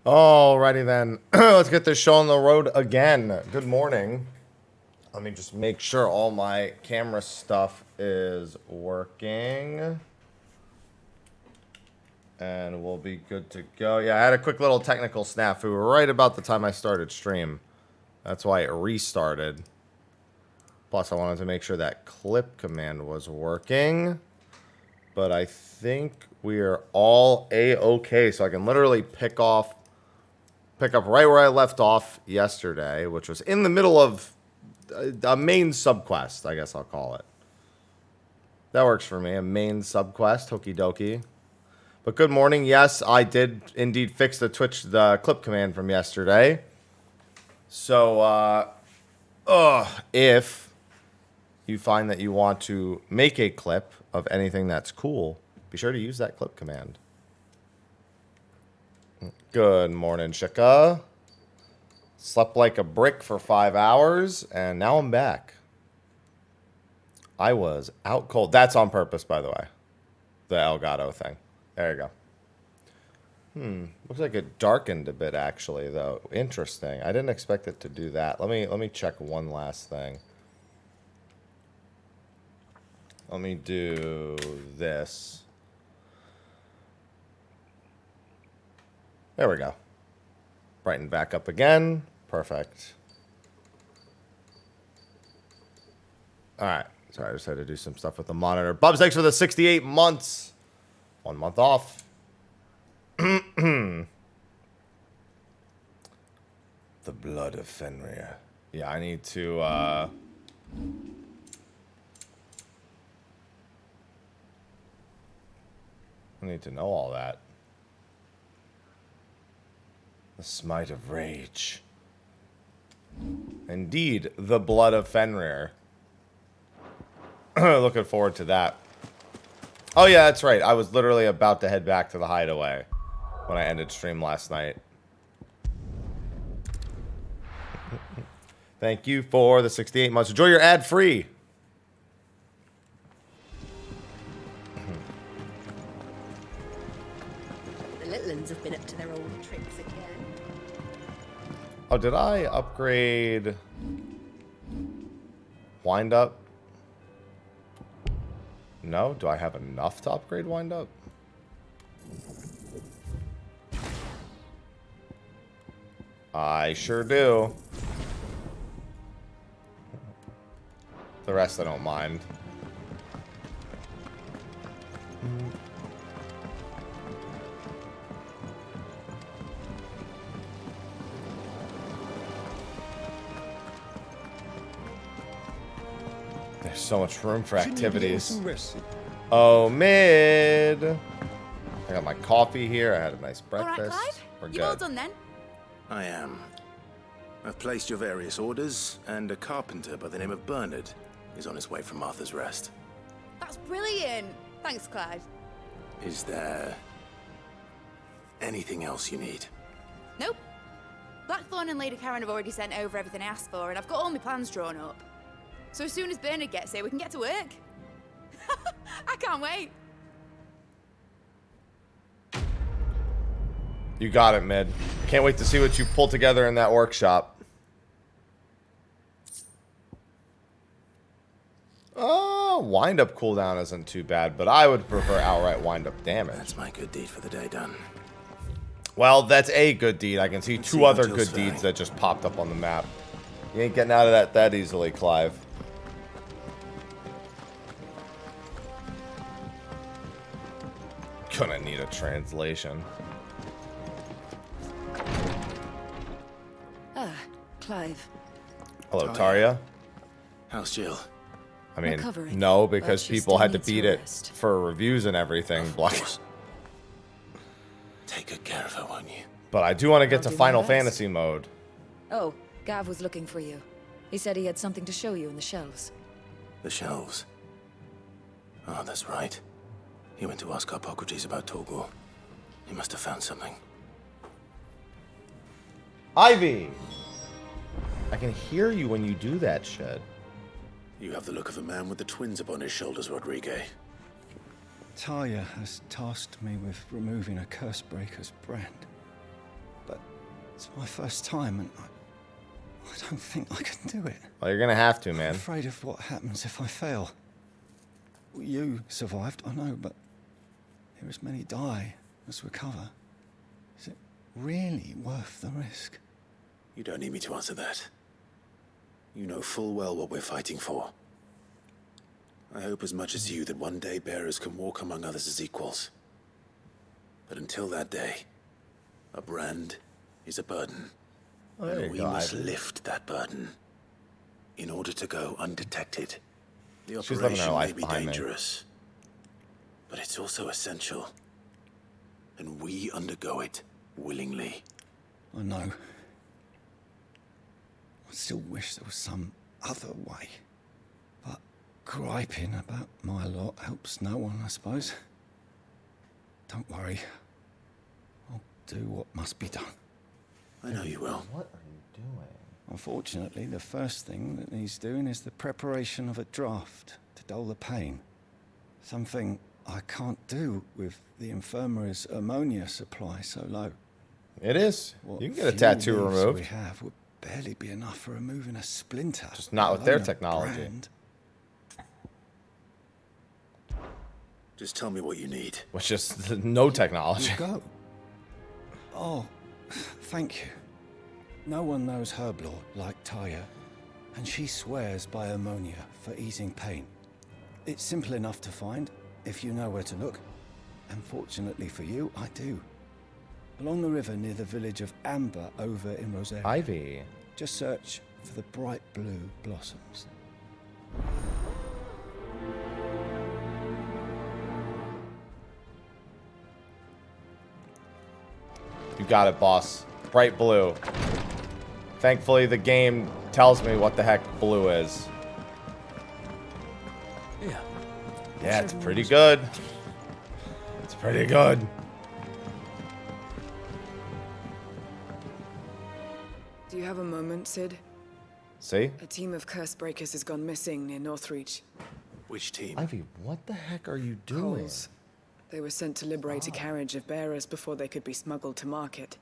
Alrighty then, let's get this show on the road again. Good morning. Let me just make sure all my camera stuff is working. And we'll be good to go. Yeah, I had a quick little technical snafu right about the time I started stream. That's why it restarted. Plus, I wanted to make sure that clip command was working. But I think we are all A-okay, so I can literally pick up right where I left off yesterday, which was in the middle of a main subquest, I guess I'll call it. That works for me, a main subquest, hokey dokey. But good morning. Yes, I did indeed fix the clip command from yesterday. So, if you find that you want to make a clip of anything that's cool, be sure to use that clip command. Good morning, Shika. Slept like a brick for 5 hours, and now I'm back. I was out cold. That's on purpose, by the way. The Elgato thing. There you go. Looks like it darkened a bit, actually, though. Interesting. I didn't expect it to do that. Let me check one last thing. Let me do this. There we go. Brighten back up again. Perfect. All right. Sorry, I just had to do some stuff with the monitor. Bubs, thanks for the 68 months. 1 month off. The blood of Fenrir. Yeah, I need to, I need to know all that. The smite of rage. Indeed, the blood of Fenrir. Looking forward to that. Oh yeah, that's right. I was literally about to head back to the hideaway when I ended stream last night. Thank you for the 68 months. Enjoy your ad-free. The little ones have been up to their old tricks again. Oh, did I upgrade wind up? No? Do I have enough to upgrade wind up? I sure do. The rest I don't mind. There's so much room for activities. Oh, mid. I got my coffee here. I had a nice breakfast. All right, Clive. We're You all good. done then? I am. I've placed your various orders, and a carpenter by the name of Bernard is on his way from Martha's Rest. That's brilliant. Thanks, Clive. Is there anything else you need? Nope. Blackthorn and Lady Karen have already sent over everything I asked for, and I've got all my plans drawn up. So as soon as Bernard gets here, we can get to work. I can't wait. You got it, mid. Can't wait to see what you pull together in that workshop. Wind-up cooldown isn't too bad, but I would prefer outright wind-up damage. That's my good deed for the day done. Well, that's a good deed. I can see Let's two see other what you'll good deeds say. that just popped up on the map. You ain't getting out of that easily, Clive. Gonna need a translation. Clive. Hello, Oh, Tarya. How's Jill? I mean, Recovering, no, but because she people still had to needs beat her it rest. for reviews and everything. Take good care of her, won't you? But I do want to get I'll to do my Final best. Fantasy mode. Oh, Gav was looking for you. He said he had something to show you in the shelves. The shelves. Oh, that's right. He went to ask Harpocrates about Torgor. He must have found something. Ivy! I can hear you when you do that shit. You have the look of a man with the twins upon his shoulders, Rodrigue. Talia has tasked me with removing a Cursebreaker's brand. But It's my first time, and I don't think I can do it. Well, you're gonna have to, I'm man. afraid of what happens if I fail. You survived, I know, but here as many die as recover. Is it really worth the risk? You don't need me to answer that. You know full well what we're fighting for. I hope as much as you that one day bearers can walk among others as equals. But until that day, a brand is a burden. Oh, there And you we go, must Ivy. lift that burden in order to go undetected. The She's living her operation life may be behind me. dangerous, but it's also essential. And we undergo it willingly. I know. I still wish there was some other way. But griping about my lot helps no one, I suppose. Don't worry. I'll do what must be done. I know you will. What are you doing? Unfortunately, the first thing that needs doing is the preparation of a draft to dull the pain. Something I can't do with the infirmary's ammonia supply so low. It is. What You can get a few tattoo leaves removed. we have would barely be enough for removing a splinter. Just not with let their alone a technology. brand. Just tell me what you need. Which is no technology. You go. Oh, thank you. No one knows herb lore like Taya, and she swears by ammonia for easing pain. It's simple enough to find if you know where to look. And fortunately for you, I do. Along the river near the village of Amber over in Rosaria. Ivy. Just search for the bright blue blossoms. You got it, boss. Bright blue. Thankfully, the game tells me what the heck blue is. Yeah. Yeah, it's pretty good. It's pretty good. Do you have a moment, Sid? See? A team of curse breakers has gone missing near Northreach. Which team? Ivy, what the heck are you doing? Coles. They were sent to liberate a carriage of bearers before they could be smuggled to market.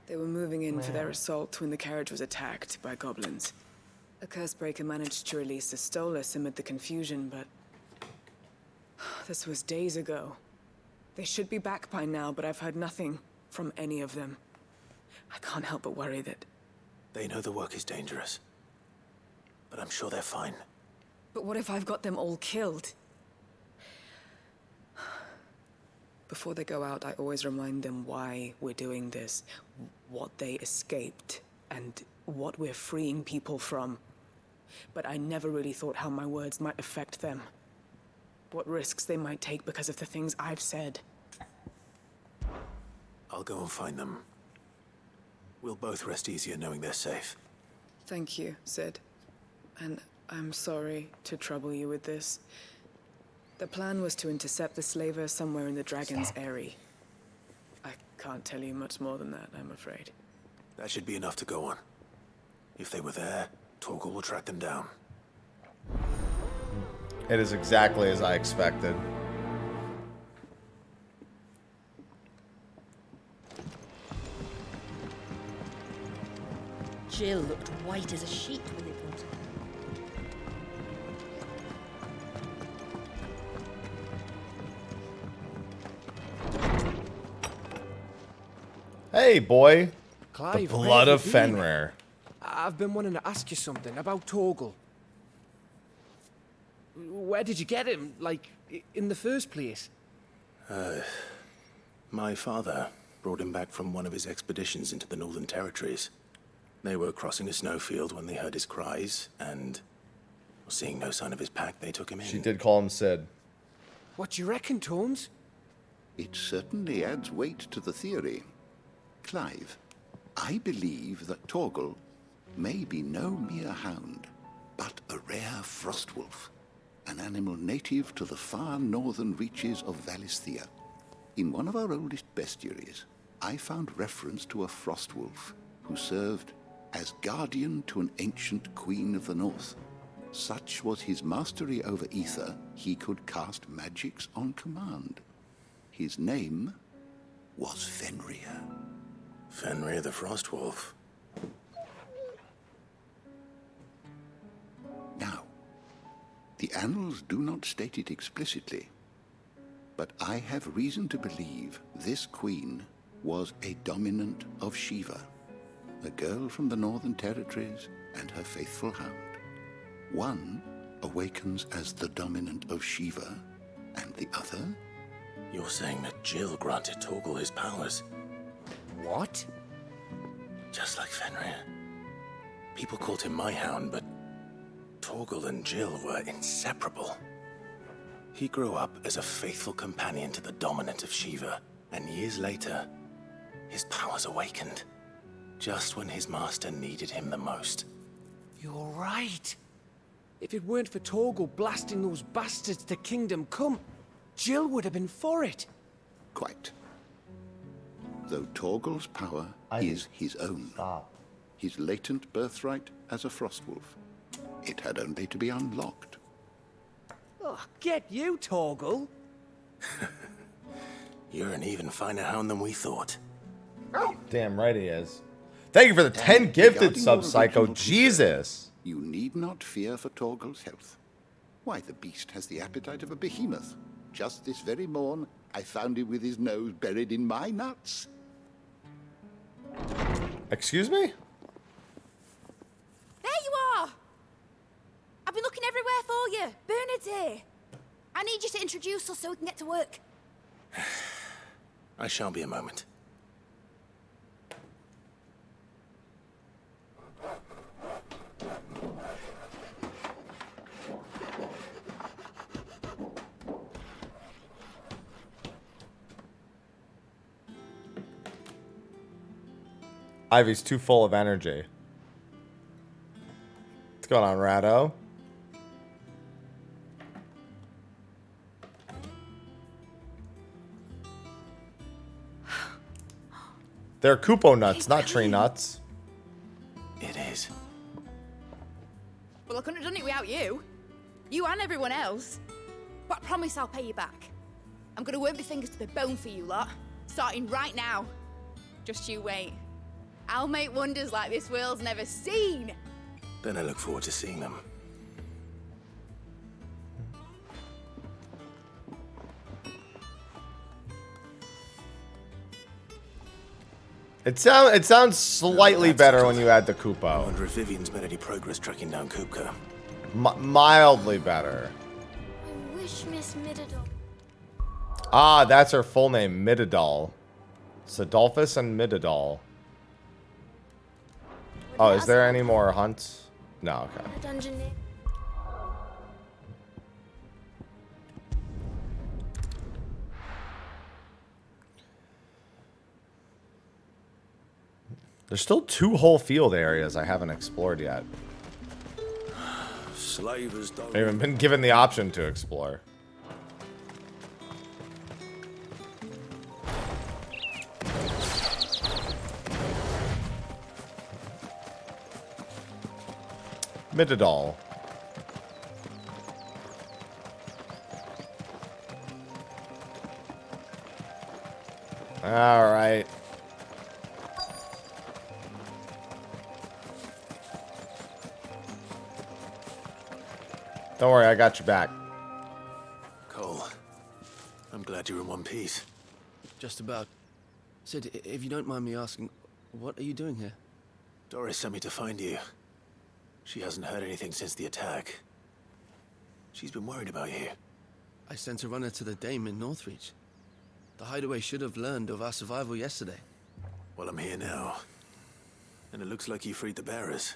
They were moving in for their assault when the carriage was attacked by goblins. A curse breaker managed to release a Stolas amid the confusion, but this was days ago. They should be back by now, but I've heard nothing from any of them. I can't help but worry that... They know the work is dangerous. But I'm sure they're fine. But what if I've got them all killed? Before they go out, I always remind them why we're doing this, what they escaped, and what we're freeing people from. But I never really thought how my words might affect them. What risks they might take because of the things I've said. I'll go and find them. We'll both rest easier knowing they're safe. Thank you, Sid. And I'm sorry to trouble you with this. The plan was to intercept the slaver somewhere in the Dragon's Eyrie. I can't tell you much more than that, I'm afraid. That should be enough to go on. If they were there, Torgal will track them down. It is exactly as I expected. Jill looked white as a sheet when they brought her. Hey, boy. Clive, The where blood have of you been? Fenrir. I've been wanting to ask you something about Torgal. Where did you get him? Like, in the first place? My father brought him back from one of his expeditions into the Northern Territories. They were crossing a snowfield when they heard his cries, and seeing no sign of his pack, they took him in. She did call him Sid. What do you reckon, Tomes? It certainly adds weight to the theory. Clive, I believe that Torgal may be no mere hound, but a rare frostwolf, an animal native to the far northern reaches of Valisthea. In one of our oldest bestiaries, I found reference to a frostwolf who served as guardian to an ancient queen of the north. Such was his mastery over ether, he could cast magics on command. His name was Fenrir. Fenrir the Frostwolf. Now, the annals do not state it explicitly, but I have reason to believe this queen was a dominant of Shiva, a girl from the Northern Territories and her faithful hound. One awakens as the dominant of Shiva, and the other? You're saying that Jill granted Torgal his powers? What? Just like Fenrir. People called him my hound, but Torgal and Jill were inseparable. He grew up as a faithful companion to the dominant of Shiva, and years later, his powers awakened, just when his master needed him the most. You're right. If it weren't for Torgal blasting those bastards to Kingdom Come, Jill would have been for it. Quite. Though Torgal's power is his own. His latent birthright as a Frostwolf. It had only to be unlocked. Oh, get you, Torgal. You're an even finer hound than we thought. Damn right he is. Thank you for the 10 gifted regarding sub, your Psycho. original Jesus. You need not fear for Torgal's health. Why, the beast has the appetite of a behemoth. Just this very morn, I found him with his nose buried in my nuts. Excuse me? There you are! I've been looking everywhere for you. Bernard's here. I need you to introduce us so we can get to work. I shan't be a moment. Ivy's too full of energy. What's going on, Rado? They're Kupo nuts, not tree nuts. It is. Well, I couldn't have done it without you. You and everyone else. But I promise I'll pay you back. I'm gonna work my fingers to the bone for you lot. Starting right now. Just you wait. I'll make wonders like this world's never seen. Then I look forward to seeing them. It sounds slightly better when you add the I Kupo. wonder if Vivian's made any progress tracking down Kupka. Mildly better. I wish Miss Midadol. Ah, that's her full name, Midadol. Sidolphus and Midadol. Oh, is there any more hunts? No, okay. A dungeon name. There's still 2 whole field areas I haven't explored yet. Slavers don't. I haven't been given the option to explore. Midadol. All right. Don't worry, I got your back. Cole, I'm glad you're in one piece. Just about. Sid, if you don't mind me asking, what are you doing here? Doris sent me to find you. She hasn't heard anything since the attack. She's been worried about you. I sent a runner to the Dame in Northreach. The hideaway should have learned of our survival yesterday. Well, I'm here now. And it looks like you freed the bearers.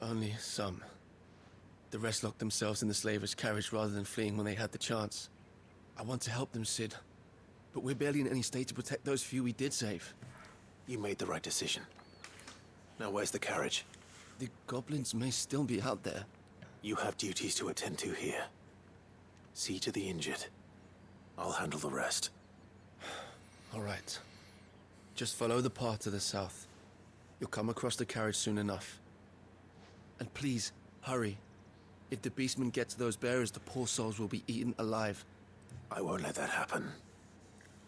Only some. The rest locked themselves in the slaver's carriage rather than fleeing when they had the chance. I want to help them, Sid. But we're barely in any state to protect those few we did save. You made the right decision. Now where's the carriage? The goblins may still be out there. You have duties to attend to here. See to the injured. I'll handle the rest. All right. Just follow the path to the south. You'll come across the carriage soon enough. And please, hurry. If the beastmen get to those bearers, the poor souls will be eaten alive. I won't let that happen.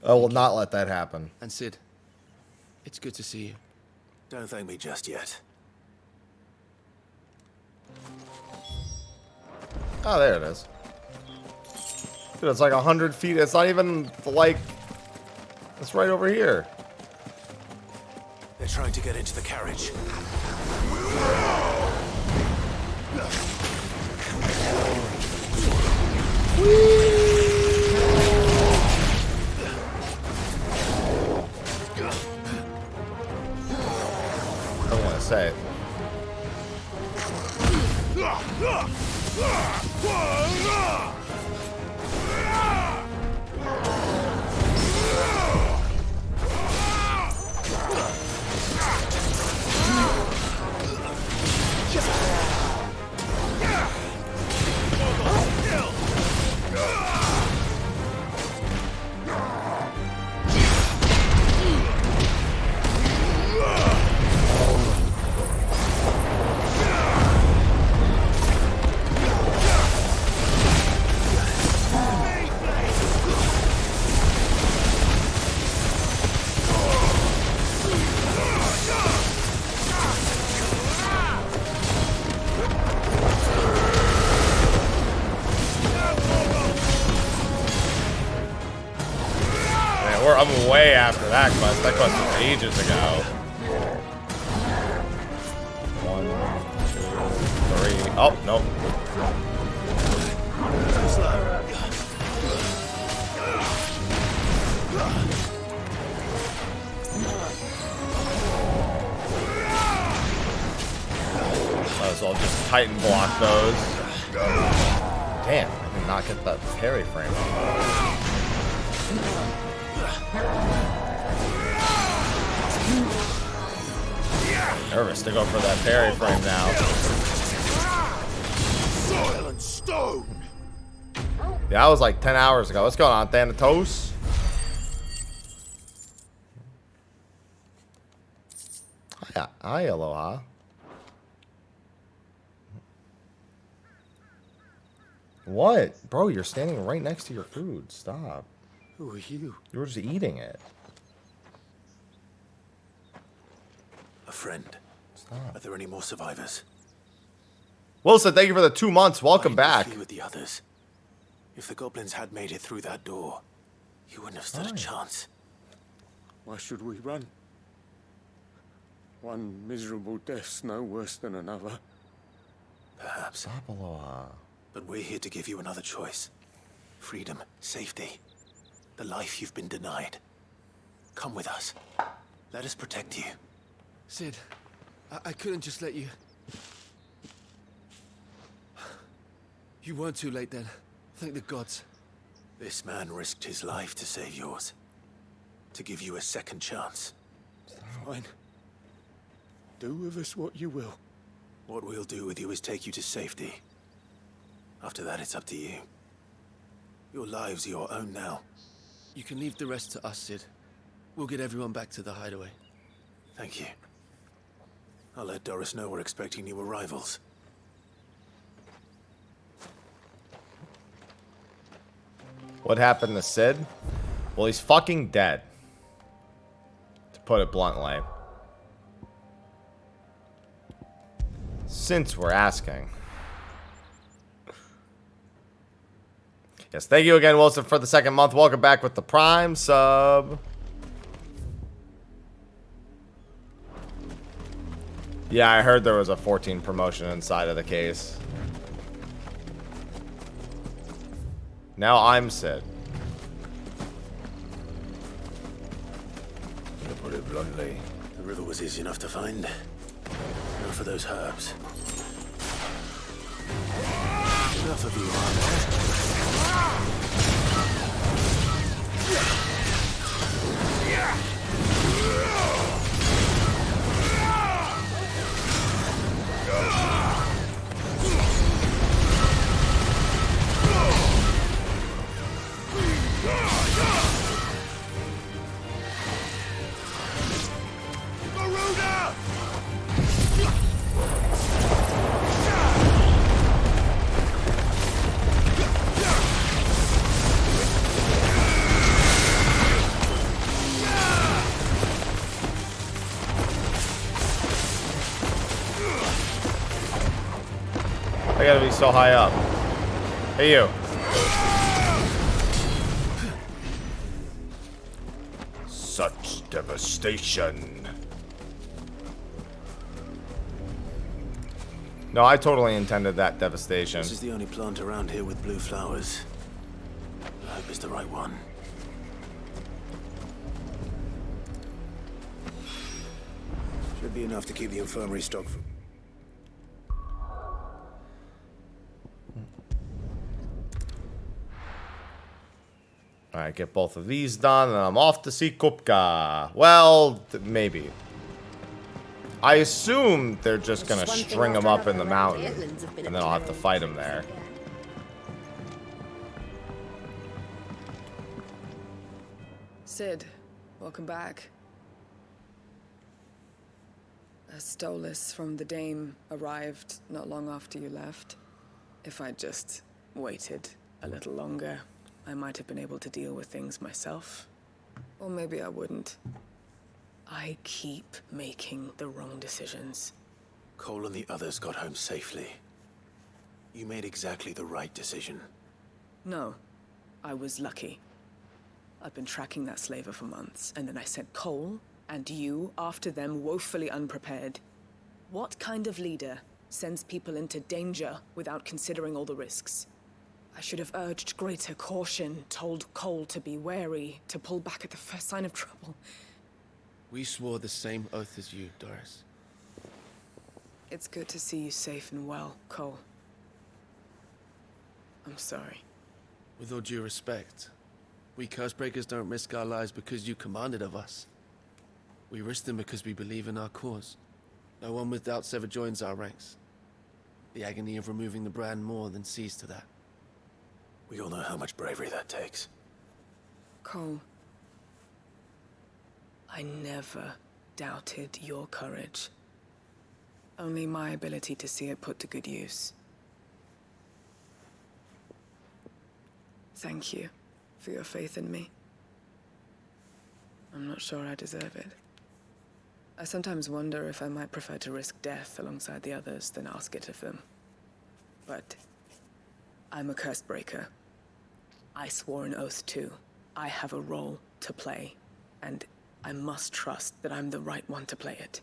I will not let that happen. And Sid, it's good to see you. Don't thank me just yet. Oh, there it is. Dude, it's like 100 feet. It's not even like... It's right over here. They're trying to get into the carriage. I don't want to say it. I'm way after that quest. That quest was ages ago. 1, 2, 3. Oh, nope. Might as well just Titan block those. Damn, I did not get that parry frame. Nervous to go for that parry frame now. Soil and stone. Yeah, that was like 10 hours ago. What's going on, Thanatos? Hi, Aloha. What? Bro, you're standing right next to your food. Stop. Who are you? You were just eating it. A friend. Stop. Are there any more survivors? Wilson, thank you for the 2 months. Welcome back. With the others. If the goblins had made it through that door, you wouldn't have stood a chance. Why should we run? One miserable death's no worse than another. Perhaps. Stop, Aloha. But we're here to give you another choice. Freedom, safety, the life you've been denied. Come with us. Let us protect you. Sid, I couldn't just let you... You weren't too late then. Thank the gods. This man risked his life to save yours. To give you a second chance. Fine. Do with us what you will. What we'll do with you is take you to safety. After that, it's up to you. Your lives are your own now. You can leave the rest to us, Sid. We'll get everyone back to the hideaway. Thank you. I'll let Doris know we're expecting new arrivals. What happened to Sid? Well, he's fucking dead. To put it bluntly. Since we're asking. Yes, thank you again, Wilson, for the 2nd month. Welcome back with the Prime sub. Yeah, I heard there was a 14 promotion inside of the case. Now I'm Sid. To put it bluntly. The river was easy enough to find. Now for those herbs. Enough of you, I gotta be so high up. Hey, you. Such devastation. No, I totally intended that devastation. This is the only plant around here with blue flowers. I hope it's the right one. Should be enough to keep the infirmary stocked. Alright, get both of these done, and I'm off to see Kupka. Well, maybe. I assume they're just gonna string them up in the mountain, and then I'll have to fight them there. Sid, welcome back. A Stolas from the Dame arrived not long after you left. If I'd just waited a little longer, I might have been able to deal with things myself. Or maybe I wouldn't. I keep making the wrong decisions. Cole and the others got home safely. You made exactly the right decision. No, I was lucky. I've been tracking that slaver for months, and then I sent Cole and you after them, woefully unprepared. What kind of leader sends people into danger without considering all the risks? I should have urged greater caution, told Cole to be wary, to pull back at the first sign of trouble. We swore the same oath as you, Doris. It's good to see you safe and well, Cole. I'm sorry. With all due respect, we Cursebreakers don't risk our lives because you commanded of us. We risk them because we believe in our cause. No one with doubts ever joins our ranks. The agony of removing the brand more than sees to that. We all know how much bravery that takes. Cole, I never doubted your courage. Only my ability to see it put to good use. Thank you for your faith in me. I'm not sure I deserve it. I sometimes wonder if I might prefer to risk death alongside the others than ask it of them. But I'm a Cursebreaker. I swore an oath too. I have a role to play, and I must trust that I'm the right one to play it.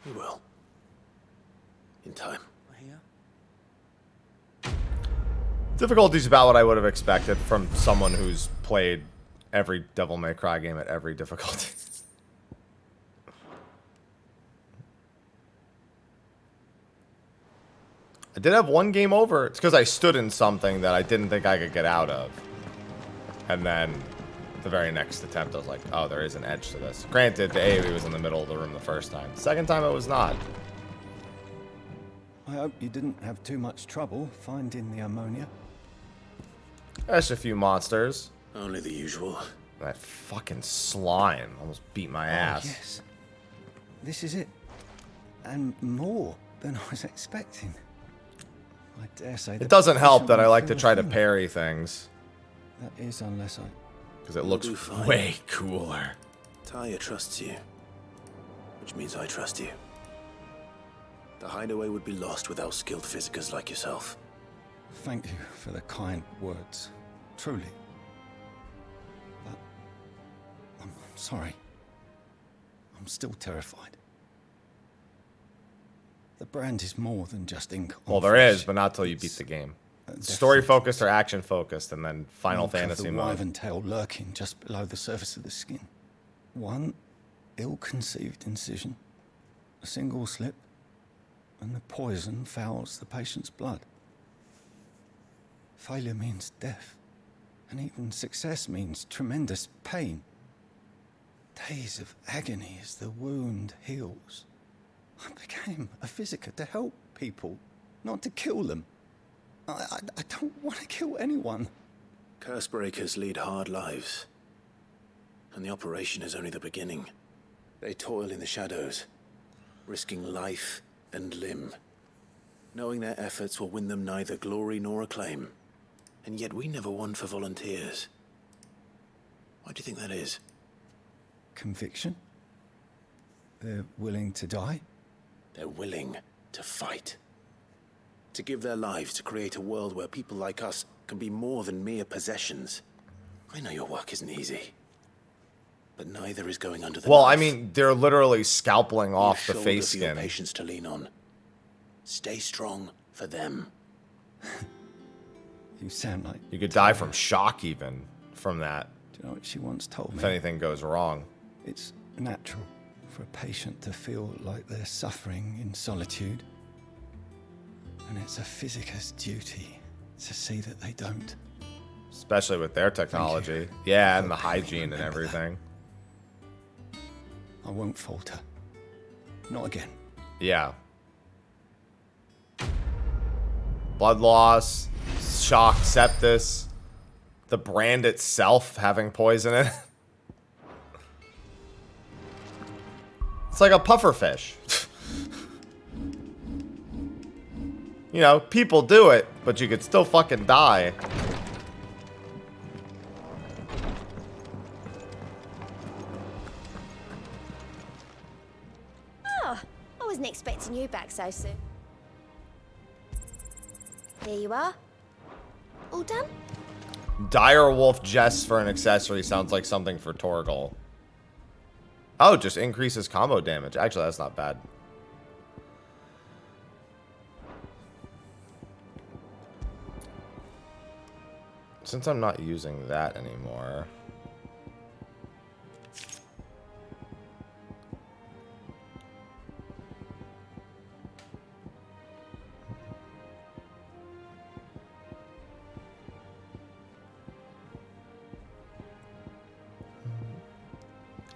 You will. In time. Difficulty's about what I would have expected from someone who's played every Devil May Cry game at every difficulty. I did have one game over. It's because I stood in something that I didn't think I could get out of. And then the very next attempt, I was like, oh, there is an edge to this. Granted, the AoE was in the middle of the room the first time. The second time, it was not. I hope you didn't have too much trouble finding the ammonia. That's a few monsters. Only the usual. That fucking slime almost beat my ass. Yes. This is it. And more than I was expecting. I dare say It doesn't help that I like to try to parry things. That is, unless I... Because it looks way cooler. Taya trusts you. Which means I trust you. The hideaway would be lost without skilled physicers like yourself. Thank you for the kind words. Truly. But... I'm sorry. I'm still terrified. The brand is more than just ink. Well, there is, but not till you beat the game. Story focused or action focused, and then Final Fantasy the mode. wyvern tail lurking just below the surface of the skin. One ill-conceived incision, a single slip, and the poison fouls the patient's blood. Failure means death, and even success means tremendous pain. Days of agony as the wound heals. I became a physiker to help people, not to kill them. I don't want to kill anyone. Cursebreakers lead hard lives. And the operation is only the beginning. They toil in the shadows, risking life and limb, knowing their efforts will win them neither glory nor acclaim. And yet we never won for volunteers. Why do you think that is? Conviction? They're willing to die? They're willing to fight. To give their lives to create a world where people like us can be more than mere possessions. I know your work isn't easy. But neither is going under the Well, knife. I mean, they're literally scalping off the Shoulder face for your skin. patience to lean on. Stay strong for them. You sound like... You could die from shock even from that. Do you know what she once told me? If anything goes wrong. It's natural for a patient to feel like they're suffering in solitude. And it's a physicist's duty to see that they don't. Especially with their technology. Yeah, and the hygiene and everything. I won't falter. Not again. Yeah. Blood loss, shock, sepsis, the brand itself having poison in it. It's like a pufferfish. You know, people do it, but you could still fucking die. Oh, I wasn't expecting you back so soon. Here you are. All done? Dire Wolf Jess for an accessory sounds like something for Torgal. Oh, just increases combo damage. Actually, that's not bad. Since I'm not using that anymore.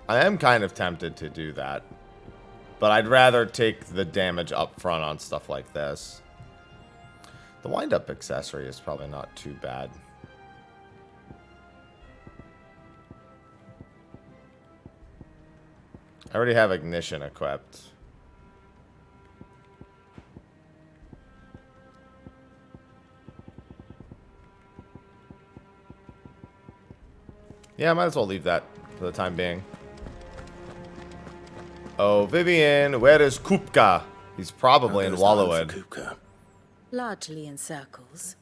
I am kind of tempted to do that. But I'd rather take the damage up front on stuff like this. The wind-up accessory is probably not too bad. I already have ignition equipped. Yeah, I might as well leave that for the time being. Oh, Vivian, where is Kupka? He's probably in Wallowwood. Largely in circles.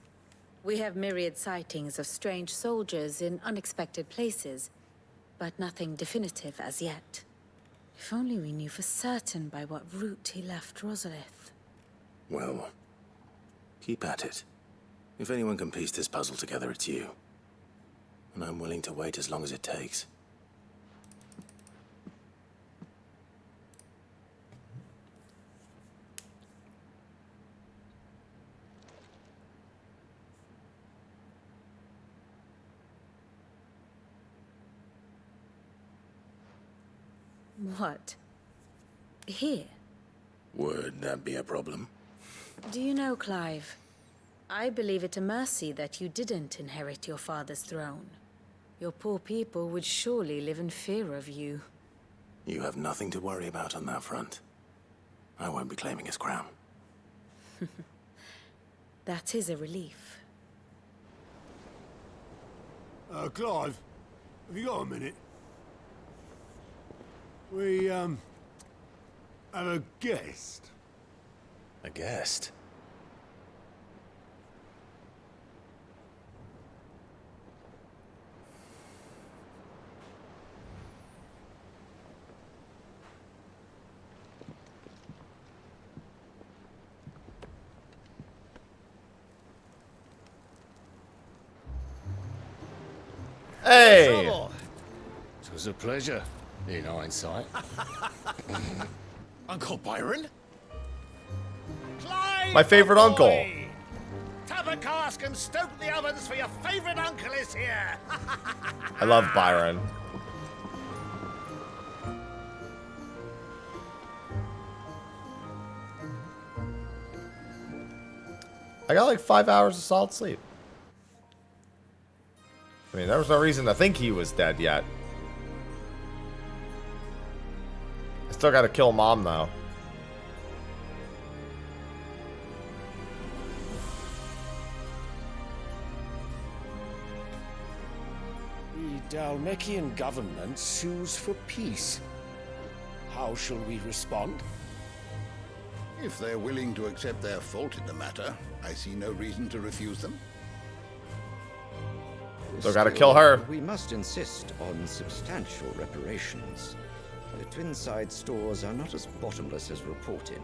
We have myriad sightings of strange soldiers in unexpected places, but nothing definitive as yet. If only we knew for certain by what route he left Rosalith. Well, keep at it. If anyone can piece this puzzle together, it's you. And I'm willing to wait as long as it takes. What? Here? Would that be a problem? Do you know, Clive? I believe it a mercy that you didn't inherit your father's throne. Your poor people would surely live in fear of you. You have nothing to worry about on that front. I won't be claiming his crown. That is a relief. Clive, have you got a minute? We, have a guest. A guest? Hey! It was a pleasure, in hindsight. Uncle Byron? Clive, My favorite boy! uncle. Tap a cask and stoke the ovens for your favorite uncle is here. I love Byron. I got like 5 hours of solid sleep. I mean, there was no reason to think he was dead yet. I still gotta kill Mom, though. The Dalmekian government sues for peace. How shall we respond? If they're willing to accept their fault in the matter, I see no reason to refuse them. So gotta kill her. We must insist on substantial reparations. The Twinside stores are not as bottomless as reported.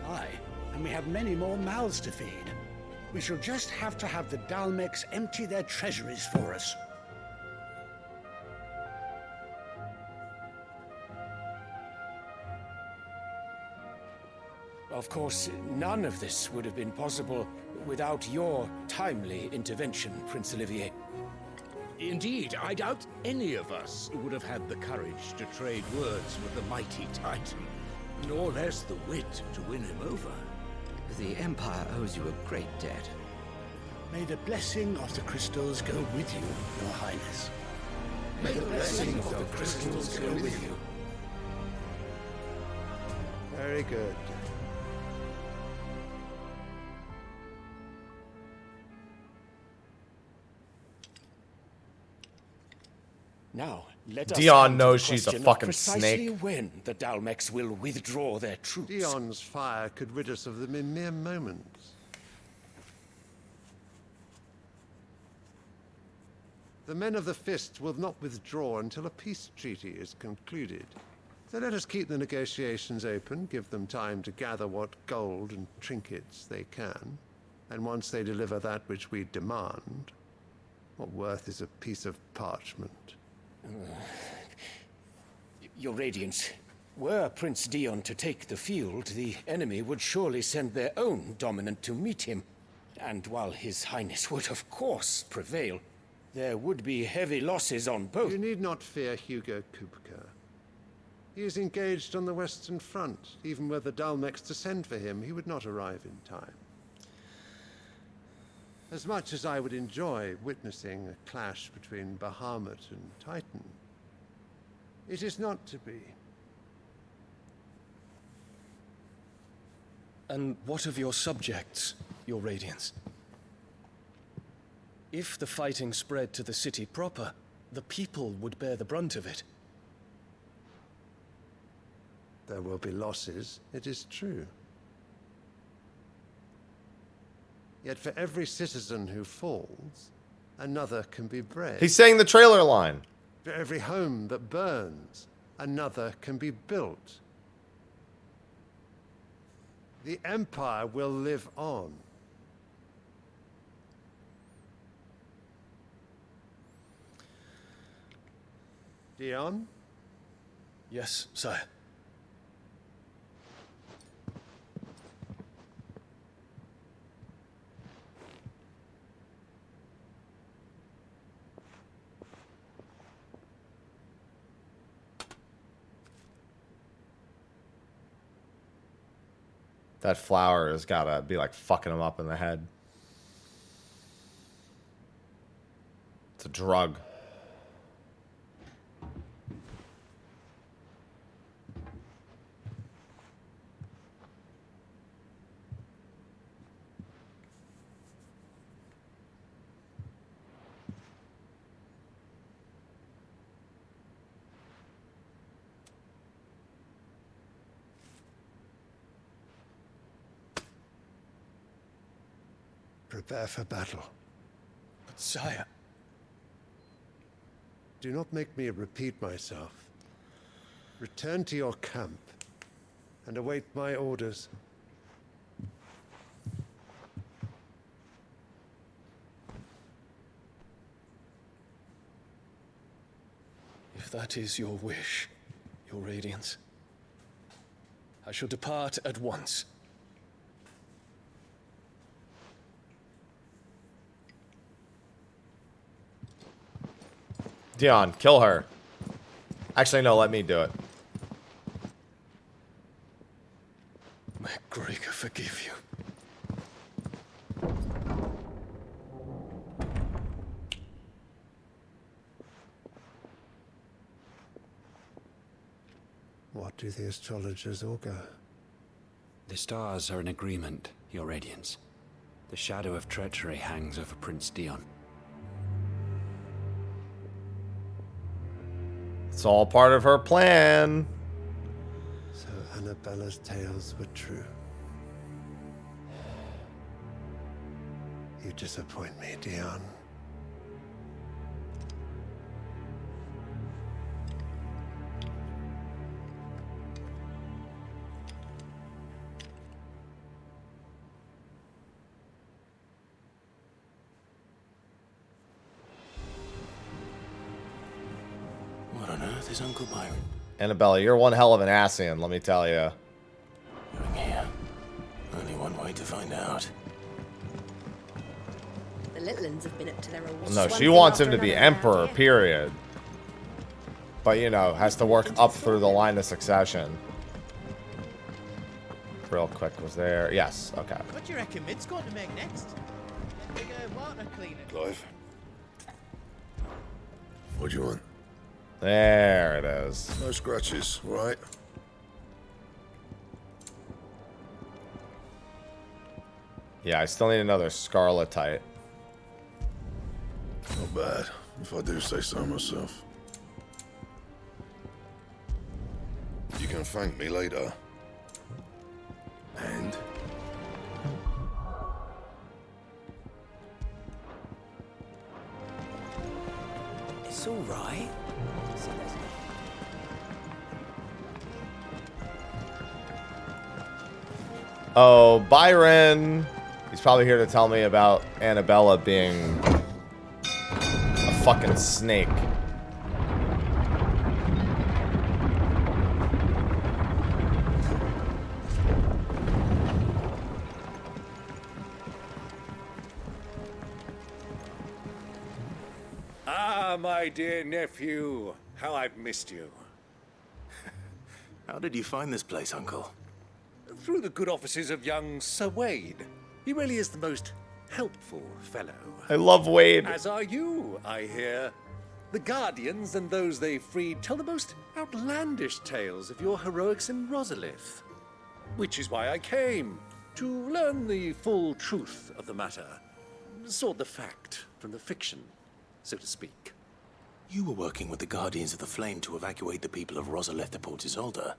Aye, and we have many more mouths to feed. We shall just have to have the Dalmex empty their treasuries for us. Of course, none of this would have been possible without your timely intervention, Prince Olivier. Indeed, I doubt any of us would have had the courage to trade words with the mighty Titan, nor less the wit to win him over. The Empire owes you a great debt. May the blessing of the crystals go with you, Your Highness. May the blessing of the crystals go with you. Very good. Now, let us Dion come to knows the she's a question of fucking precisely snake. when the Dalmex will withdraw their troops. Dion's fire could rid us of them in mere moments. The men of the Fist will not withdraw until a peace treaty is concluded. So let us keep the negotiations open, give them time to gather what gold and trinkets they can, and once they deliver that which we demand, what worth is a piece of parchment? Your Radiance, were Prince Dion to take the field, the enemy would surely send their own dominant to meet him. And while His Highness would of course prevail, there would be heavy losses on both. You need not fear Hugo Kupka. He is engaged on the Western Front. Even were the Dalmex to send for him, he would not arrive in time. As much as I would enjoy witnessing a clash between Bahamut and Titan, it is not to be. And what of your subjects, Your Radiance? If the fighting spread to the city proper, the people would bear the brunt of it. There will be losses, it is true. Yet for every citizen who falls, another can be bred. He's saying the trailer line. For every home that burns, another can be built. The Empire will live on. Dion? Yes, sire. That flower has gotta be like fucking him up in the head. It's a drug. Prepare for battle. But sire... Do not make me repeat myself. Return to your camp and await my orders. If that is your wish, Your Radiance, I shall depart at once. Dion, kill her. Actually, no, let me do it. May Gregor forgive you. What do the astrologers augur? The stars are in agreement, Your Radiance. The shadow of treachery hangs over Prince Dion. It's all part of her plan. So Annabella's tales were true. You disappoint me, Dion. What on earth is Uncle Byron Annabella, you're one hell of an Asian, let me tell you. doing here? Only one way to find out. The little ones have been up to their old No, one she thing wants after him to be another emperor, around here. period. But, you know, has to work up through the line of succession. Real quick, was there? Yes, okay. What do you reckon Mid's going to make next? A bigger water cleaner. Clive. What do you want? There it is. No scratches, right? Yeah, I still need another Scarletite. Not bad, if I do say so myself. You can thank me later. And? It's all right. Oh, Byron! He's probably here to tell me about Annabella being a fucking snake. Ah, my dear nephew. How I've missed you. How did you find this place, Uncle? Through the good offices of young Sir Wade. He really is the most helpful fellow. I love Wade. As are you, I hear. The Guardians and those they freed tell the most outlandish tales of your heroics in Rosalith. Which is why I came, to learn the full truth of the matter. Sort the fact from the fiction, so to speak. You were working with the Guardians of the Flame to evacuate the people of Rosalith to Port Isolde.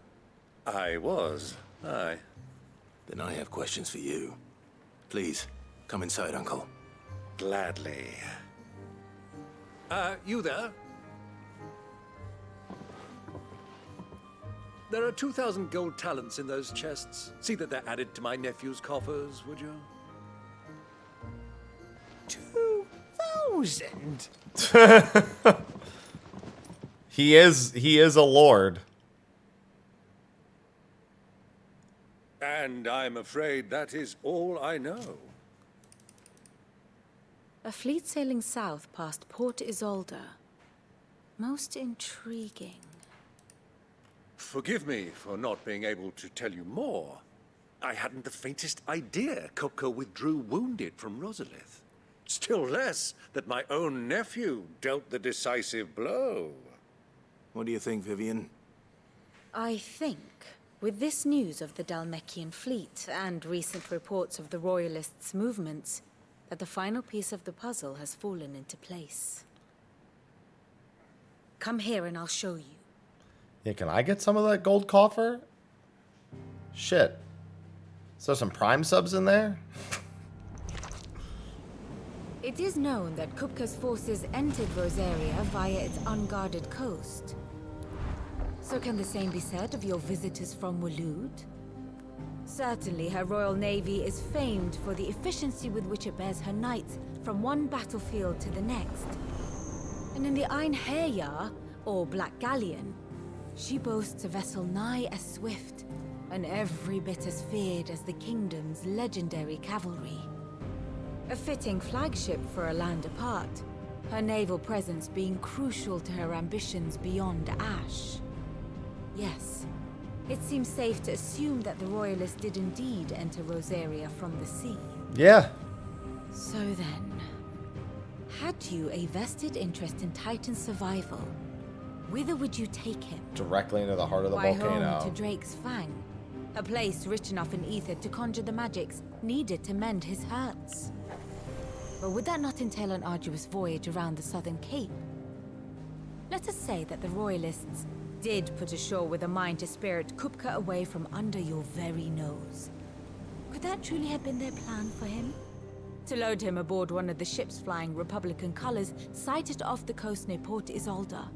I was, aye. Then I have questions for you. Please, come inside, Uncle. Gladly. You there? There are 2,000 gold talents in those chests. See that they're added to my nephew's coffers, would you? 2,000? He is a lord. And I'm afraid that is all I know. A fleet sailing south past Port Isolde. Most intriguing. Forgive me for not being able to tell you more. I hadn't the faintest idea Kupka withdrew wounded from Rosalith. Still less that my own nephew dealt the decisive blow. What do you think, Vivian? I think, with this news of the Dalmekian fleet and recent reports of the Royalists' movements, that the final piece of the puzzle has fallen into place. Come here and I'll show you. Yeah, can I get some of that gold coffer? Shit. Is there some Prime subs in there? It is known that Kupka's forces entered Rosaria via its unguarded coast. So can the same be said of your visitors from Waloed? Certainly, her Royal Navy is famed for the efficiency with which it bears her knights from one battlefield to the next. And in the Einherjar, or Black Galleon, she boasts a vessel nigh as swift and every bit as feared as the kingdom's legendary cavalry. A fitting flagship for a land apart, her naval presence being crucial to her ambitions beyond Ash. Yes, it seems safe to assume that the Royalists did indeed enter Rosaria from the sea. Yeah. So then, had you a vested interest in Titan's survival, whither would you take him? Directly into the heart of the Why volcano. home to Drake's Fang, a place rich enough in ether to conjure the magics needed to mend his hurts. But would that not entail an arduous voyage around the southern cape? Let us say that the Royalists did put ashore with a mind to spirit Kupka away from under your very nose. Could that truly have been their plan for him? to load him aboard one of the ships flying Republican colors sighted off the coast near Port Isolde.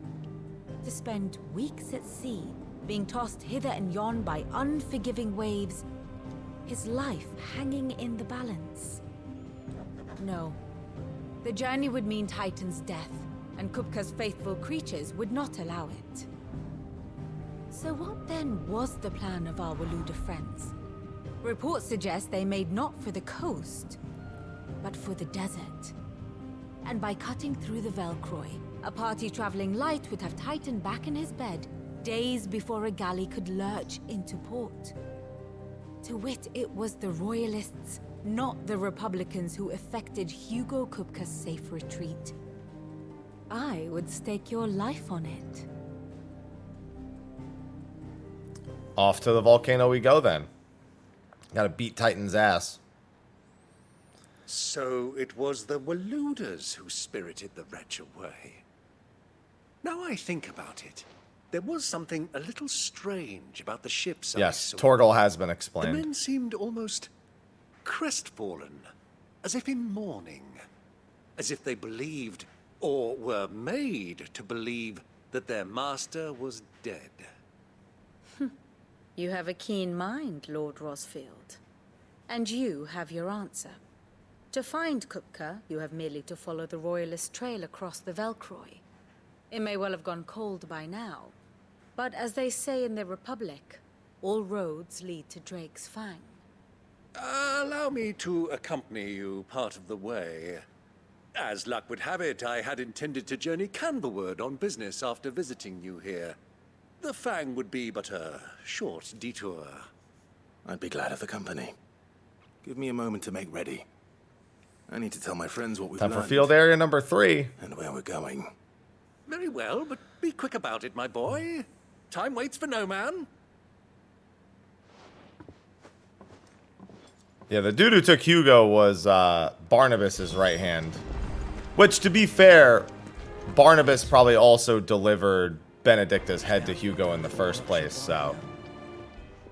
To spend weeks at sea, being tossed hither and yon by unforgiving waves, his life hanging in the balance. No. The journey would mean Titan's death, and Kupka's faithful creatures would not allow it. So what then was the plan of our Waluda friends? Reports suggest they made not for the coast, but for the desert. And by cutting through the Velcroy, a party traveling light would have Titan back in his bed days before a galley could lurch into port. To wit, it was the Royalists, not the Republicans, who effected Hugo Kupka's safe retreat. I would stake your life on it. Off to the volcano we go then. Gotta beat Titan's ass. So it was the Waludas who spirited the wretch away. Now I think about it, there was something a little strange about the ships I Yes, saw. Torgal has been The explained. men seemed almost crestfallen, as if in mourning, as if they believed, or were made to believe, that their master was dead. You have a keen mind, Lord Rosfield. And you have your answer. To find Kupka, you have merely to follow the Royalist trail across the Velcroy. It may well have gone cold by now, but as they say in the Republic, all roads lead to Drake's Fang. Allow me to accompany you part of the way. As luck would have it, I had intended to journey Canberward on business after visiting you here. The Fang would be but a short detour. I'd be glad of the company. Give me a moment to make ready. I need to tell my friends what we've Time learned. for field area number 3. And where we're going. Very well, but be quick about it, my boy. Time waits for no man. Yeah, the dude who took Hugo was Barnabas's right hand. Which, to be fair, Barnabas probably also delivered Benedicta's head to Hugo in the first place, so...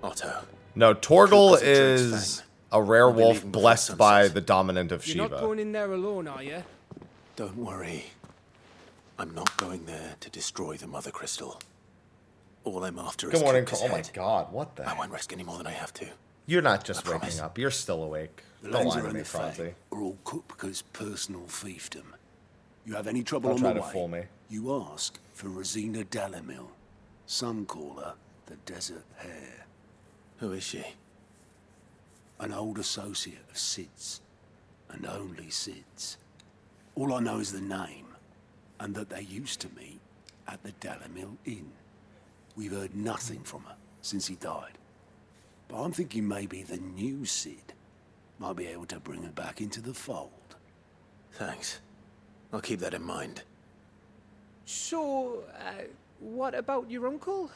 Otto. No, Torgal Kupka's a Drake's is Fang. a rare I'll be wolf leaving before blessed by sunset. the dominant of You're not Shiva. going in there alone, are you? Don't worry. I'm not going there to destroy the Mother Crystal. All I'm after is Good morning, Kupka's oh my head. god, what the I won't risk any more than I have to. You're not just I promise. waking up, you're still awake. The Don't lie Langer to and me, the Fang Franzi. are all Kupka's personal fiefdom. You have any trouble Don't on try the to way, fool me. you ask for Rosina Dalamil. Some call her the Desert Hare. Who is she? An old associate of Sid's, and only Sid's. All I know is the name, and that they used to meet at the Dalamil Inn. We've heard nothing from her since he died. But I'm thinking maybe the new Sid might be able to bring her back into the fold. Thanks. I'll keep that in mind. So, what about your uncle?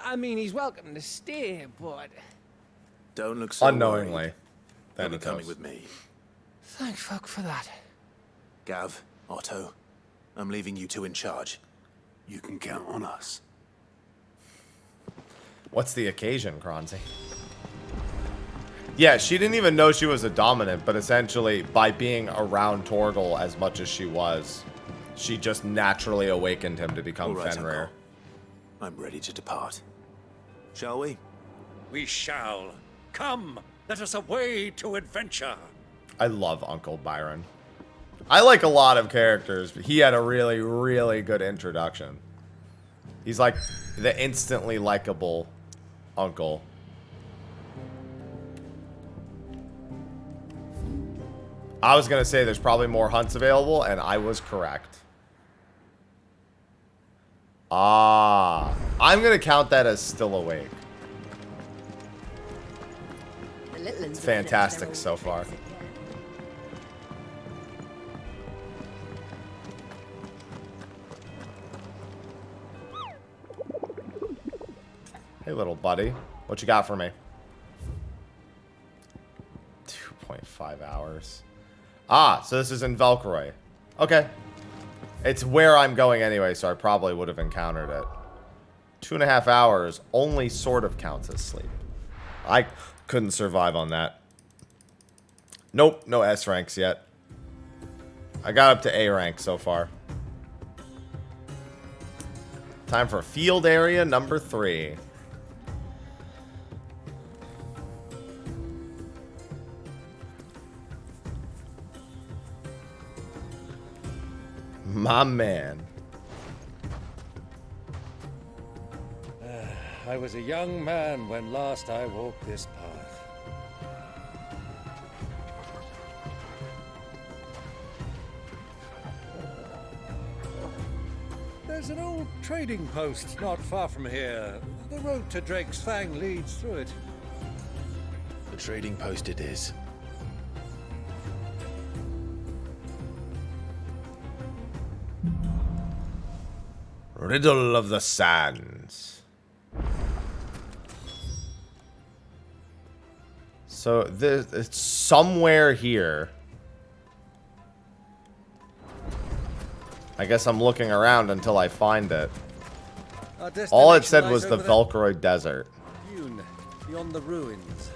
I mean, he's welcome to stay, but... Don't look so Unknowingly. worried. Then You'll be he coming goes. with me. Thank fuck for that. Gav, Otto, I'm leaving you two in charge. You can count on us. What's the occasion, Kronzi? Yeah, she didn't even know she was a dominant, but essentially, by being around Torgal as much as she was, she just naturally awakened him to become All right, Fenrir. Uncle. I'm ready to depart. Shall we? We shall. Come, let us away to adventure. I love Uncle Byron. I like a lot of characters, but he had a really, really good introduction. He's like the instantly likable uncle. I was going to say there's probably more hunts available, and I was correct. Ah, I'm going to count that as still awake. The little ones It's have been up to their fantastic old so far. tricks again. Hey, little buddy. What you got for me? 2.5 hours. Ah, so this is in Velcroy. Okay. It's where I'm going anyway, so I probably would have encountered it. 2.5 hours only sort of counts as sleep. I couldn't survive on that. Nope, no S ranks yet. I got up to A rank so far. Time for field area number 3. My man. I was a young man when last I walked this path. There's an old trading post not far from here. The road to Drake's Fang leads through it. The trading post it is. Riddle of the Sands. So this, it's somewhere here. I guess I'm looking around until I find it. All it said was the Velcroy Desert. Dune, beyond the ruins.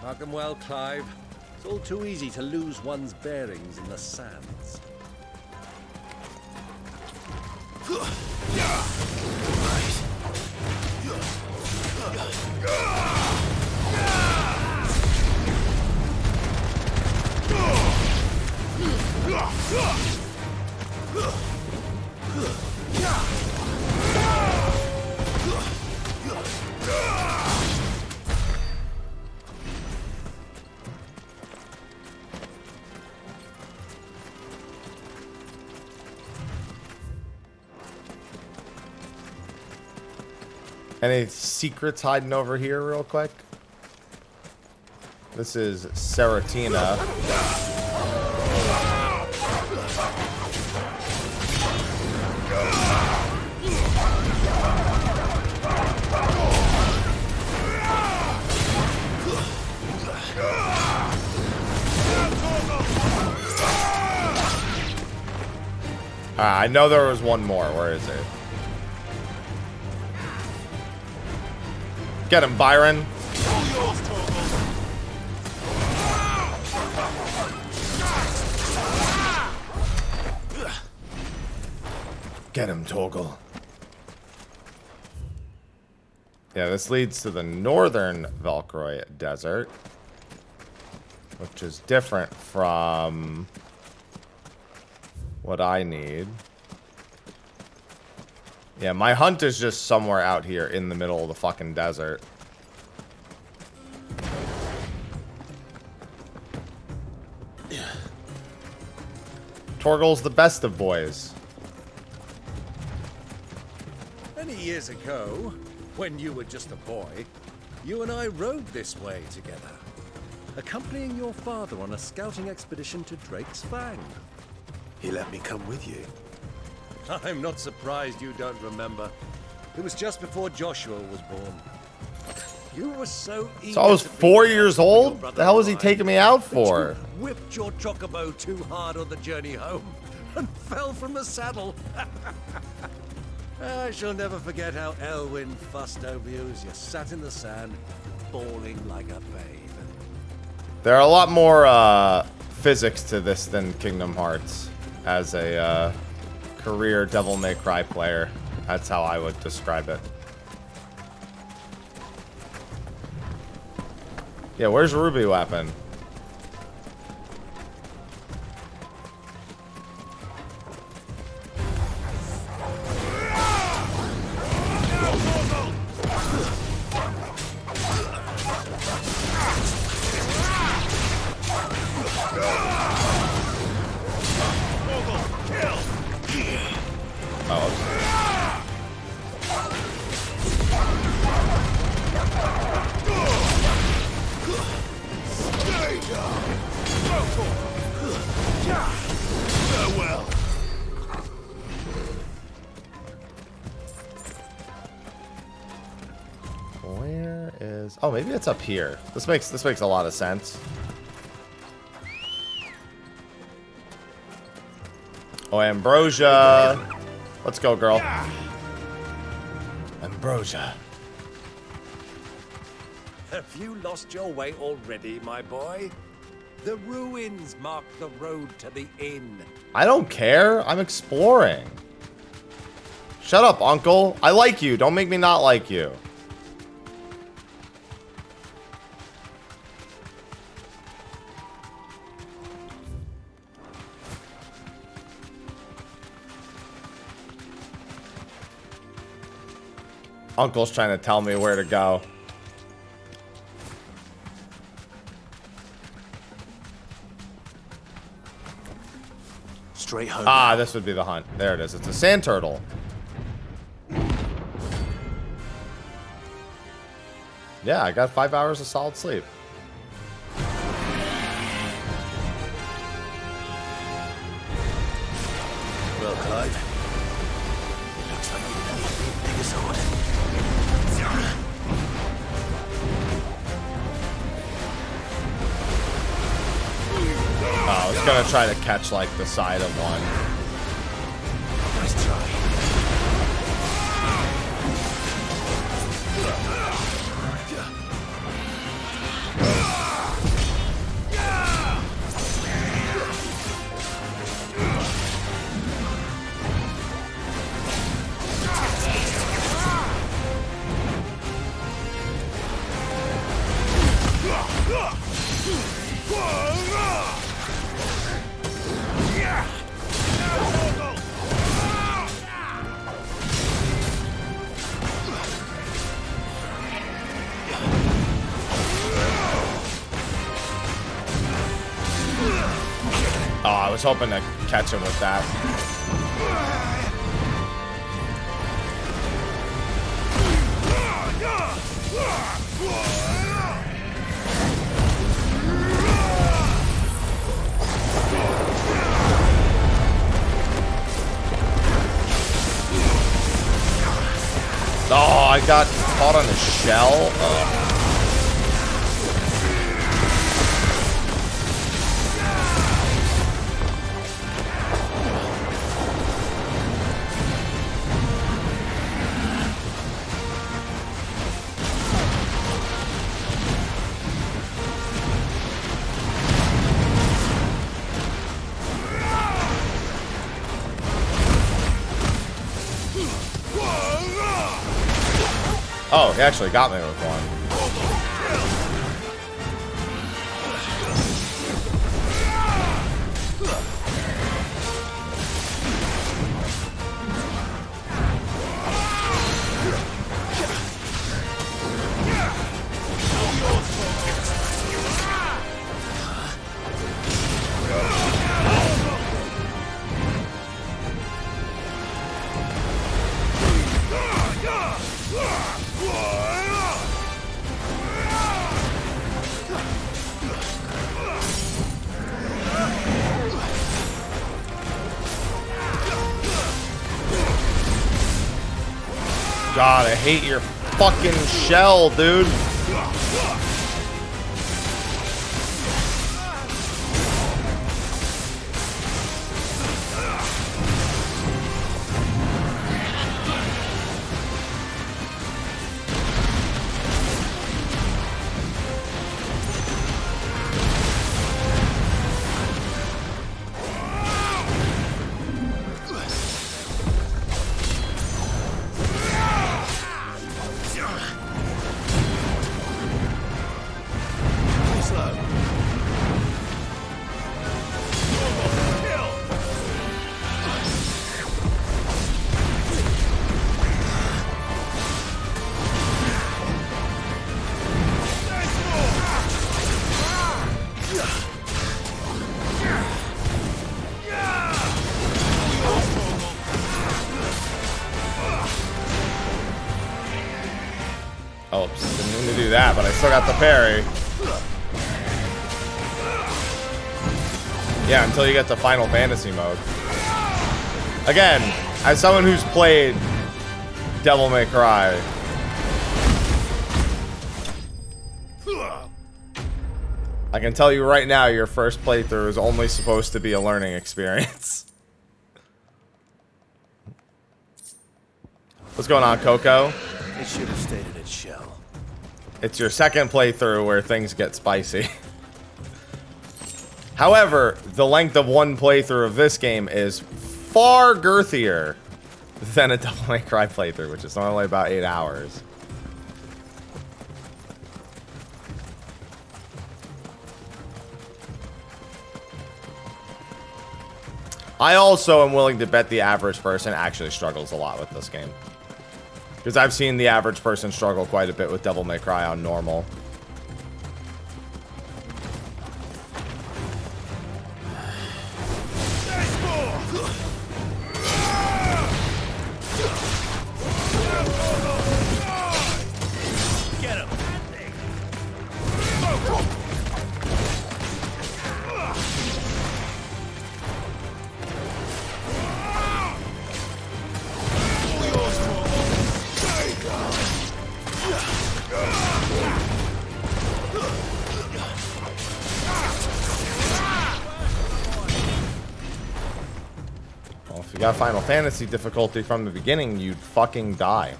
Mark them well, Clive. It's all too easy to lose one's bearings in the sands. Any secrets hiding over here real quick? This is Seratina. I know there was one more. Where is it? Get him, Byron. Get him, Torgal. Yeah, this leads to the northern Velcroy Desert, which is different from what I need. Yeah, my hunt is just somewhere out here in the middle of the fucking desert. Torgal's the best of boys. Many years ago, when you were just a boy, you and I rode this way together, accompanying your father on a scouting expedition to Drake's Fang. He let me come with you. I'm not surprised you don't remember. It was just before Joshua was born. You were so eager. So I was 4 years old? The hell was he taking me out for? You whipped your chocobo too hard on the journey home and fell from the saddle. I shall never forget how Elwyn fussed over you as you sat in the sand, bawling like a babe. There are a lot more physics to this than Kingdom Hearts as a career Devil May Cry player. That's how I would describe it. Yeah, where's Ruby Weapon? Where is... Oh, maybe it's up here. This makes a lot of sense. Oh, Ambrosia. Let's go, girl. Ambrosia. Have you lost your way already, my boy? The ruins mark the road to the inn. I don't care. I'm exploring. Shut up, uncle. I like you. Don't make me not like you. Uncle's trying to tell me where to go. Straight home. Ah, this would be the hunt. There it is. It's a sand turtle. Yeah, I got 5 hours of solid sleep. Well, Clive, it looks like you're gonna need a bigger sword. Oh, I was gonna try to catch like the side of one. Nice try. Oh, I was hoping to catch him with that. Oh, I got caught on the shell. Ugh. Oh, he actually got me with one. God, I hate your fucking shell, dude. Oops, didn't mean to do that, but I still got the parry. Yeah, until you get to Final Fantasy mode. Again, as someone who's played Devil May Cry, I can tell you right now, your first playthrough is only supposed to be a learning experience. What's going on, Coco? It should have stayed in its shell. It's your second playthrough where things get spicy. However, the length of one playthrough of this game is far girthier than a Devil May Cry playthrough, which is normally about 8 hours. I also am willing to bet the average person actually struggles a lot with this game. Because I've seen the average person struggle quite a bit with Devil May Cry on normal. Get him! Well, if you got Final Fantasy difficulty from the beginning, you'd fucking die.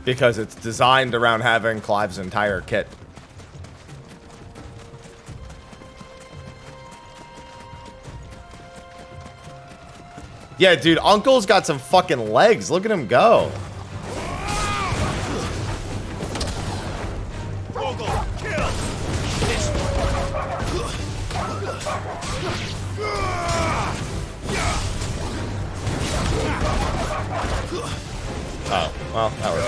Because it's designed around having Clive's entire kit. Yeah, dude, Uncle's got some fucking legs. Look at him go. Oh, well, that works.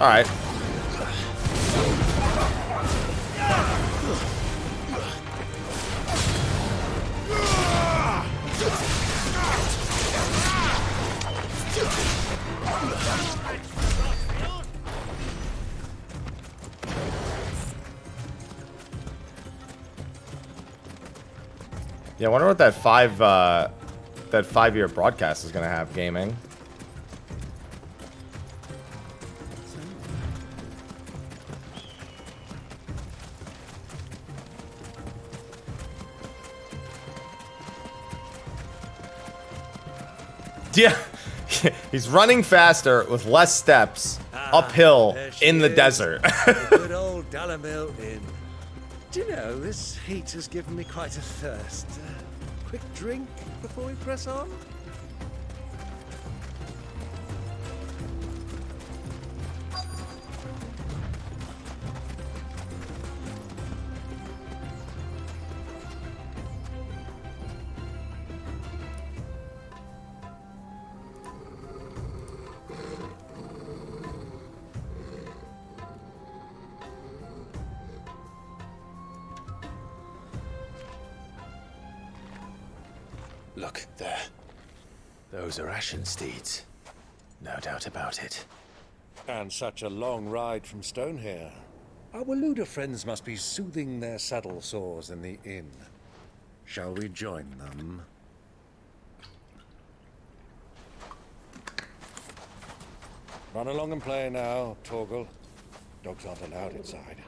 All right. Yeah, I wonder what that 5-year broadcast is gonna have gaming. Yeah, he's running faster with less steps uphill in the desert. Good old Dalamil Inn. Do you know, this heat has given me quite a thirst. Quick drink before we press on? Look, there. Those are Ashen steeds. No doubt about it. And such a long ride from Stonehair. Our Waluda friends must be soothing their saddle sores in the inn. Shall we join them? Run along and play now, Torgal. Dogs aren't allowed inside.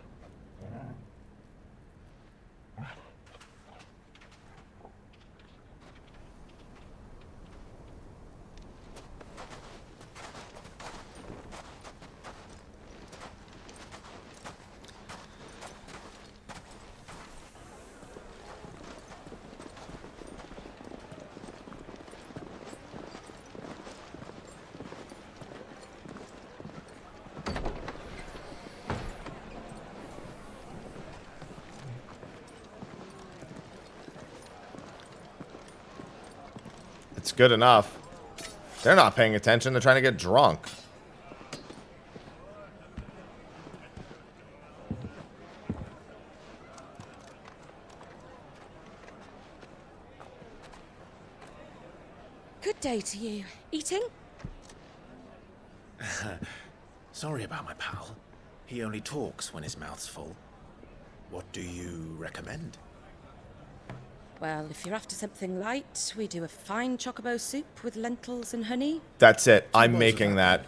It's good enough. They're not paying attention. They're trying to get drunk. Good day to you. Eating? Sorry about my pal. He only talks when his mouth's full. What do you recommend? Well, if you're after something light, we do a fine chocobo soup with lentils and honey. That's it. I'm making that.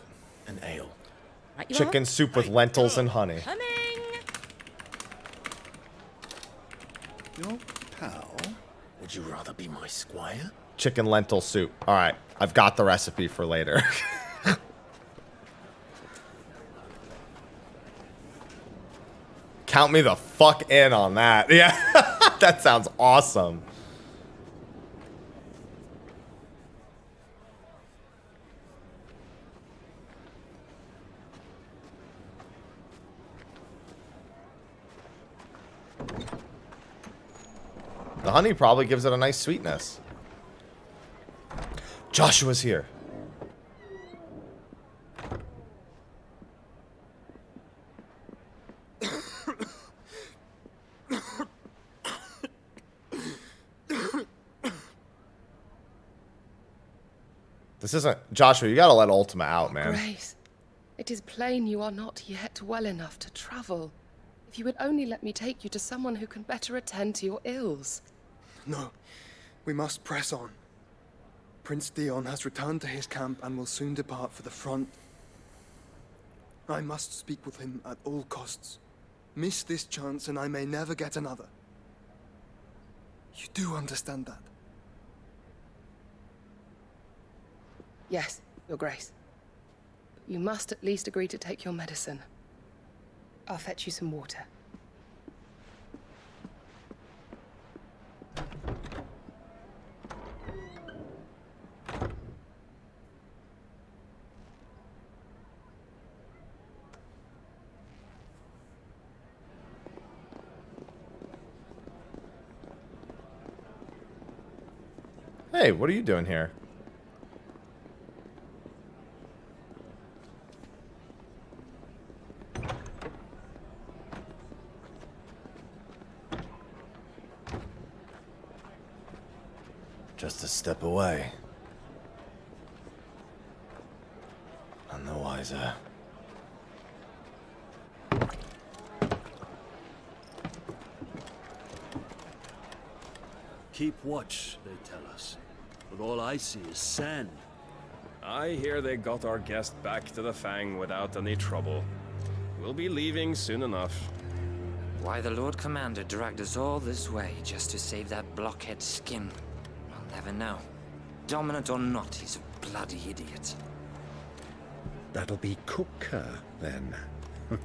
An ale. Right you Chicken are. soup with lentils and honey. Coming! Your pal? Would you rather be my squire? Chicken lentil soup. All right, I've got the recipe for later. Count me the fuck in on that. Yeah, that sounds awesome. The honey probably gives it a nice sweetness. Joshua's here. This isn't... Joshua, you gotta let Ultima out, man. Grace, it is plain you are not yet well enough to travel. If you would only let me take you to someone who can better attend to your ills. No, we must press on. Prince Dion has returned to his camp and will soon depart for the front. I must speak with him at all costs. Miss this chance and I may never get another. You do understand that? Yes, Your Grace. But you must at least agree to take your medicine. I'll fetch you some water. Hey, what are you doing here? Just a step away. None the wiser. Keep watch, they tell us. But all I see is sand. I hear they got our guest back to the Fang without any trouble. We'll be leaving soon enough. Why the Lord Commander dragged us all this way just to save that blockhead skin, I'll never know. Dominant or not, he's a bloody idiot. That'll be Cooker, then. Well,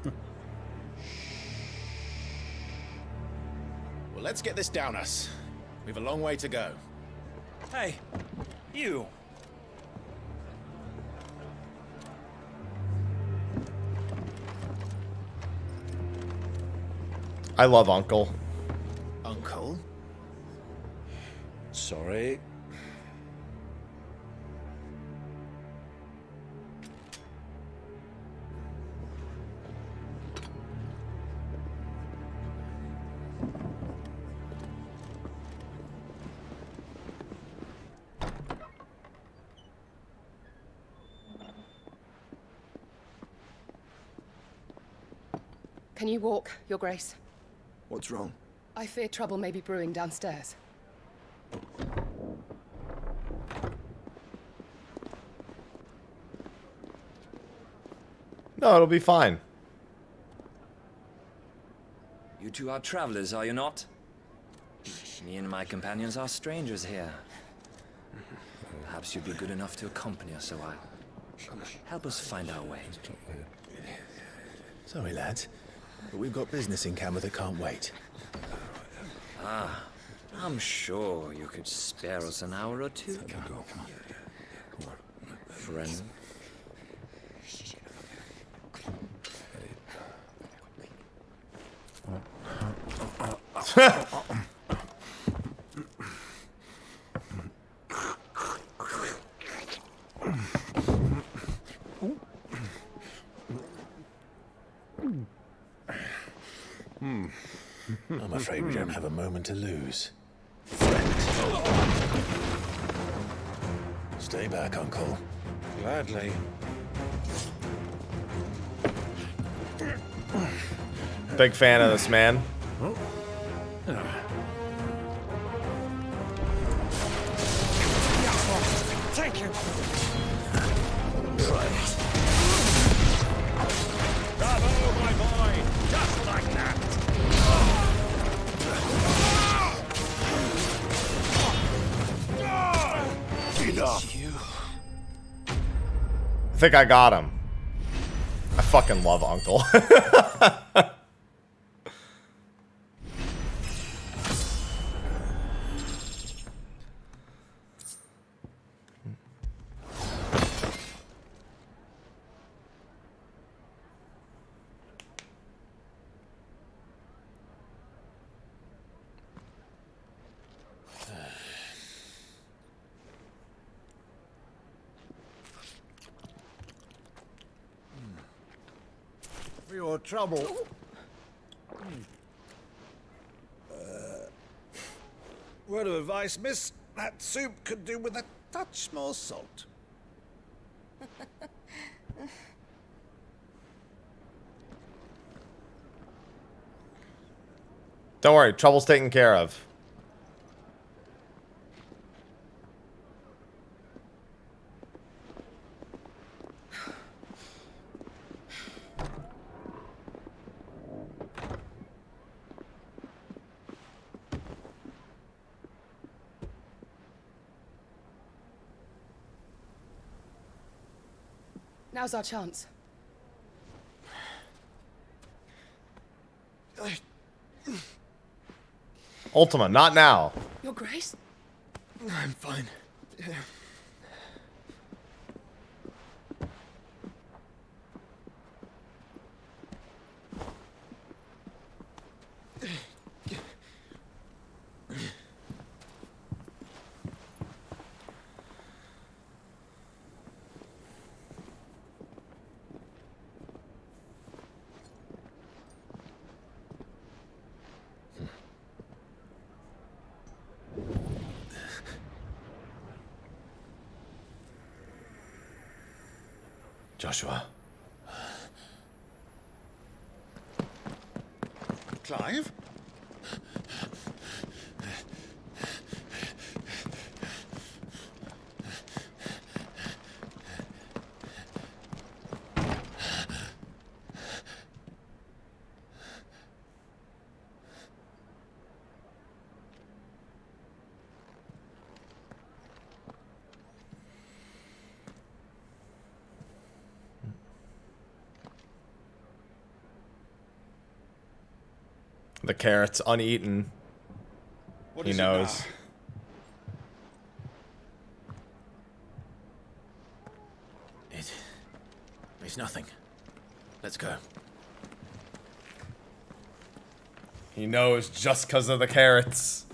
let's get this down us. We've a long way to go. Hey, you. I love Uncle. Uncle? Sorry. Can you walk, Your Grace? What's wrong? I fear trouble may be brewing downstairs. No, it'll be fine. You two are travelers, are you not? Me and my companions are strangers here. Perhaps you'd be good enough to accompany us a while. Help us find our way. Sorry, lads, but we've got business in Camera that can't wait. Ah, I'm sure you could spare us an hour or two. Come on. Friend. I'm afraid we don't have a moment to lose. Stay back, Uncle. Gladly. Big fan of this man. Thank you. Bravo, my boy! Just like that! I think I got him. I fucking love Uncle. For your trouble. Word of advice, miss. That soup could do with a touch more salt. Don't worry, trouble's taken care of. Now's our chance. Ultima, not now. Your Grace? I'm fine. Joshua. Clive? The carrot's uneaten. What He is it knows. now? It's nothing. Let's go. He knows just because of the carrots.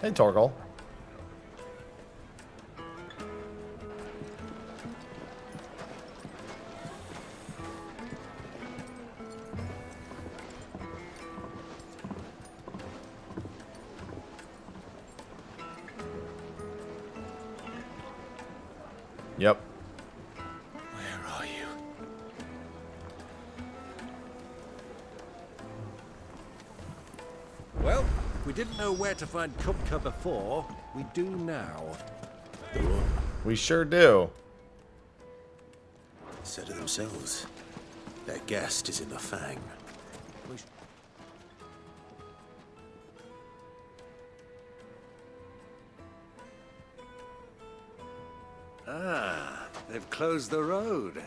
Hey, Torgal. Yep. Where are you? Well, we didn't know where to find Kupka before. We do now. We sure do. Said it themselves. Their guest is in the Fang. Ah, they've closed the road.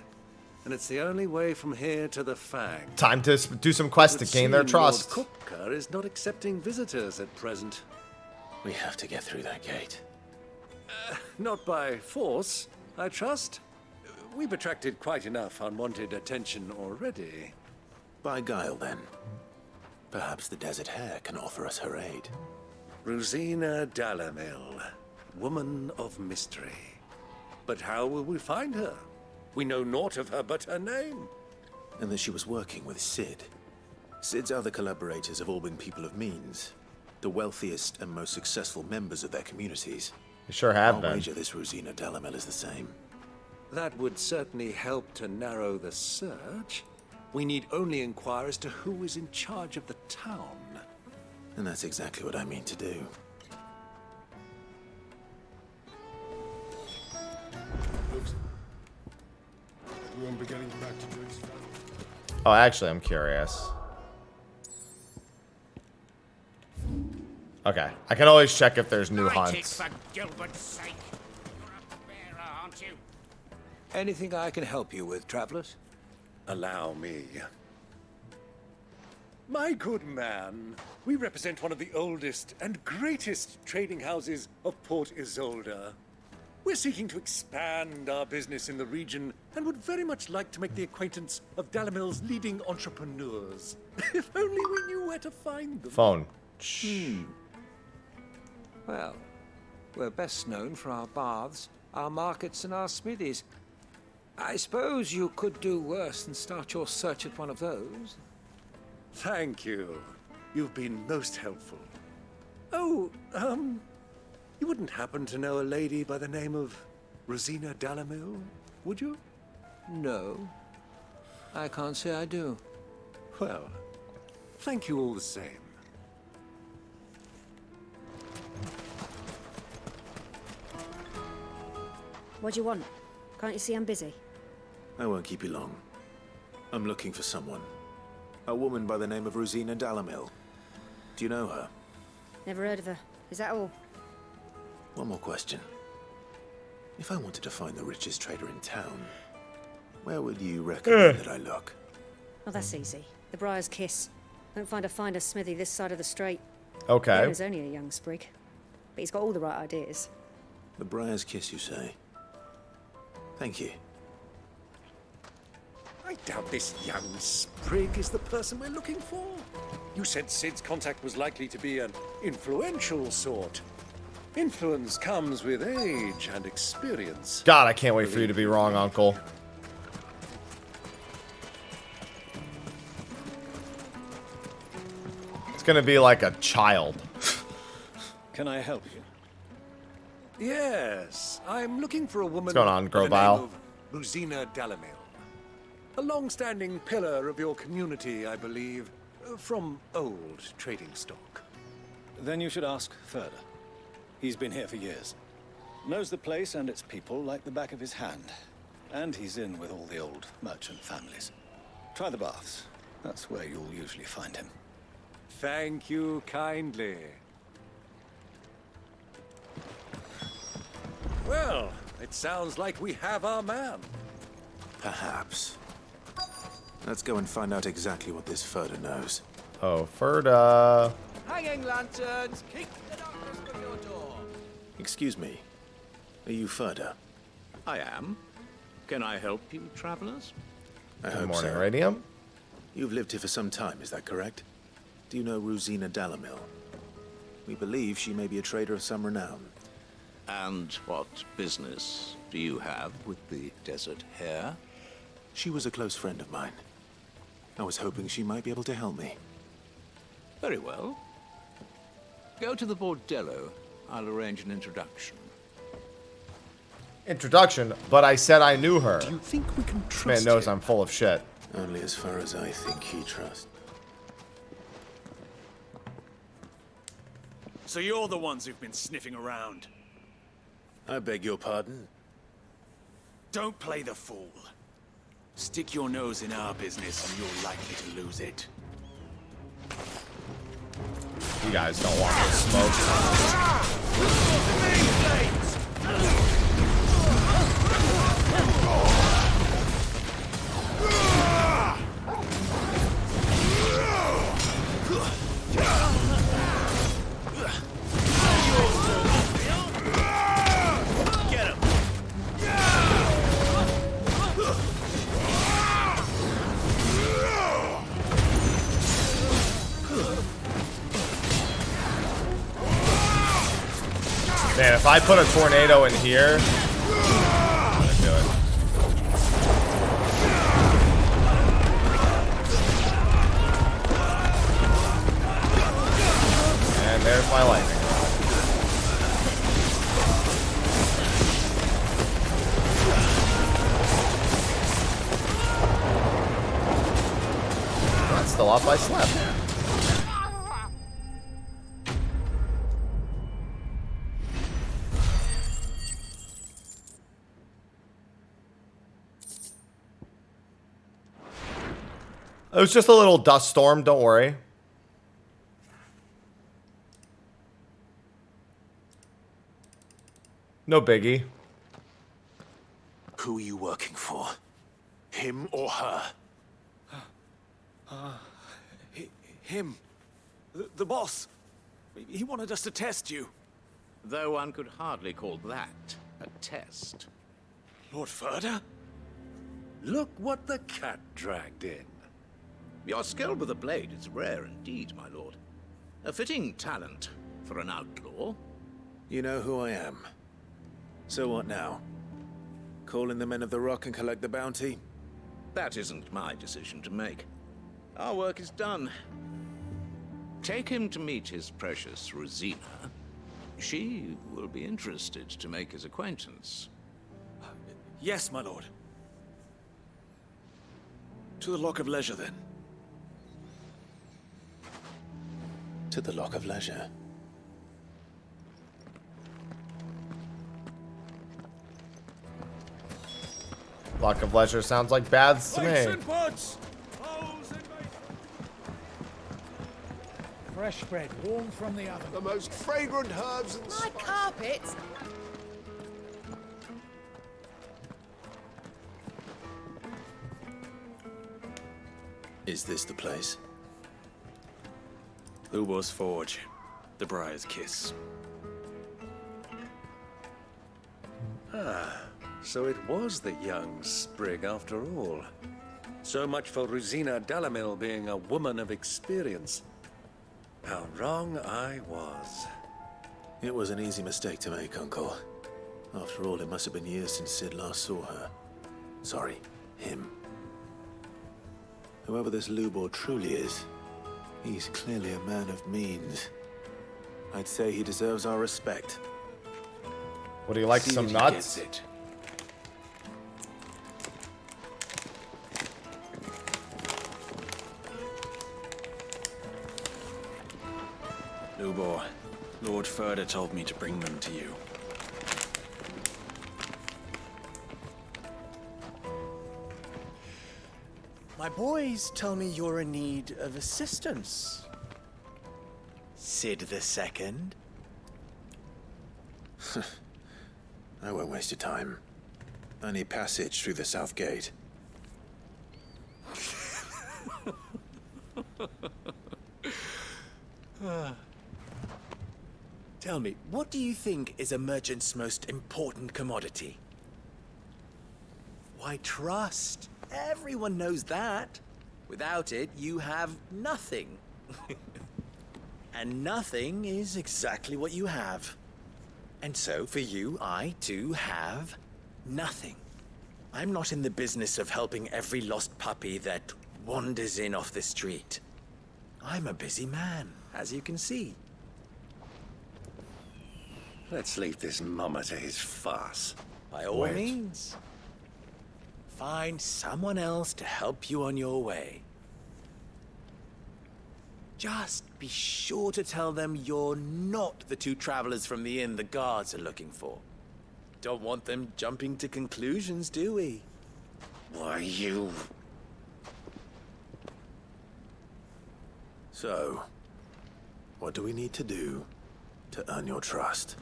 And it's the only way from here to the Fang. Time to do some quests to gain their trust. Lord Kupka is not accepting visitors at present. We have to get through that gate. Not by force, I trust. We've attracted quite enough unwanted attention already. By guile, then. Perhaps the Desert Hare can offer us her aid. Rosina Dalamil, woman of mystery. But how will we find her? We know naught of her but her name. And that she was working with Sid. Sid's other collaborators have all been people of means. The wealthiest and most successful members of their communities. You sure have I'll been. wager this Rosina Dalamil is the same. That would certainly help to narrow the search. We need only inquire as to who is in charge of the town. And that's exactly what I mean to do. Looks like we won't be getting back to Drake's family. Oh, actually, I'm curious. Okay, I can always check if there's new Light it hunts. for Gilbert's sake. You're a bearer, aren't you? Anything I can help you with, travelers? Allow me. My good man, we represent one of the oldest and greatest trading houses of Port Isolde. We're seeking to expand our business in the region and would very much like to make the acquaintance of Dalamil's leading entrepreneurs. If only we knew where to find them. Phone. Well, we're best known for our baths, our markets, and our smithies. I suppose you could do worse than start your search at one of those. Thank you. You've been most helpful. Oh, you wouldn't happen to know a lady by the name of Rosina Dalamil, would you? No, I can't say I do. Well, thank you all the same. What do you want? Can't you see I'm busy? I won't keep you long. I'm looking for someone. A woman by the name of Rosina Dalamil. Do you know her? Never heard of her. Is that all? One more question. If I wanted to find the richest trader in town, where would you recommend that I look? Oh, that's easy. The Briar's Kiss. Don't find a finer smithy this side of the strait. Okay. He's only a young sprig, but he's got all the right ideas. The Briar's Kiss, you say? Thank you. I doubt this young sprig is the person we're looking for. You said Sid's contact was likely to be an influential sort. Influence comes with age and experience. God, I can't wait for you to be wrong, Uncle. It's gonna be like a child. Can I help you? Yes, I'm looking for a woman. What's going on, by the name Grobile? of Rosina Dalamil. A long-standing pillar of your community, I believe, from old trading stock. Then you should ask further. He's been here for years. Knows the place and its people like the back of his hand. And he's in with all the old merchant families. Try the baths. That's where you'll usually find him. Thank you kindly. Well, it sounds like we have our man. Perhaps. Let's go and find out exactly what this Ferda knows. Oh, Ferda. Hanging lanterns, kick the darkness from your door. Excuse me. Are you Ferda? I am. Can I help you, travelers? I Good hope morning, so. Radium. You've lived here for some time, is that correct? Do you know Rosina Dalamil? We believe she may be a trader of some renown. And what business do you have with the desert hare? She was a close friend of mine. I was hoping she might be able to help me. Very well. Go to the bordello. I'll arrange an introduction. Introduction, but I said I knew her. Do you think we can This trust man knows him? I'm full of shit. Only as far as I think he trusts. So you're the ones who've been sniffing around. I beg your pardon? Don't play the fool. Stick your nose in our business and you're likely to lose it. You guys don't want this smoke. Get him! Man, if I put a tornado in here, I'm gonna do it. And there's my lightning. That's still off by slap. It was just a little dust storm, don't worry. No biggie. Who are you working for? Him or her? Him. The boss. He wanted us to test you. Though one could hardly call that a test. Lord Ferda? Look what the cat dragged in. Your skill with the blade is rare indeed, my lord. A fitting talent for an outlaw. You know who I am. So what now? Call in the Men of the Rock and collect the bounty? That isn't my decision to make. Our work is done. Take him to meet his precious Rosina. She will be interested to make his acquaintance. Yes, my lord. To the Lock of Leisure, then. To the Lock of Leisure. Lock of Leisure sounds like baths to me. Fresh bread, warm from the oven. The most fragrant herbs and My carpets. Is this the place? Lubo's Forge. The Briar's Kiss. Ah, so it was the young sprig after all. So much for Rosina Dalamil being a woman of experience. How wrong I was. It was an easy mistake to make, Uncle. After all, it must have been years since Sid last saw her. Sorry, him. Whoever this Lubor truly is, he's clearly a man of means. I'd say he deserves our respect. What do you like, some nuts? Lubor, Lord Ferda told me to bring them to you. My boys tell me you're in need of assistance. Sid the Second. I won't waste your time. I need passage through the south gate. Tell me, what do you think is a merchant's most important commodity? Why, trust. Everyone knows that. Without it, you have nothing. And nothing is exactly what you have. And so, for you, I, too, have nothing. I'm not in the business of helping every lost puppy that wanders in off the street. I'm a busy man, as you can see. Let's leave this mummer to his farce. By all means. Find someone else to help you on your way. Just be sure to tell them you're not the two travelers from the inn the guards are looking for. Don't want them jumping to conclusions, do we? Why, you... So, what do we need to do to earn your trust?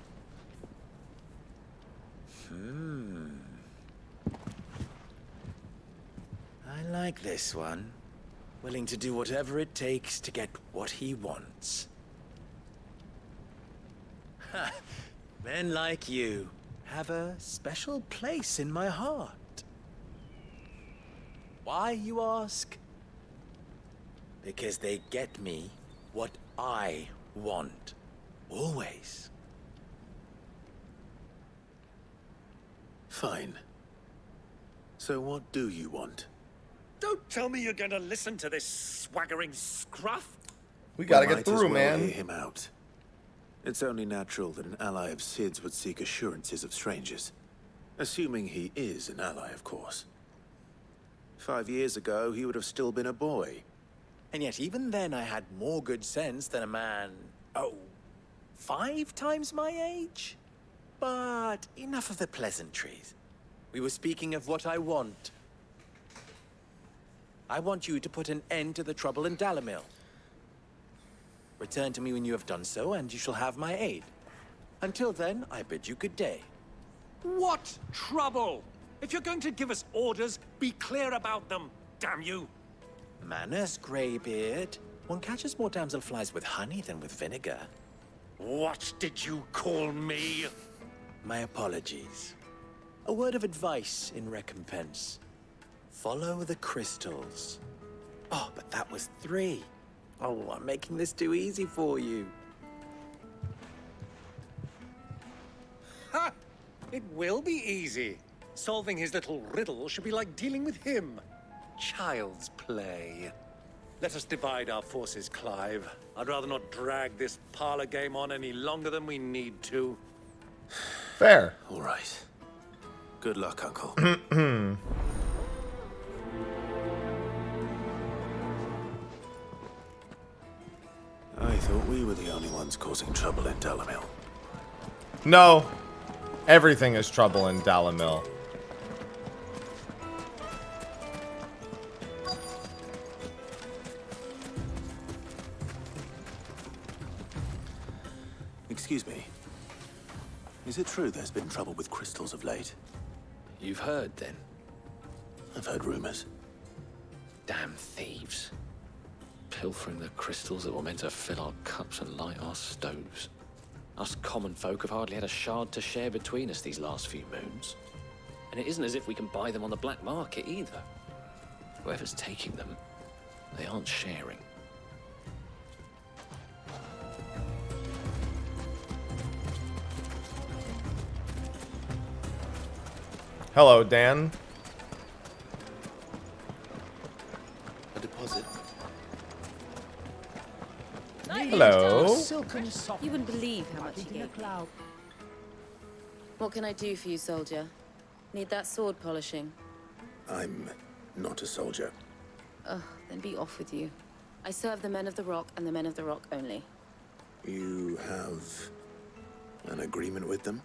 I like this one. Willing to do whatever it takes to get what he wants. Ha! Men like you have a special place in my heart. Why, you ask? Because they get me what I want. Always. Fine. So what do you want? Don't tell me you're going to listen to this swaggering scruff. We gotta Might get as through, well man. hear him out. It's only natural that an ally of Sid's would seek assurances of strangers. Assuming he is an ally, of course. 5 years ago, he would have still been a boy. And yet even then I had more good sense than a man, 5 times my age? But enough of the pleasantries. We were speaking of what I want. I want you to put an end to the trouble in Dalamil. Return to me when you have done so, and you shall have my aid. Until then, I bid you good day. What trouble? If you're going to give us orders, be clear about them, damn you. Manners, Greybeard. One catches more damselflies with honey than with vinegar. What did you call me? My apologies. A word of advice in recompense. Follow the crystals. Oh, but that was 3. Oh, I'm making this too easy for you. Ha! It will be easy. Solving his little riddle should be like dealing with him. Child's play. Let us divide our forces, Clive. I'd rather not drag this parlor game on any longer than we need to. Fair. All right. Good luck, Uncle. I thought we were the only ones causing trouble in Dalamil. No. Everything is trouble in Dalamil. Excuse me. Is it true there's been trouble with crystals of late? You've heard, then? I've heard rumors. Damn thieves. Pilfering the crystals that were meant to fill our cups and light our stoves. Us common folk have hardly had a shard to share between us these last few moons. And it isn't as if we can buy them on the black market either. Whoever's taking them, they aren't sharing. Hello, Dan. A deposit. Hello. You wouldn't believe how much he gave me. What can I do for you, soldier? Need that sword polishing? I'm not a soldier. Ugh, then be off with you. I serve the men of the Rock and the men of the Rock only. You have an agreement with them?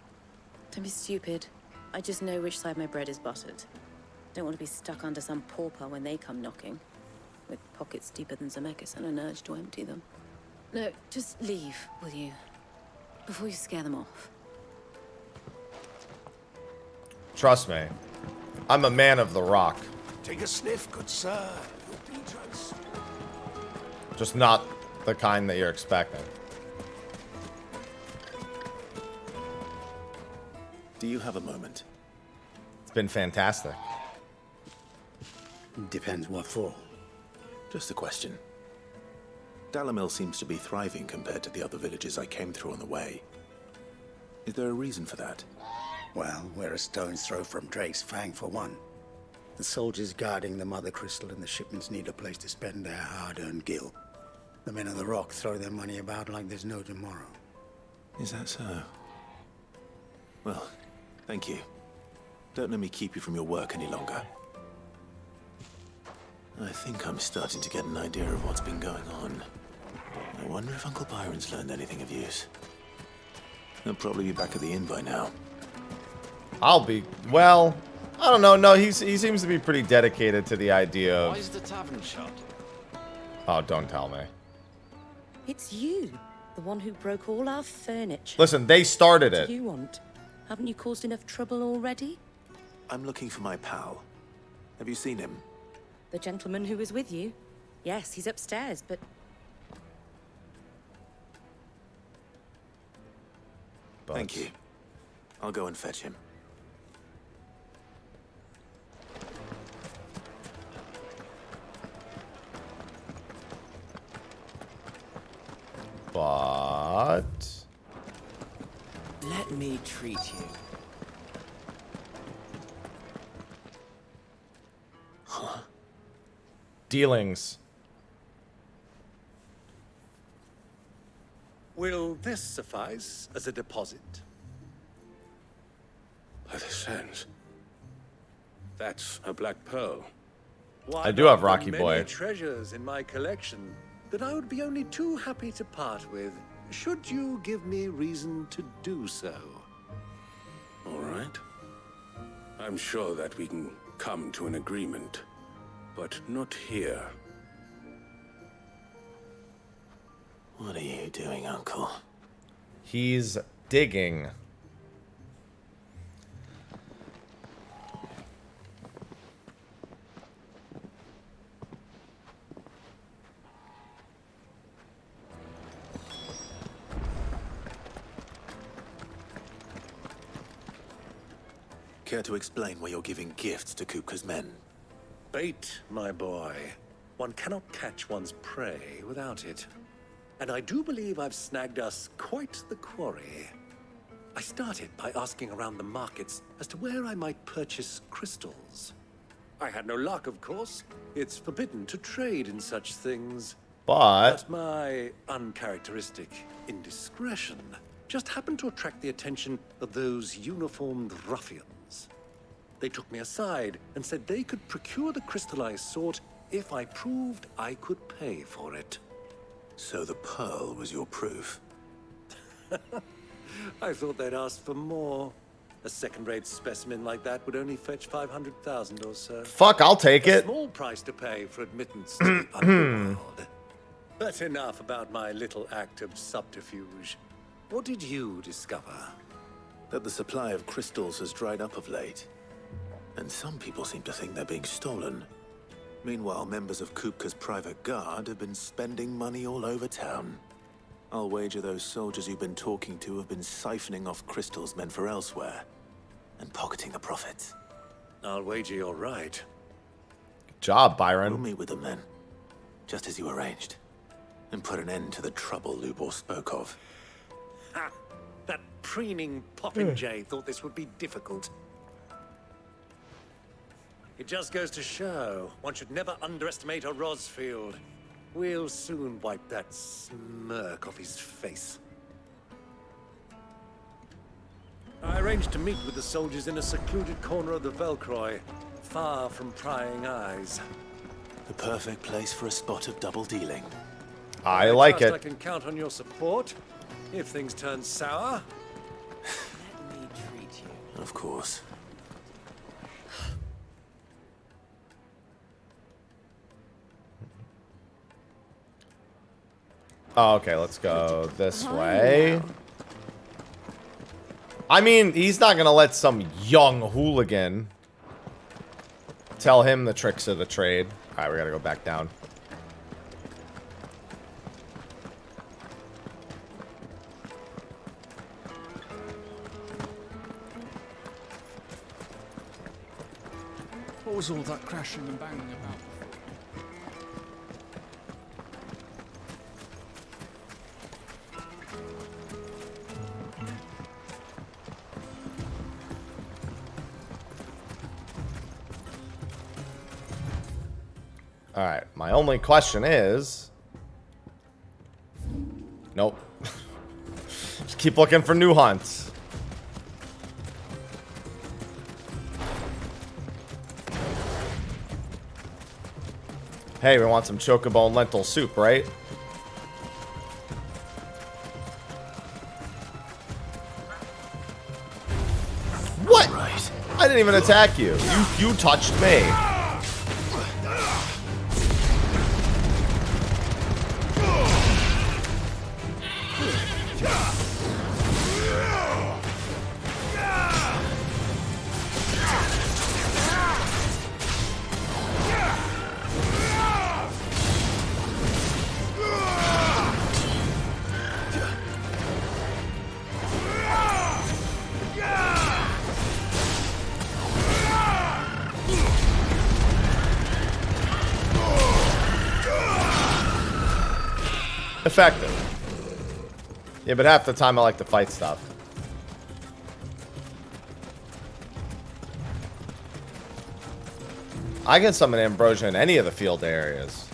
Don't be stupid. I just know which side my bread is buttered. Don't want to be stuck under some pauper when they come knocking. With pockets deeper than Zemeckis and an urge to empty them. No, just leave, will you? Before you scare them off. Trust me. I'm a man of the Rock. Take a sniff, good sir. You'll be drugs. Just not the kind that you're expecting. Do you have a moment? It's been fantastic. Depends what for. Just a question. Dalamil seems to be thriving compared to the other villages I came through on the way. Is there a reason for that? Well, we're a stone's throw from Drake's Fang for one. The soldiers guarding the Mother Crystal and the shipments need a place to spend their hard-earned gil. The men of the Rock throw their money about like there's no tomorrow. Is that so? Well, thank you. Don't let me keep you from your work any longer. I think I'm starting to get an idea of what's been going on. I wonder if Uncle Byron's learned anything of use. He'll probably be back at the inn by now. I'll be... Well, I don't know. No, he seems to be pretty dedicated to the idea of... Why is the tavern shut? Oh, don't tell me. It's you, the one who broke all our furniture. Listen, they started What it. do you want? Haven't you caused enough trouble already? I'm looking for my pal. Have you seen him? The gentleman who was with you? Yes, he's upstairs, but... Thank you. I'll go and fetch him. But... Let me treat you. Huh? Dealings. Will this suffice as a deposit? By the sands. That's a black pearl. Why I do have not the Rocky many Boy. treasures in my collection that I would be only too happy to part with, should you give me reason to do so. All right. I'm sure that we can come to an agreement, but not here. What are you doing, Uncle? He's digging. care to explain why you're giving gifts to Kupka's men? Bait, my boy. One cannot catch one's prey without it. And I do believe I've snagged us quite the quarry. I started by asking around the markets as to where I might purchase crystals. I had no luck, of course. It's forbidden to trade in such things. But my uncharacteristic indiscretion just happened to attract the attention of those uniformed ruffians. They took me aside and said they could procure the crystal I sought if I proved I could pay for it. So the pearl was your proof? I thought they'd asked for more. A second-rate specimen like that would only fetch 500,000 or so. Fuck, I'll take A it. small price to pay for admittance to the underworld. But enough about my little act of subterfuge. What did you discover? That the supply of crystals has dried up of late. And some people seem to think they're being stolen. Meanwhile, members of Kupka's private guard have been spending money all over town. I'll wager those soldiers you've been talking to have been siphoning off crystals meant for elsewhere, and pocketing the profits. I'll wager you're right. Good job, Byron. We'll meet with them then, just as you arranged, and put an end to the trouble Lubor spoke of. Ha! That preening popinjay thought this would be difficult. It just goes to show, one should never underestimate a Rosfield. We'll soon wipe that smirk off his face. I arranged to meet with the soldiers in a secluded corner of the Velcroy, far from prying eyes. The perfect place for a spot of double dealing. I like trust it. I can count on your support if things turn sour. Let me treat you. Of course. Oh, okay, let's go this way. I mean, he's not gonna let some young hooligan tell him the tricks of the trade. Alright, we gotta go back down. What was all that crashing and banging about? Alright, my only question is... Nope. Just keep looking for new hunts. Hey, we want some chocobo and lentil soup, right? What? Right. I didn't even attack you. You touched me. Effective. Yeah, but half the time I like to fight stuff. I can summon Ambrosia in any of the field areas.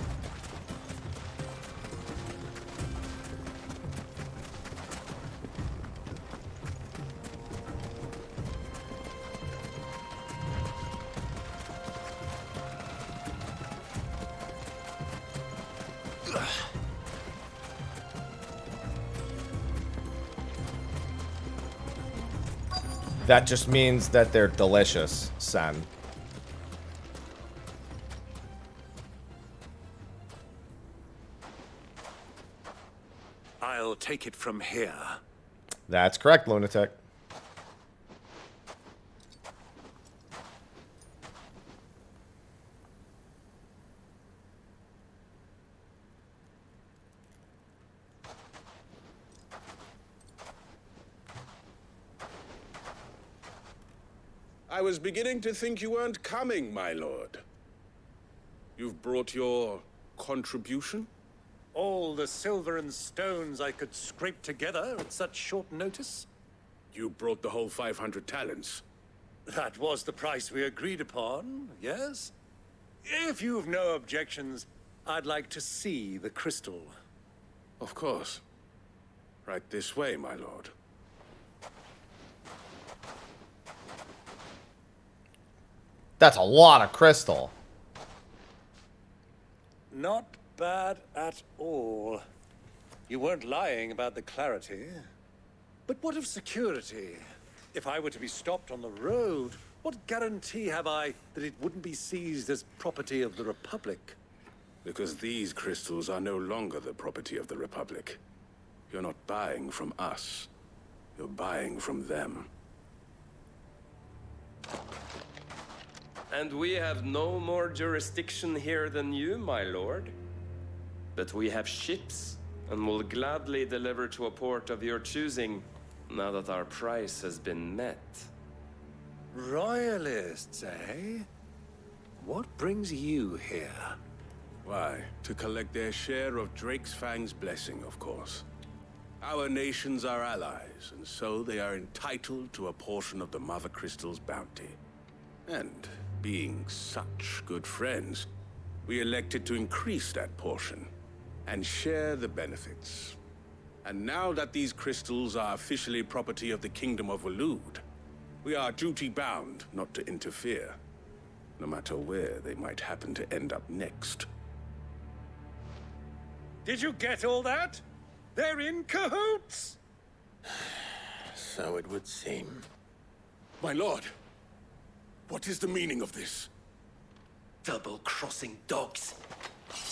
That just means that they're delicious, Sen. I'll take it from here. That's correct, lunatic. I was beginning to think you weren't coming, my lord. You've brought your contribution? All the silver and stones I could scrape together at such short notice? You brought the whole 500 talents. That was the price we agreed upon, yes? If you've no objections, I'd like to see the crystal. Of course. Right this way, my lord. That's a lot of crystal. Not bad at all. You weren't lying about the clarity. But what of security? If I were to be stopped on the road, what guarantee have I that it wouldn't be seized as property of the Republic? Because these crystals are no longer the property of the Republic. You're not buying from us. You're buying from them. And we have no more jurisdiction here than you, my lord. But we have ships, and will gladly deliver to a port of your choosing, now that our price has been met. Royalists, eh? What brings you here? Why, to collect their share of Drake's Fang's blessing, of course. Our nations are allies, and so they are entitled to a portion of the Mother Crystal's bounty. And, being such good friends, we elected to increase that portion, and share the benefits. And now that these crystals are officially property of the Kingdom of Waloed, we are duty-bound not to interfere, no matter where they might happen to end up next. Did you get all that? They're in cahoots! So it would seem. My lord, what is the meaning of this? Double-crossing dogs.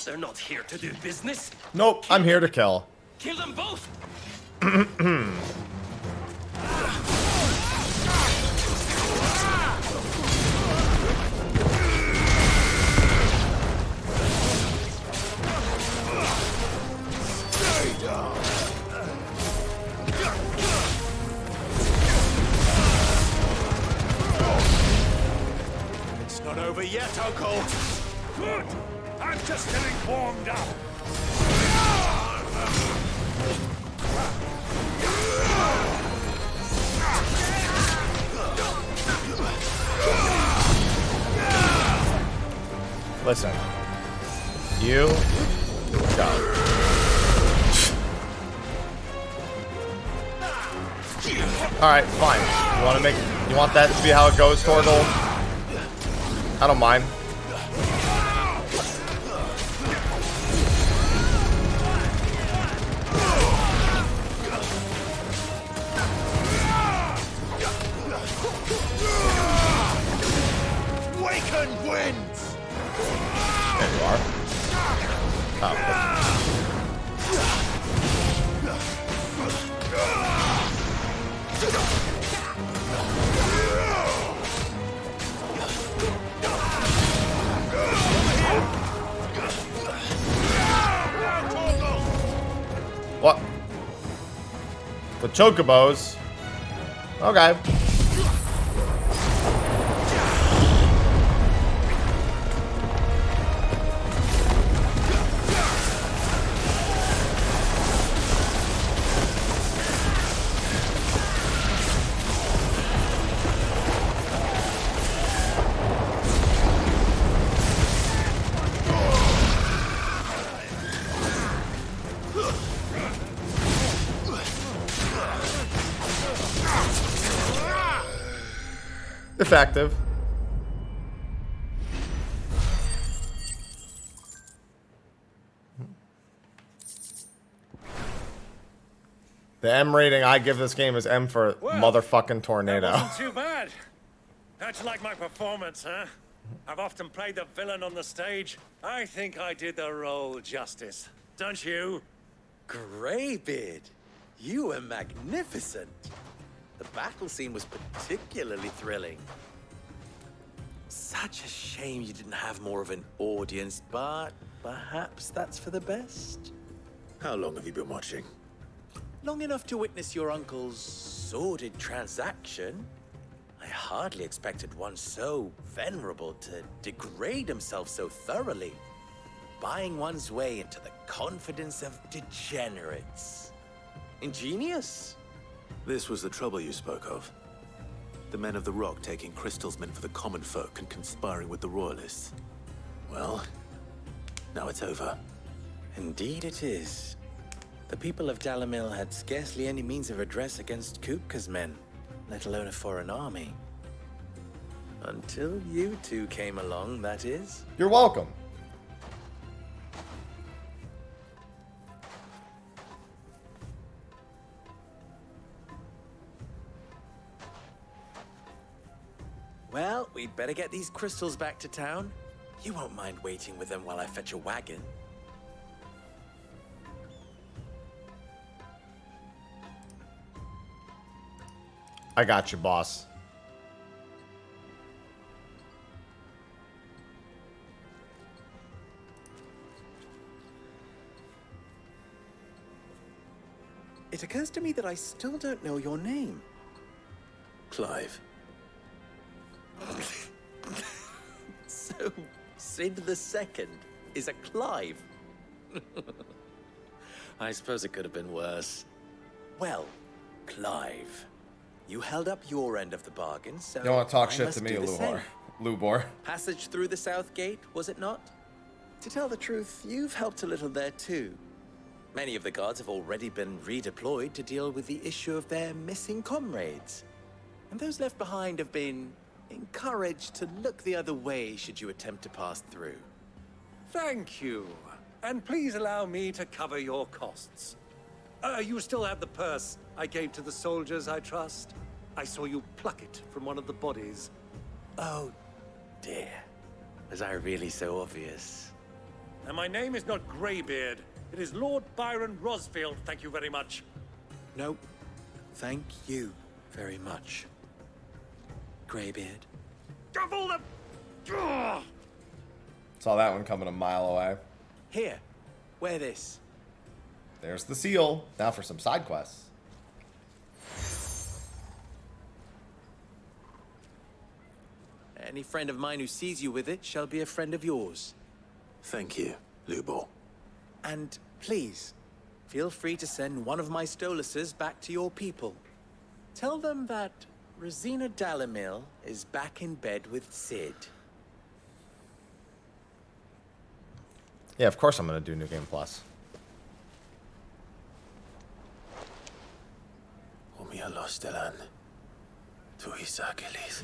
They're not here to do business. Nope, I'm here to kill. Kill them both! Stay down! It's not over yet, Uncle! Good! I'm just getting warmed up! Listen. You go. Alright, fine. You want that to be how it goes, Torgal? I don't mind. Waken winds! There you are. Oh. What? The chocobos? Okay. Effective. The M rating I give this game is M for motherfucking tornado. That wasn't too bad. How'd you like my performance, huh? I've often played the villain on the stage. I think I did the role justice. Don't you? Greybeard, you were magnificent. The battle scene was particularly thrilling. Such a shame you didn't have more of an audience, but perhaps that's for the best. How long have you been watching? Long enough to witness your uncle's sordid transaction. I hardly expected one so venerable to degrade himself so thoroughly, buying one's way into the confidence of degenerates. Ingenious. This was the trouble you spoke of. The men of the Rock taking Crystal's men for the common folk and conspiring with the Royalists. Well, now it's over. Indeed it is. The people of Dalamil had scarcely any means of redress against Kupka's men, let alone a foreign army. Until you two came along, that is. You're welcome. Well, we'd better get these crystals back to town. You won't mind waiting with them while I fetch a wagon. I got you, boss. It occurs to me that I still don't know your name. Clive. So, Sid the Second is a Clive. I suppose it could have been worse. Well, Clive, you held up your end of the bargain, so You don't want to talk I shit must to me, do the same. Lubor. Passage through the South Gate, was it not? To tell the truth, you've helped a little there too. Many of the guards have already been redeployed to deal with the issue of their missing comrades. And those left behind have been encouraged to look the other way should you attempt to pass through. Thank you. And please allow me to cover your costs. You still have the purse I gave to the soldiers, I trust? I saw you pluck it from one of the bodies. Oh, dear. Was I really so obvious? And my name is not Greybeard. It is Lord Byron Rosfield, thank you very much. No, thank you very much. Greybeard. Of all the... Ugh! Saw that one coming a mile away. Here, wear this. There's the seal. Now for some side quests. Any friend of mine who sees you with it shall be a friend of yours. Thank you, Lubor. And please, feel free to send one of my Stoluses back to your people. Tell them that Rosina Dalamil is back in bed with Sid. Yeah, of course I'm going to do New Game Plus. Umialos Delan. Tuisa Kelis.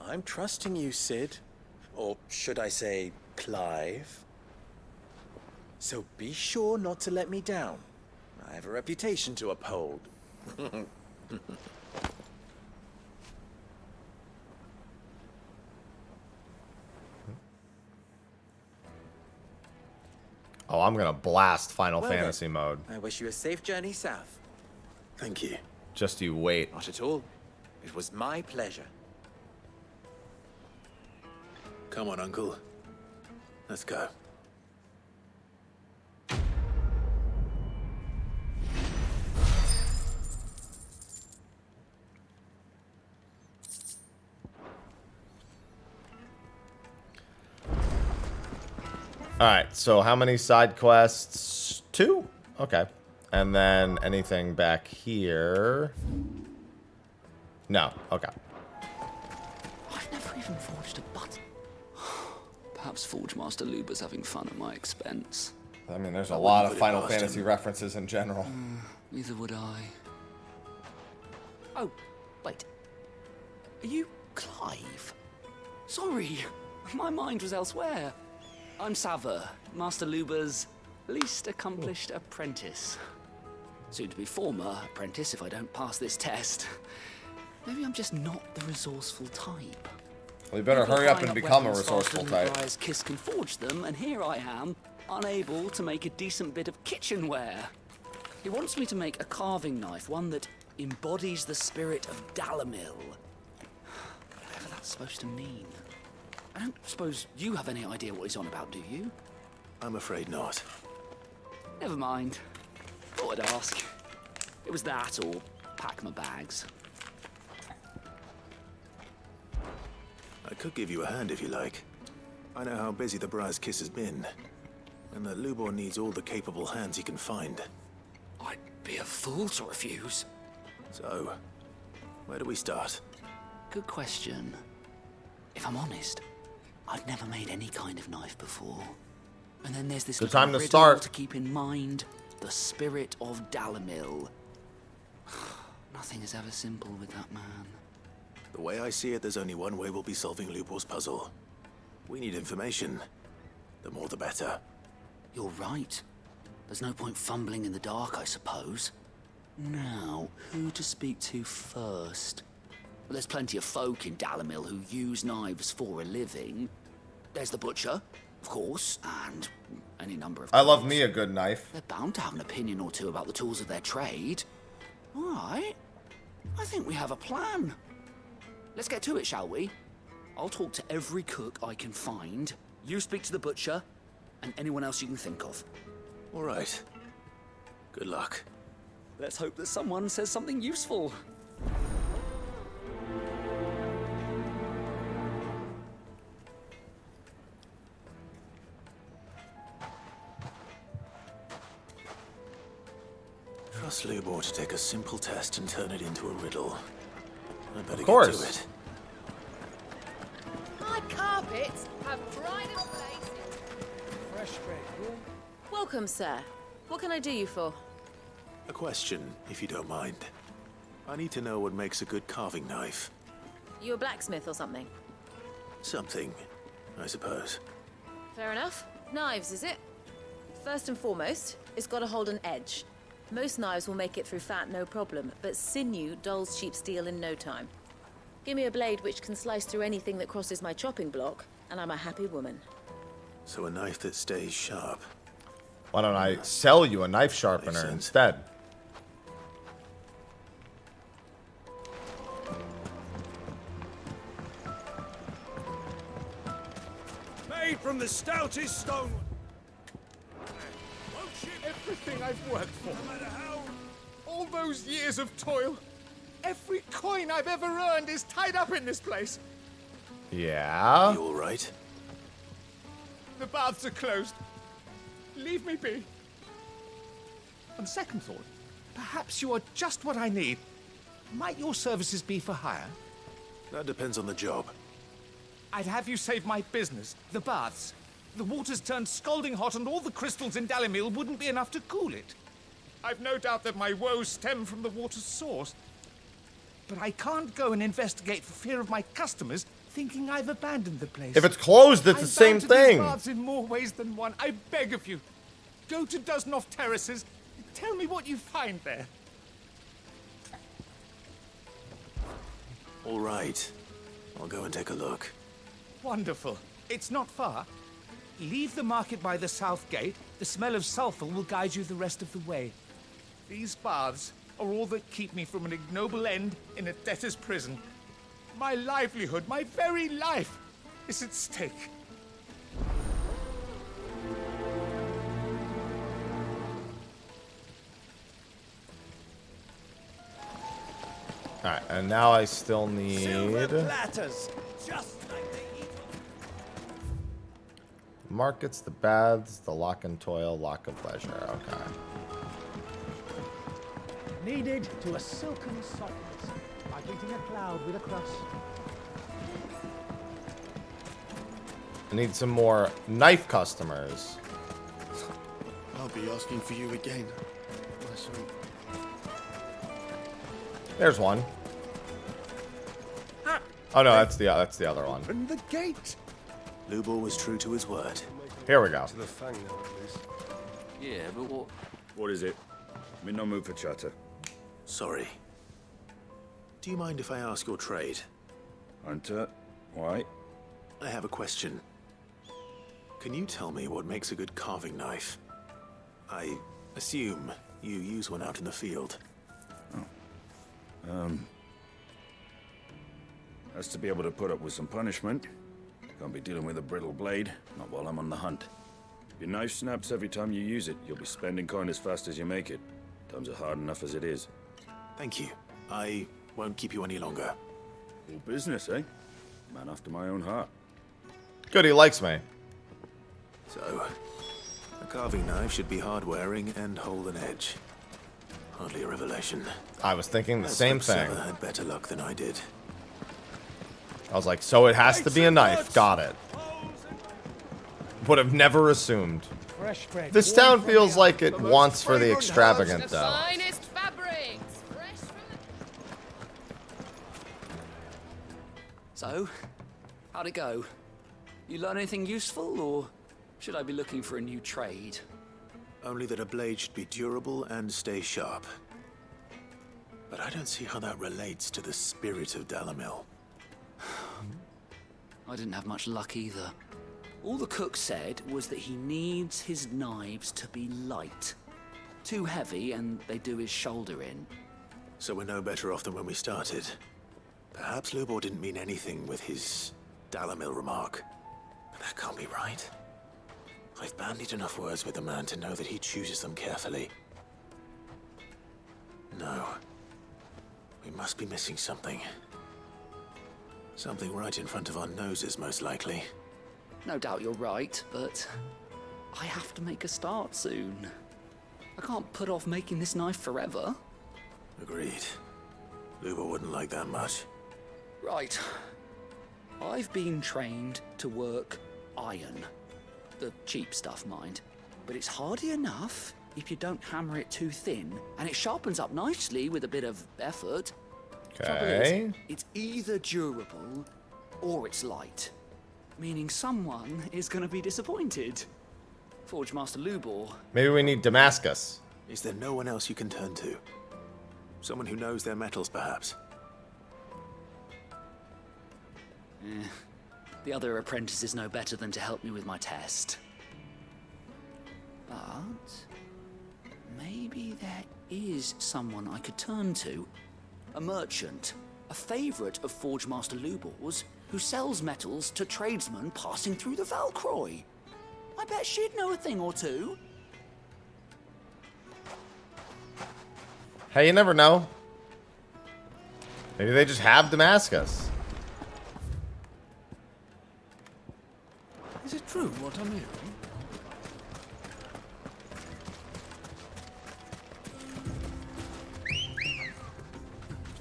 I'm trusting you, Sid. Or should I say, Clive. So be sure not to let me down. I have a reputation to uphold. Oh, I'm going to blast Final Well Fantasy then, mode. I wish you a safe journey south. Thank you. Just you wait. Not at all. It was my pleasure. Come on, Uncle. Let's go. Alright, so how many side quests? 2? Okay. And then anything back here? No. Okay. I've never even forged a button. Perhaps Forge Master Luber's having fun at my expense. I mean, there's a lot of Final Fantasy references in general. Neither would I. Oh, wait. Are you Clive? Sorry, my mind was elsewhere. I'm Sava, Master Luber's least accomplished apprentice. Soon to be former apprentice if I don't pass this test. Maybe I'm just not the resourceful type. Well, you better People hurry up flying and become a weapons faster resourceful than type. Briar's Kiss can forge them, and here I am, unable to make a decent bit of kitchenware. He wants me to make a carving knife, one that embodies the spirit of Dalamil. Whatever that's supposed to mean. I don't suppose you have any idea what he's on about, do you? I'm afraid not. Never mind. Thought I'd ask. It was that or pack my bags. I could give you a hand if you like. I know how busy the Briar's Kiss has been, and that Lubor needs all the capable hands he can find. I'd be a fool to refuse. So, where do we start? Good question. If I'm honest, I've never made any kind of knife before. And then there's this Good little time to riddle start. to keep in mind. The spirit of Dalimil. Nothing is ever simple with that man. The way I see it, there's only one way we'll be solving Lubor's puzzle. We need information. The more the better. You're right. There's no point fumbling in the dark, I suppose. Now, who to speak to first? Well, there's plenty of folk in Dalimil who use knives for a living. There's the butcher, of course, and any number of... I love me a good knife. They're bound to have an opinion or two about the tools of their trade. All right. I think we have a plan. Let's get to it, shall we? I'll talk to every cook I can find. You speak to the butcher, and anyone else you can think of. All right. Good luck. Let's hope that someone says something useful. Trust Lubor to take a simple test and turn it into a riddle. I better Of course. get to it. My carpets have dried in place. Fresh bread, Welcome, sir. What can I do you for? A question, if you don't mind. I need to know what makes a good carving knife. You a blacksmith or something? Something, I suppose. Fair enough. Knives, is it? First and foremost, it's got to hold an edge. Most knives will make it through fat, no problem, but sinew dulls cheap steel in no time. Give me a blade which can slice through anything that crosses my chopping block, and I'm a happy woman. So a knife that stays sharp. Why don't I sell you a knife sharpener instead? Made from the stoutest stone. Everything I've worked for, no matter how, all those years of toil, every coin I've ever earned is tied up in this place. Yeah? You all right? The baths are closed. Leave me be. On second thought, perhaps you are just what I need. Might your services be for hire? That depends on the job. I'd have you save my business, the baths. The water's turned scalding hot and all the crystals in Dalimil wouldn't be enough to cool it. I've no doubt that my woes stem from the water's source. But I can't go and investigate for fear of my customers thinking I've abandoned the place. If it's closed, it's the same thing. I'm bound to these baths in more ways than one. I beg of you. Go to Dusnoff Terraces. Tell me what you find there. All right. I'll go and take a look. Wonderful. It's not far. Leave the market by the south gate. The smell of sulfur will guide you the rest of the way. These baths are all that keep me from an ignoble end in a debtor's prison. My livelihood, my very life, is at stake. Alright, and now I still need... Silver platters, just like they eat. Markets, the baths, the lock and toil, lock of leisure. Okay. Kneaded to a silken softness, like eating a cloud with a crust. I need some more knife customers. I'll be asking for you again, my sweet. There's one. Oh no, that's the other one. Open the gate. Lubor was true to his word. Here we go. To the fang now, at least. Yeah, but what... What is it? I'm in no mood for chatter. Sorry. Do you mind if I ask your trade? Hunter, why? I have a question. Can you tell me what makes a good carving knife? I assume you use one out in the field. Has to be able to put up with some punishment. Can't be dealing with a brittle blade, not while I'm on the hunt. If your knife snaps every time you use it, you'll be spending coin as fast as you make it. Times are hard enough as it is. Thank you. I won't keep you any longer. All business, eh? Man after my own heart. Good, he likes me. So, a carving knife should be hard-wearing and hold an edge. Hardly a revelation. I was thinking the same thing. Sever had better luck than I did. I was like, so it has to be a knife. Got it. Would have never assumed. This town feels like it wants for the extravagant, though. Finest fabrics, fresh from So, how'd it go? You learn anything useful, or should I be looking for a new trade? Only that a blade should be durable and stay sharp. But I don't see how that relates to the spirit of Dalamil. I didn't have much luck either. All the cook said was that he needs his knives to be light. Too heavy and they do his shoulder in. So we're no better off than when we started. Perhaps Lubor didn't mean anything with his Dalamil remark. But that can't be right. I've bandied enough words with the man to know that he chooses them carefully. No. We must be missing something. Something right in front of our noses, most likely. No doubt you're right, but I have to make a start soon. I can't put off making this knife forever. Agreed. Lubor wouldn't like that much. Right. I've been trained to work iron. The cheap stuff, mind. But it's hardy enough if you don't hammer it too thin, and it sharpens up nicely with a bit of effort. Trouble is, it's either durable or it's light. Meaning someone is going to be disappointed. Forge Master Lubor. Maybe we need Damascus. Is there no one else you can turn to? Someone who knows their metals, perhaps? The other apprentices know better than to help me with my test. But maybe there is someone I could turn to. A merchant, a favorite of Forge Master Lubor's, who sells metals to tradesmen passing through the Valcroy. I bet she'd know a thing or two. Hey, you never know. Maybe they just have Damascus. Is it true what I'm hearing?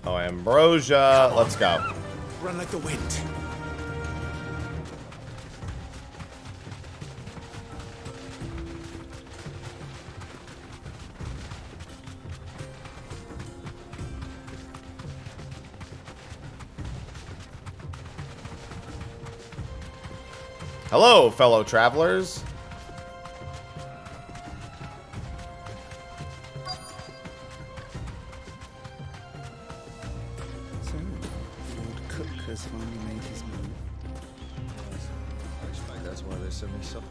Oh, Ambrosia. Let's go. Run like the wind. Hello, fellow travelers. So, Lord Cook has finally made his move. I expect that's why they sent me some.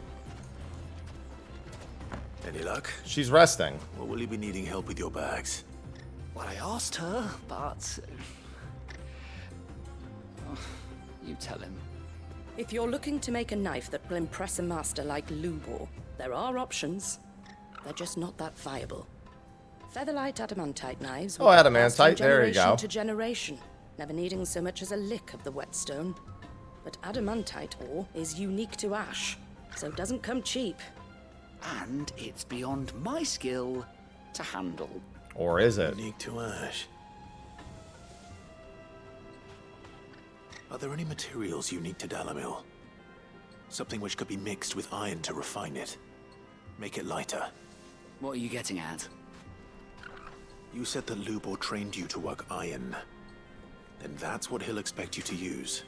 Any luck? She's resting. Or will you be needing help with your bags? Well, I asked her, but... Oh, you tell him. If you're looking to make a knife that will impress a master like Lubor, there are options. They're just not that viable. Featherlight adamantite knives will pass from adamantite, there you generation go. to generation, never needing so much as a lick of the whetstone. But adamantite ore is unique to ash, so it doesn't come cheap. And it's beyond my skill to handle. Or is it? Unique to ash. Are there any materials unique to Dalamil? Something which could be mixed with iron to refine it. Make it lighter. What are you getting at? You said that Lubor trained you to work iron. Then that's what he'll expect you to use.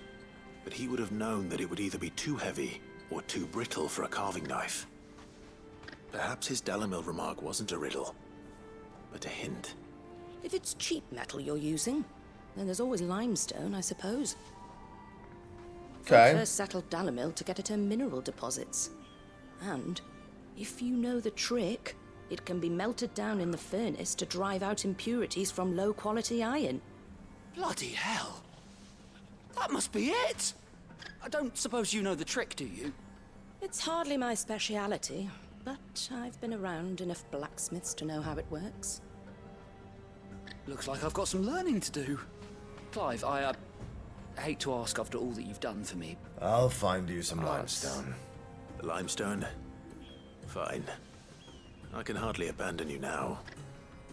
But he would have known that it would either be too heavy or too brittle for a carving knife. Perhaps his Dalamil remark wasn't a riddle, but a hint. If it's cheap metal you're using, then there's always limestone, I suppose. Okay. Folk first settled Dalamil to get at her mineral deposits. And, if you know the trick, it can be melted down in the furnace to drive out impurities from low-quality iron. Bloody hell. That must be it. I don't suppose you know the trick, do you? It's hardly my speciality, but I've been around enough blacksmiths to know how it works. Looks like I've got some learning to do. Clive, I hate to ask after all that you've done for me. I'll find you some limestone. The limestone? Fine. I can hardly abandon you now.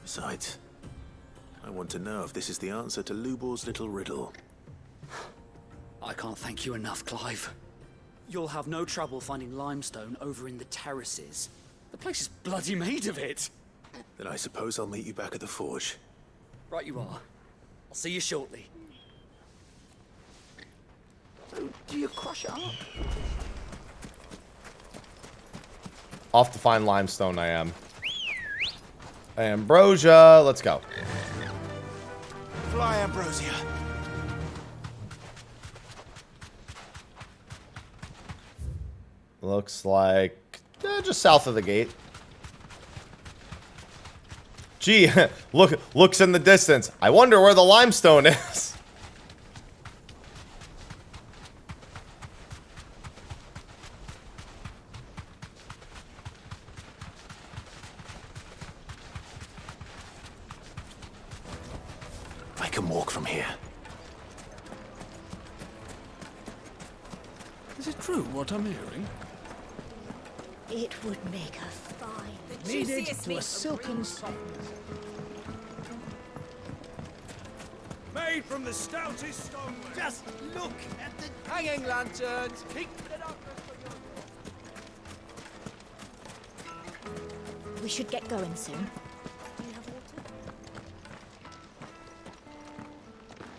Besides, I want to know if this is the answer to Lubor's little riddle. I can't thank you enough, Clive. You'll have no trouble finding limestone over in the terraces. The place is bloody made of it. Then I suppose I'll meet you back at the forge. Right you are. I'll see you shortly. So, do you crush it up? Off to find limestone I am. Ambrosia, let's go. Fly, Ambrosia. Looks like just south of the gate. Gee, looks in the distance. I wonder where the limestone is. I can walk from here. Is it true what I'm hearing? It would make a fine. Kneaded to a silken softness. Made from the stoutest stonework. Just look at the hanging lanterns. Keep it up. We should get going soon.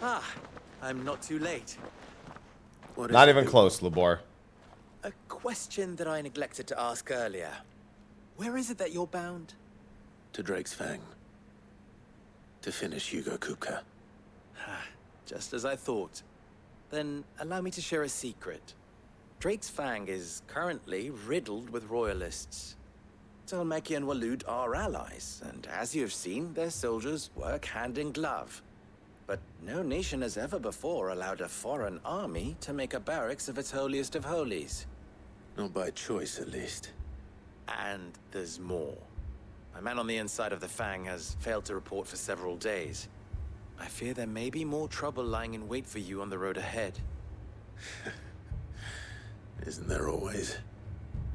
Ah, I'm not too late. Not even close, Libor. A question that I neglected to ask earlier. Where is it that you're bound? To Drake's Fang. To finish Hugo Kupka. Just as I thought. Then allow me to share a secret. Drake's Fang is currently riddled with royalists. Talmeki and Waloed are allies, and as you have seen, their soldiers work hand in glove. But no nation has ever before allowed a foreign army to make a barracks of its holiest of holies. Not by choice, at least. And there's more. My man on the inside of the Fang has failed to report for several days. I fear there may be more trouble lying in wait for you on the road ahead. Isn't there always?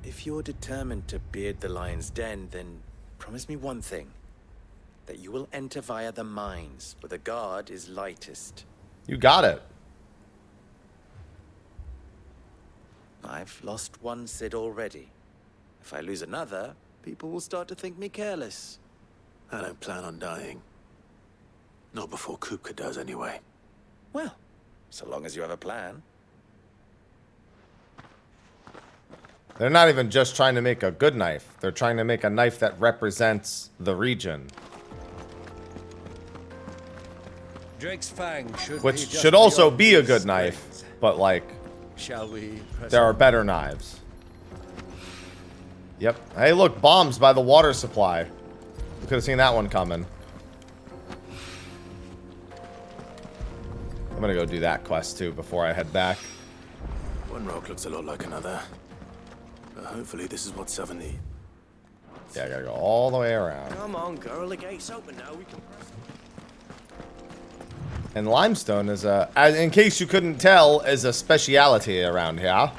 If you're determined to beard the lion's den, then promise me one thing. That you will enter via the mines, where the guard is lightest. You got it. I've lost one Cid already. If I lose another, people will start to think me careless. I don't plan on dying. Not before Kupka does, anyway. Well, so long as you have a plan. They're not even just trying to make a good knife. They're trying to make a knife that represents the region. Drake's Fang should Which be just should also beyond be a these good knife. strings. But, like, Shall we press there are on? better knives. Yep. Hey, look, bombs by the water supply. We could have seen that one coming. I'm gonna go do that quest, too, before I head back. One rock looks a lot like another. But hopefully this is what Southern need. Yeah, I gotta go all the way around. Come on, girl, the gate's open now. We can press. And limestone is a, in case you couldn't tell, is a speciality around here.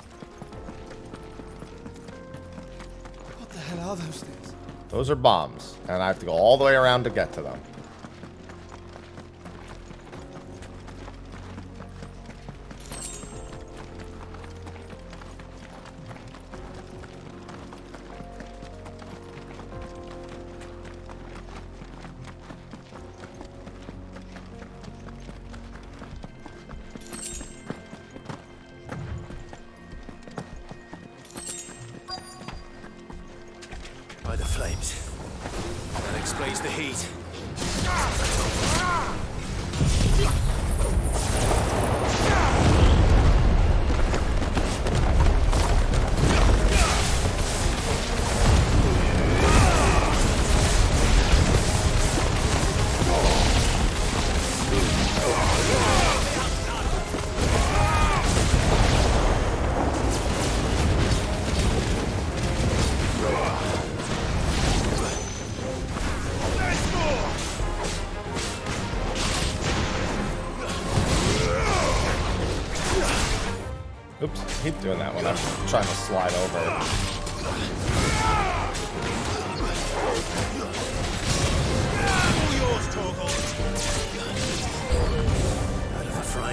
What the hell are those things? Those are bombs, and I have to go all the way around to get to them. By the flames. That explains the heat. Oops, I keep doing that when I'm trying to slide over.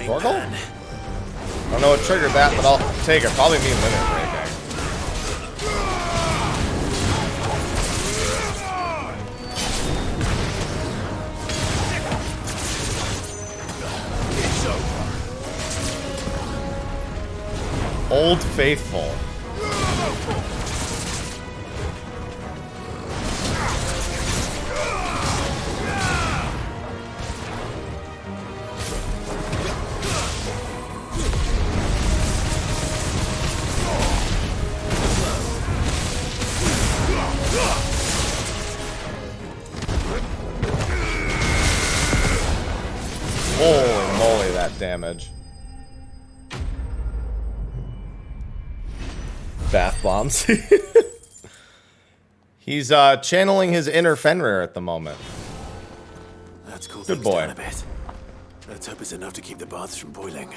Torgal? I don't know what triggered that, but I'll take it. Probably me limit breaking. Old Faithful. Holy moly, that damage. Bath bombs. He's channeling his inner Fenrir at the moment. Let's cool Good things boy. down a bit. Let's hope it's enough to keep the baths from boiling.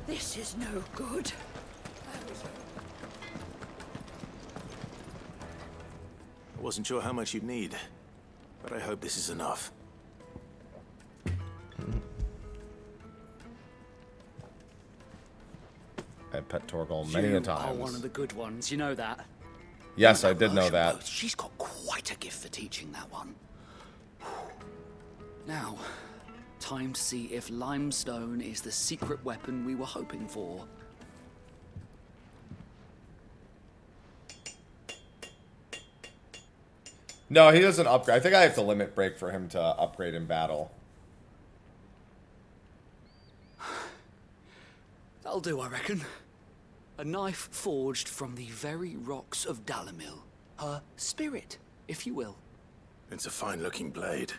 This is no good. I wasn't sure how much you'd need, but I hope this is enough. I pet Torgal many a You times. are one of the good ones, you know that. Yes, I did know that. She's got quite a gift for teaching that one. Now, time to see if limestone is the secret weapon we were hoping for. No, he doesn't upgrade. I think I have to limit break for him to upgrade in battle. That'll do, I reckon. A knife forged from the very rocks of Dalamil. Her spirit, if you will. It's a fine-looking blade.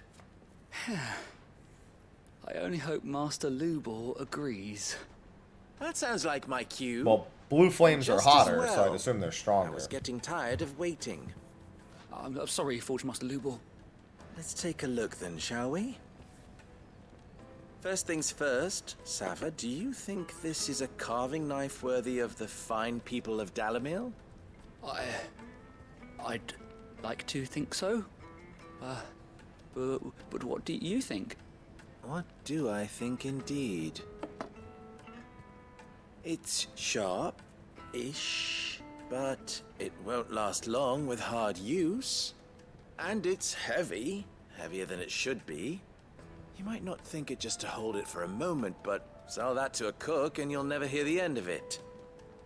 I only hope Master Lubor agrees. That sounds like my cue. Well, blue flames are Just as hotter, so well. I'd assume they're I stronger. was getting tired of waiting. I'm sorry, Forge Master Lubor. Let's take a look then, shall we? First things first, Sava, do you think this is a carving knife worthy of the fine people of Dalamil? I'd like to think so. But what do you think? What do I think indeed? It's sharp-ish, but it won't last long with hard use. And it's heavy, heavier than it should be. You might not think it just to hold it for a moment, but sell that to a cook and you'll never hear the end of it.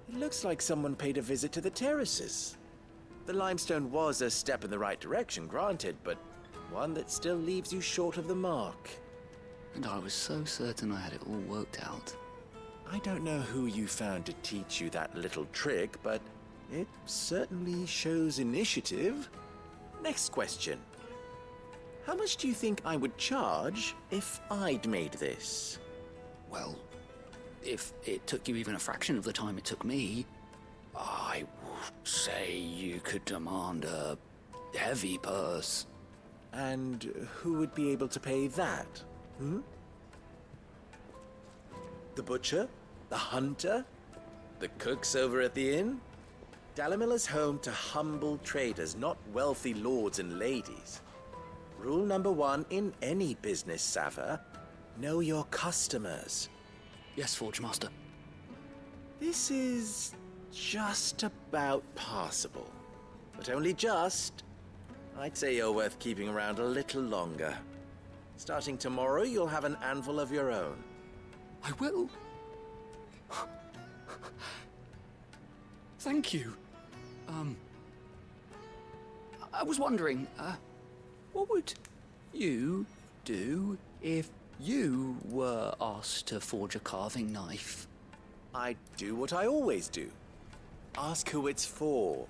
It looks like someone paid a visit to the terraces. The limestone was a step in the right direction, granted, but one that still leaves you short of the mark. And I was so certain I had it all worked out. I don't know who you found to teach you that little trick, but it certainly shows initiative. Next question. How much do you think I would charge if I'd made this? Well, if it took you even a fraction of the time it took me, I would say you could demand a heavy purse. And who would be able to pay that? The butcher? The hunter? The cooks over at the inn? Dalamil is home to humble traders, not wealthy lords and ladies. Rule number one in any business, Sava, know your customers. Yes, Forge Master. This is just about passable, but only just. I'd say you're worth keeping around a little longer. Starting tomorrow, you'll have an anvil of your own. I will. Thank you. I was wondering, what would you do if you were asked to forge a carving knife? I'd do what I always do. Ask who it's for.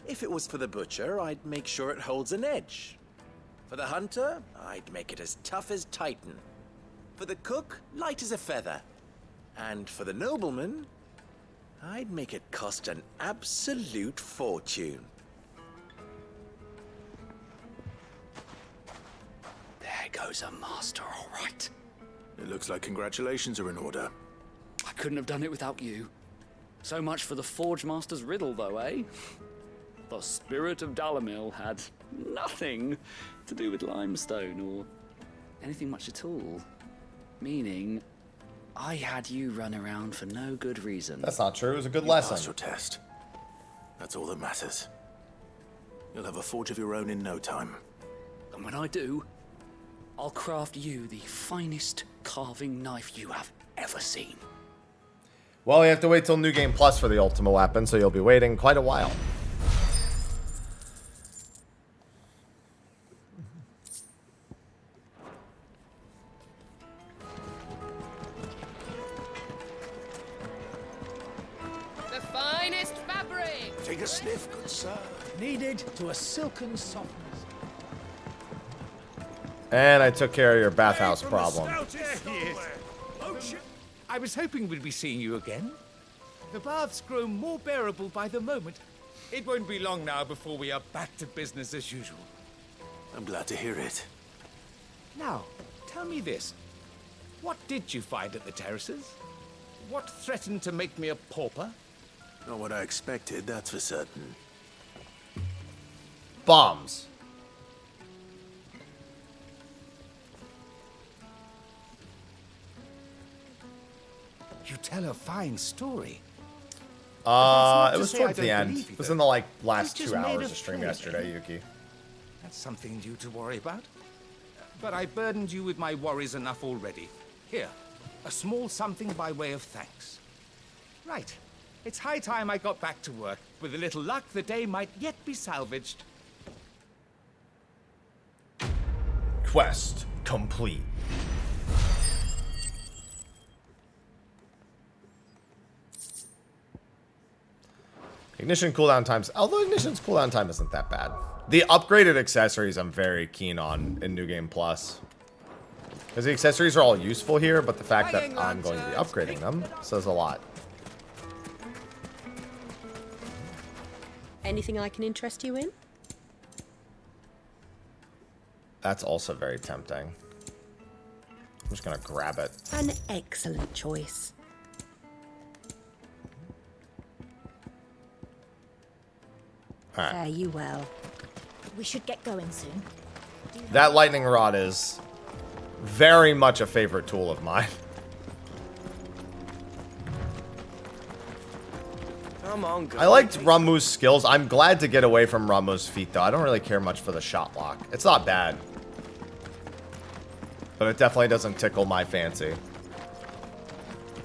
If it was for the butcher, I'd make sure it holds an edge. For the hunter, I'd make it as tough as Titan. For the cook, light as a feather. And for the nobleman, I'd make it cost an absolute fortune. There goes a master, all right. It looks like congratulations are in order. I couldn't have done it without you. So much for the Forge Master's riddle, though, eh? The spirit of Dalamil had nothing to do with limestone or anything much at all. Meaning, I had you run around for no good reason. That's not true. It was a good You lesson. passed your test. That's all that matters. You'll have a forge of your own in no time. And when I do, I'll craft you the finest carving knife you have ever seen. Well, you have to wait till New Game Plus for the Ultima weapon, so you'll be waiting quite a while. The finest fabric! Take a sniff, good sir. Kneaded to a silken softness. And I took care of your bathhouse problem. There he is. I was hoping we'd be seeing you again. The baths grow more bearable by the moment. It won't be long now before we are back to business as usual. I'm glad to hear it. Now, tell me this. What did you find at the terraces? What threatened to make me a pauper? Not what I expected, that's for certain. Bombs. You tell a fine story. It was towards the end. It was in the last 2 hours of stream yesterday, Yuki. That's something new to worry about. But I burdened you with my worries enough already. Here, a small something by way of thanks. Right. It's high time I got back to work. With a little luck, the day might yet be salvaged. Quest complete. Ignition cooldown times, although Ignition's cooldown time isn't that bad. The upgraded accessories I'm very keen on in New Game Plus. Because the accessories are all useful here, but the fact that I'm going to be upgrading them says a lot. Anything I can interest you in? That's also very tempting. I'm just going to grab it. An excellent choice. All right. Fare you well. We should get going soon. That lightning rod is very much a favorite tool of mine. Come on, go. I liked Ramu's skills. I'm glad to get away from Ramu's feat, though. I don't really care much for the shot lock. It's not bad. But it definitely doesn't tickle my fancy.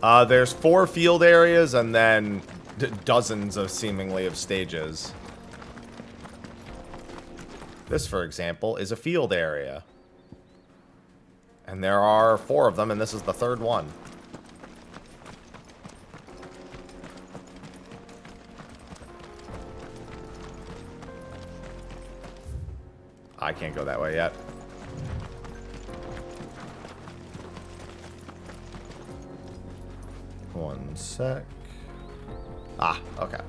There's 4 field areas and then dozens of seemingly of stages. This, for example, is a field area. And there are 4 of them, and this is the 3rd one. I can't go that way yet. One sec. Ah, okay.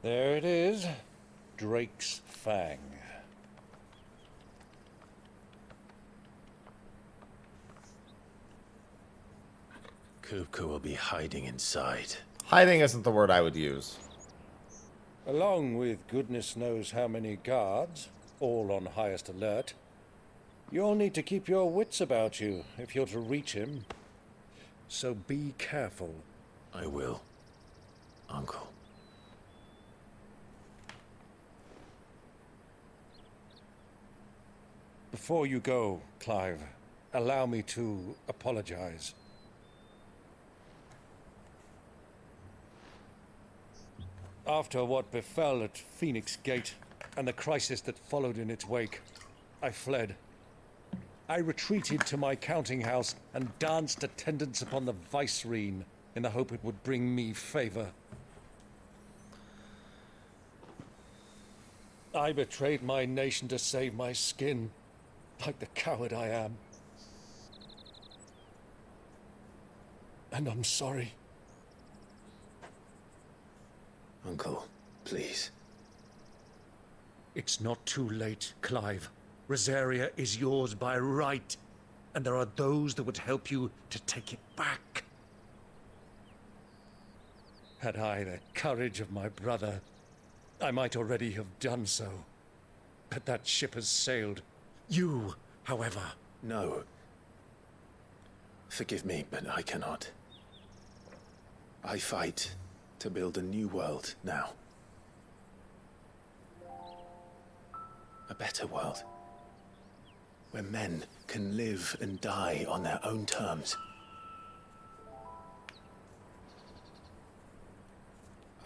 There it is. Drake's Fang. Kupka will be hiding inside. Hiding isn't the word I would use. Along with goodness knows how many guards, all on highest alert. You'll need to keep your wits about you if you're to reach him. So be careful. I will, Uncle. Before you go, Clive, allow me to apologize. After what befell at Phoenix Gate and the crisis that followed in its wake, I fled. I retreated to my counting house and danced attendance upon the vicereine in the hope it would bring me favor. I betrayed my nation to save my skin, like the coward I am. And I'm sorry. Uncle, please. It's not too late, Clive. Rosaria is yours by right, and there are those that would help you to take it back. Had I the courage of my brother, I might already have done so. But that ship has sailed. You, however... No. Forgive me, but I cannot. I fight to build a new world now. A better world. Where men can live and die on their own terms.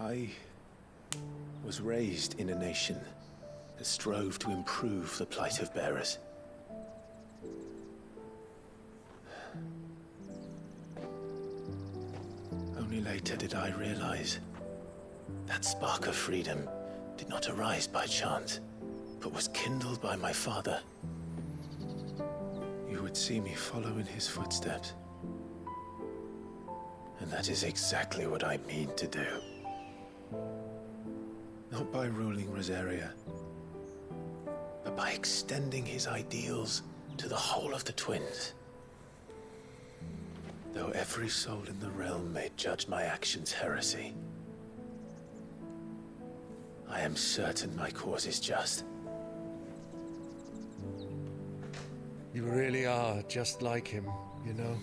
I was raised in a nation that strove to improve the plight of bearers. Only later did I realize that spark of freedom did not arise by chance, but was kindled by my father. You would see me follow in his footsteps. And that is exactly what I mean to do. Not by ruling Rosaria, but by extending his ideals to the whole of the twins. Though every soul in the realm may judge my actions heresy, I am certain my cause is just. You really are just like him, you know?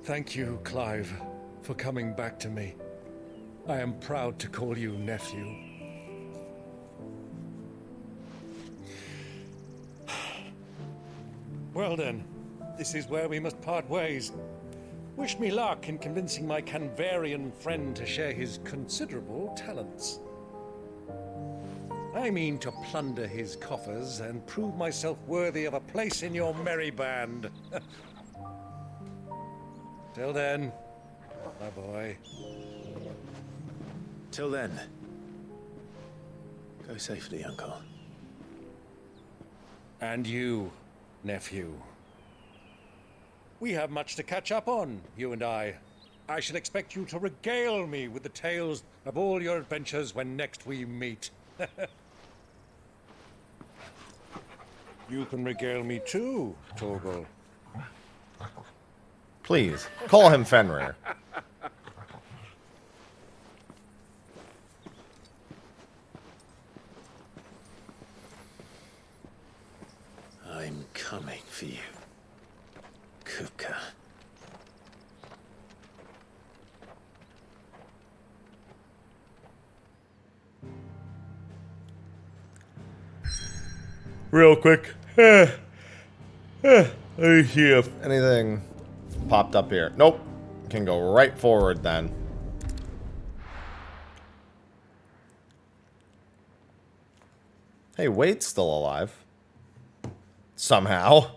Thank you, Clive, for coming back to me. I am proud to call you nephew. Well then, this is where we must part ways. Wish me luck in convincing my Canvarian friend to share his considerable talents. I mean to plunder his coffers and prove myself worthy of a place in your merry band. Till then, my boy. Till then, go safely, Uncle. And you, nephew. We have much to catch up on, you and I. I shall expect you to regale me with the tales of all your adventures when next we meet. You can regale me too, Torgal. Please, call him Fenrir. I'm coming for you, Kupka. Real quick. Let me see if anything popped up here. Nope. Can go right forward then. Hey, Wade's still alive. Somehow.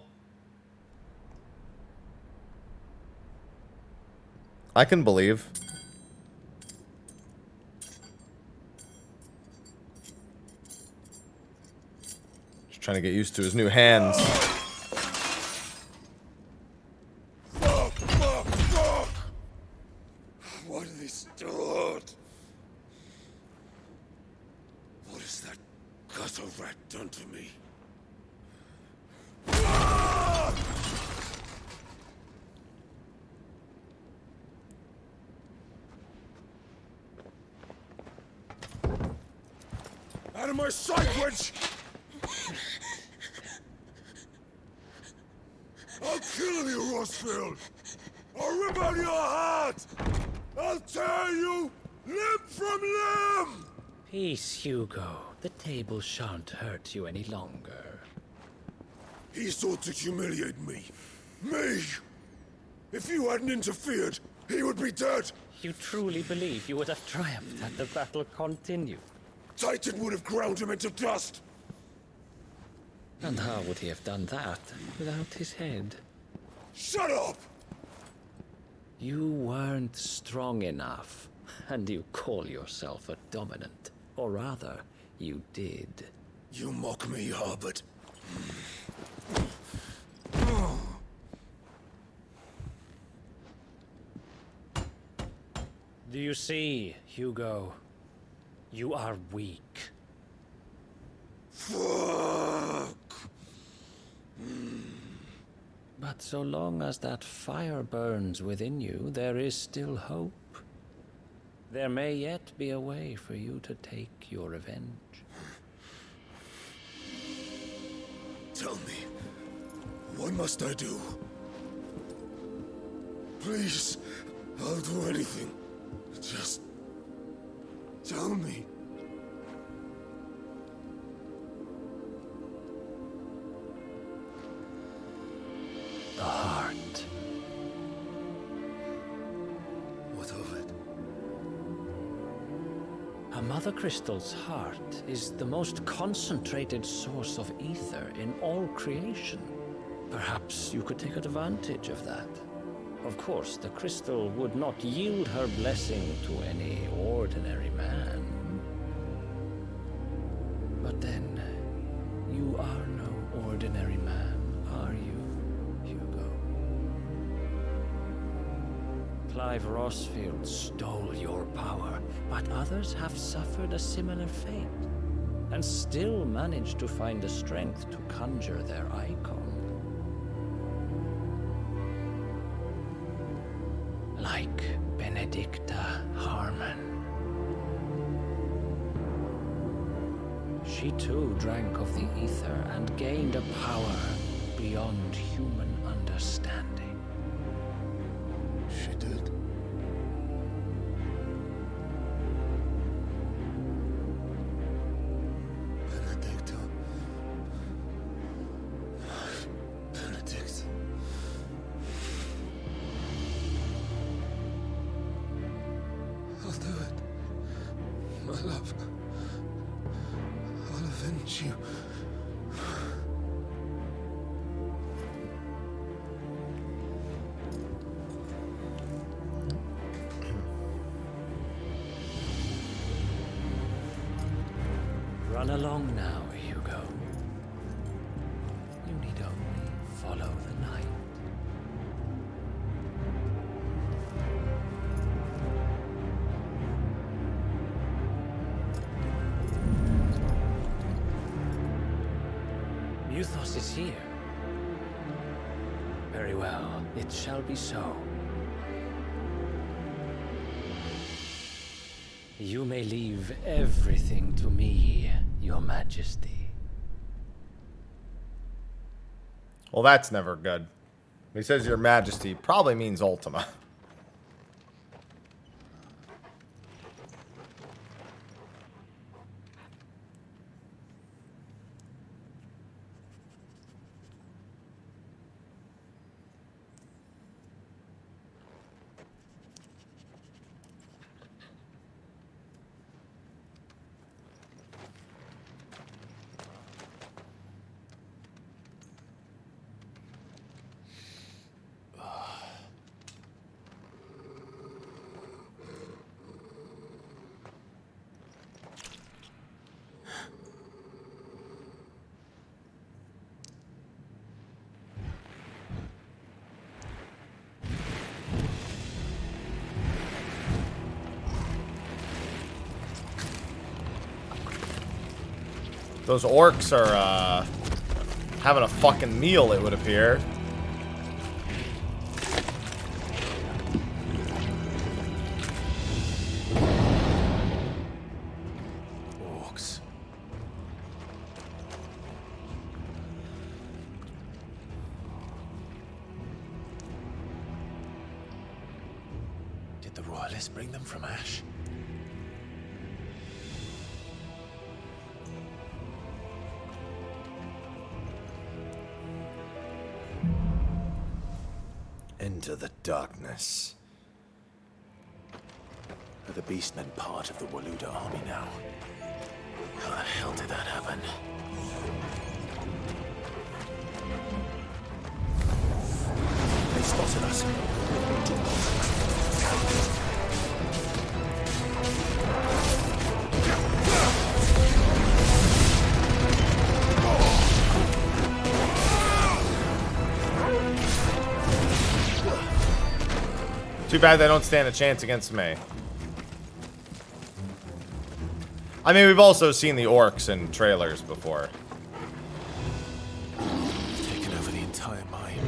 I can believe. Just trying to get used to his new hands. What are they stored? What has that gutter rat done to me? Out of my sight, witch! I'll kill you, Rossfield! I'll rip out your heart! I'll tear you limb from limb! Peace, Hugo. The table shan't hurt you any longer. He sought to humiliate me. Me! If you hadn't interfered, he would be dead. You truly believe you would have triumphed had the battle continued? Titan would have ground him into dust. And how would he have done that without his head? Shut up! You weren't strong enough, and you call yourself a dominant. Or rather, you did. You mock me, Harbert. Do you see, Hugo? You are weak. Fuck! But so long as that fire burns within you, there is still hope. There may yet be a way for you to take your revenge. Tell me, what must I do? Please, I'll do anything. Just tell me. The heart. What of it? A mother crystal's heart is the most concentrated source of ether in all creation. Perhaps you could take advantage of that. Of course, the crystal would not yield her blessing to any ordinary man. But then, you are no ordinary man, are you, Hugo? Clive Rossfield stole your power, but others have suffered a similar fate, and still managed to find the strength to conjure their icon. Like Benedicta Harmon. She too drank of the ether and gained a power beyond human understanding. She did. Benedicta. Benedict. I'll do it. My love. I'll avenge you. Run along now, Hugo. You need only follow the night. Muthos is here. Very well, it shall be so. You may leave everything to me, Your Majesty. Well, that's never good. He says Your Majesty probably means Ultima. Those orcs are, having a fucking meal, it would appear. Orcs. Did the royalists bring them from Ash? Into the darkness. Are the beastmen part of the Waluda army now? How the hell did that happen? They spotted us. Too bad they don't stand a chance against me. I mean, we've also seen the orcs in trailers before. Taken over the entire mine.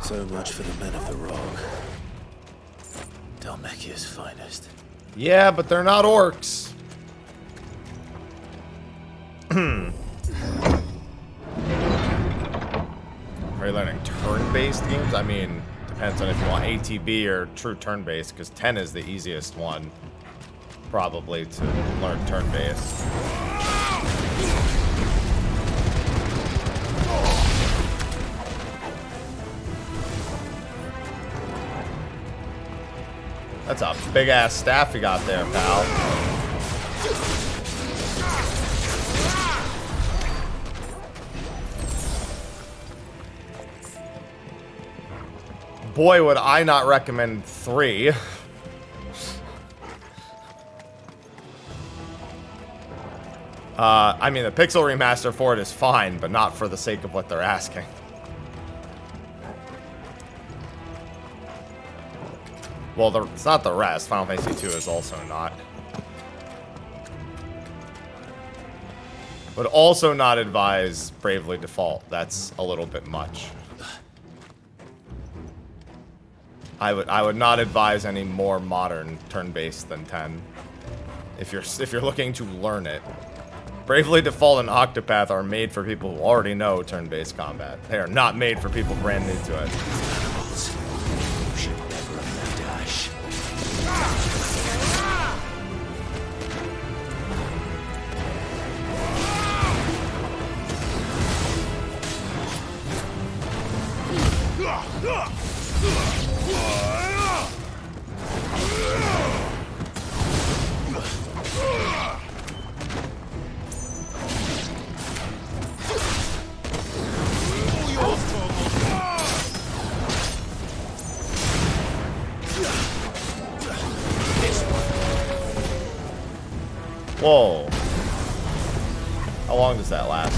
So much for the men of the rock. Dalmekia's finest. Yeah, but they're not orcs. Are you learning turn-based games? I mean, depends on if you want ATB or true turn-based, because 10 is the easiest one, probably, to learn turn-based. That's a big-ass staff you got there, pal. Boy, would I not recommend 3. I mean, the pixel remaster for it is fine, but not for the sake of what they're asking. Well, it's not the rest. Final Fantasy 2 is also not. Would also not advise Bravely Default. That's a little bit much. I would not advise any more modern turn-based than 10. If you're looking to learn it. Bravely Default and Octopath are made for people who already know turn-based combat. They are not made for people brand new to it. Whoa. How long does that last?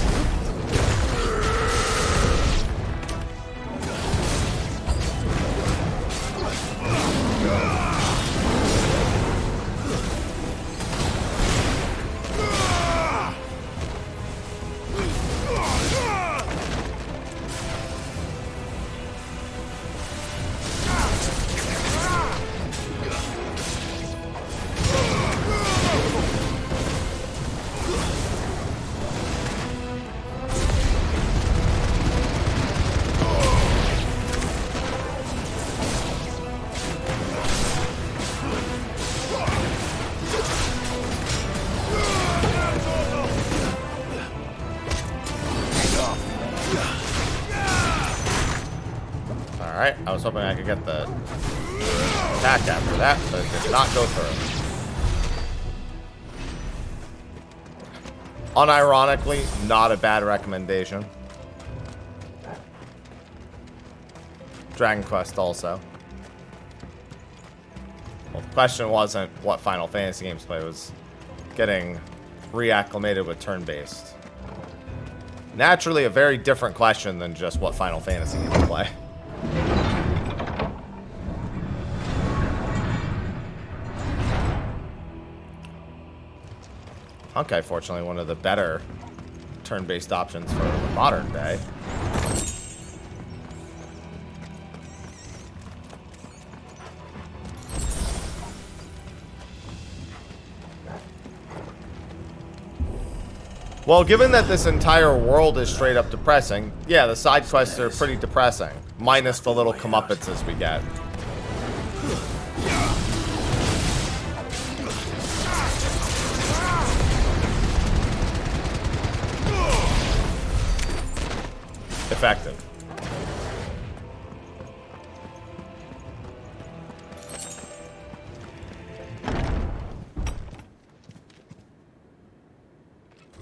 Alright, I was hoping I could get the attack after that, but it did not go through. Unironically, not a bad recommendation. Dragon Quest also. Well, the question wasn't what Final Fantasy games play, it was getting reacclimated with turn-based. Naturally, a very different question than just what Final Fantasy games play. Honkai, fortunately, one of the better turn-based options for the modern day. Well, given that this entire world is straight up depressing, yeah, the side quests are pretty depressing. Minus the little comeuppance we get. Effective.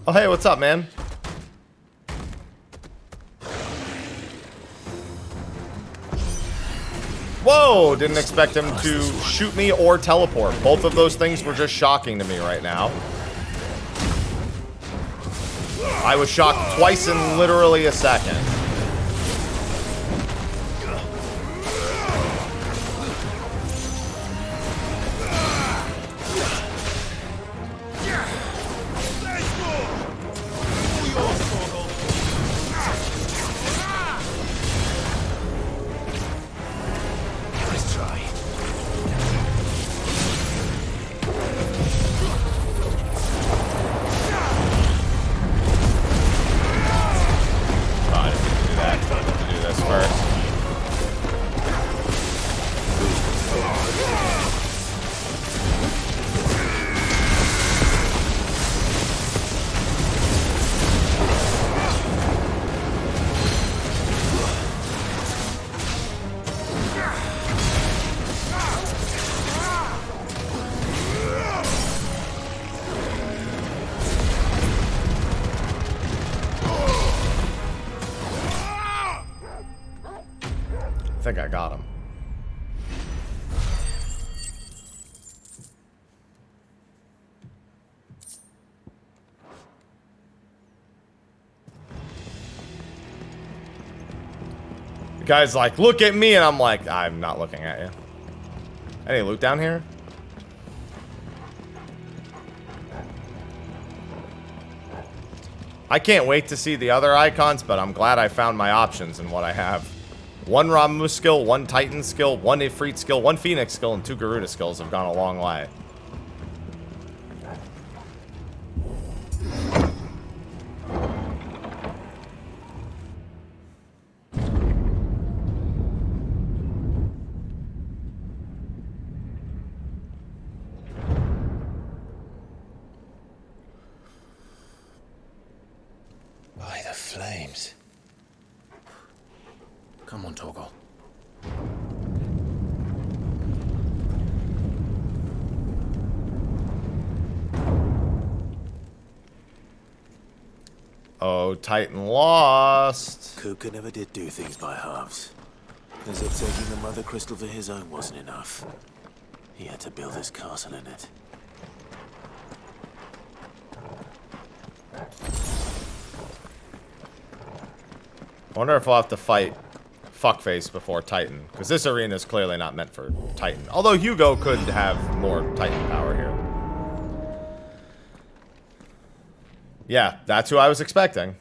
Oh, hey, what's up, man? Whoa! Didn't expect him to shoot me or teleport. Both of those things were just shocking to me right now. I was shocked twice in literally a second. I think I got him. The guy's like, look at me, and I'm like, I'm not looking at you. Any loot down here? I can't wait to see the other icons, but I'm glad I found my options and what I have. 1 Ramu skill, 1 Titan skill, 1 Ifrit skill, 1 Phoenix skill, and 2 Garuda skills have gone a long way. By the flames. Come on, Torgal. Oh, Titan lost. Kuka never did do things by halves. As if taking the Mother Crystal for his own wasn't enough. He had to build his castle in it. I wonder if I'll have to fight Fuckface before Titan, because this arena is clearly not meant for Titan. Although Hugo could have more Titan power here. Yeah, that's who I was expecting.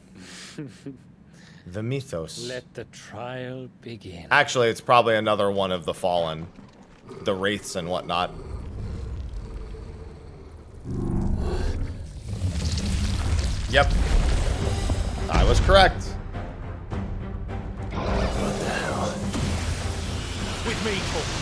The Mythos. Let the trial begin. Actually, it's probably another one of the Fallen. The Wraiths and whatnot. Yep. I was correct. What the hell? With me, Torgal.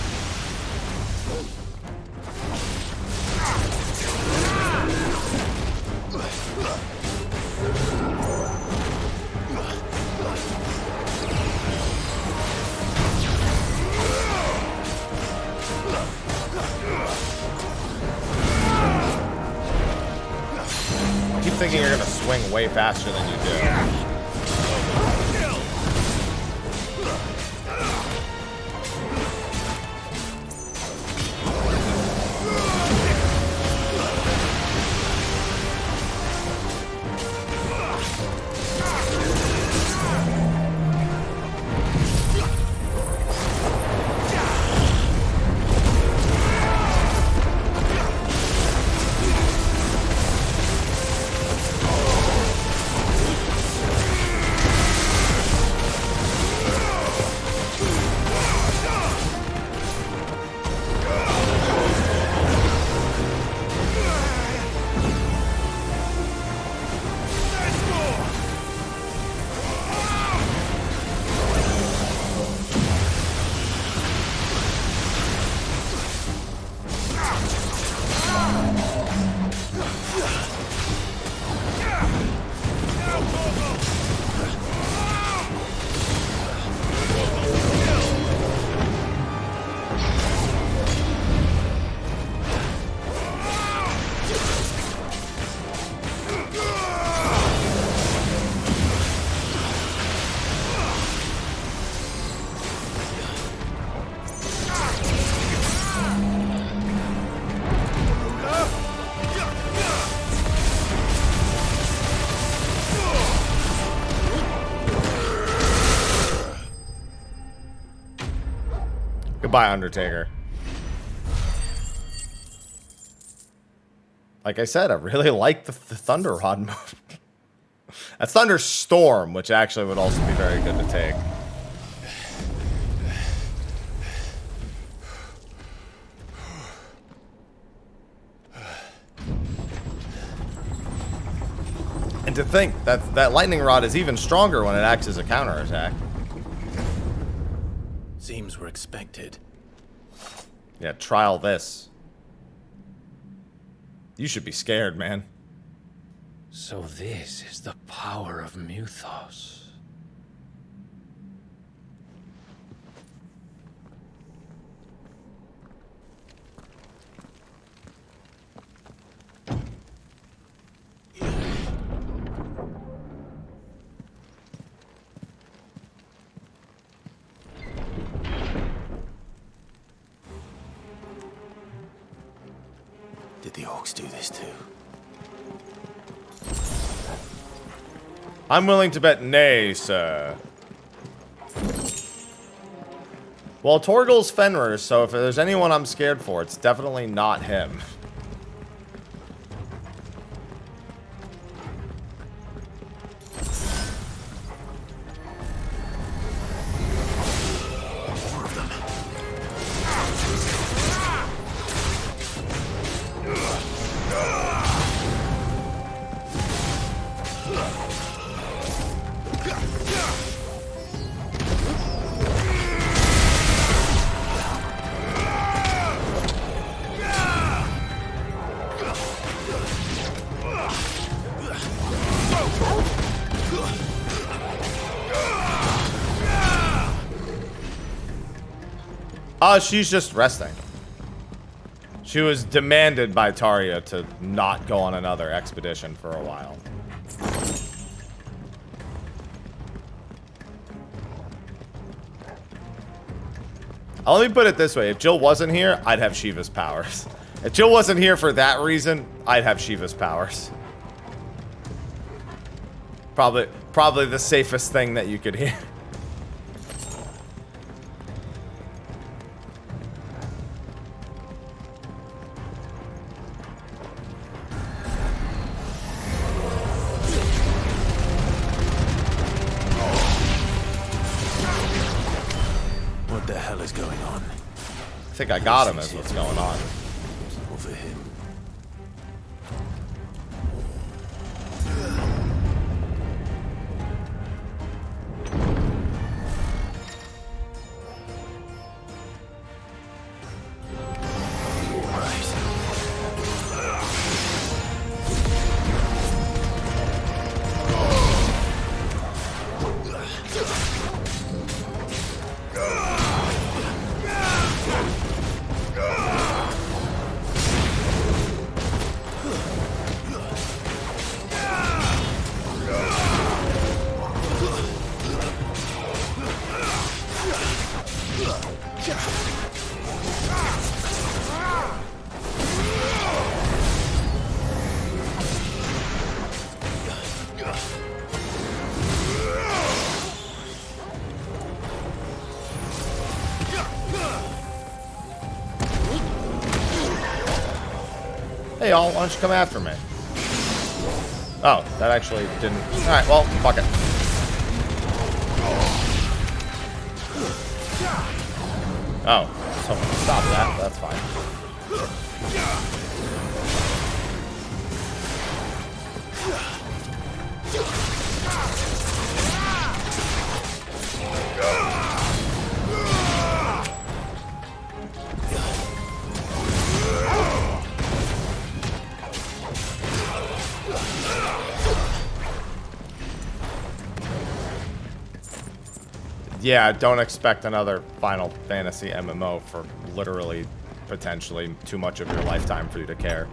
I keep thinking you're gonna swing way faster than you do. Goodbye, Undertaker. Like I said, I really like the Thunder Rod move. That's Thunderstorm, which actually would also be very good to take. And to think that that Lightning Rod is even stronger when it acts as a counterattack. Seems we're expected. Yeah, trial this. You should be scared, man. So this is the power of Muthos. Did the orcs do this too? I'm willing to bet nay, sir. Well, Torgal's Fenrir, so if there's anyone I'm scared for, it's definitely not him. She's just resting. She was demanded by Taria to not go on another expedition for a while. Let me put it this way. If Jill wasn't here, I'd have Shiva's powers. If Jill wasn't here for that reason, I'd have Shiva's powers. Probably the safest thing that you could hear. I think I got him is what's going on. Over him. Hey y'all, why don't you come after me? Oh, that actually didn't... Alright, well, fuck it. Oh, so stop that, that's fine. Yeah, don't expect another Final Fantasy MMO for literally, potentially, too much of your lifetime for you to care.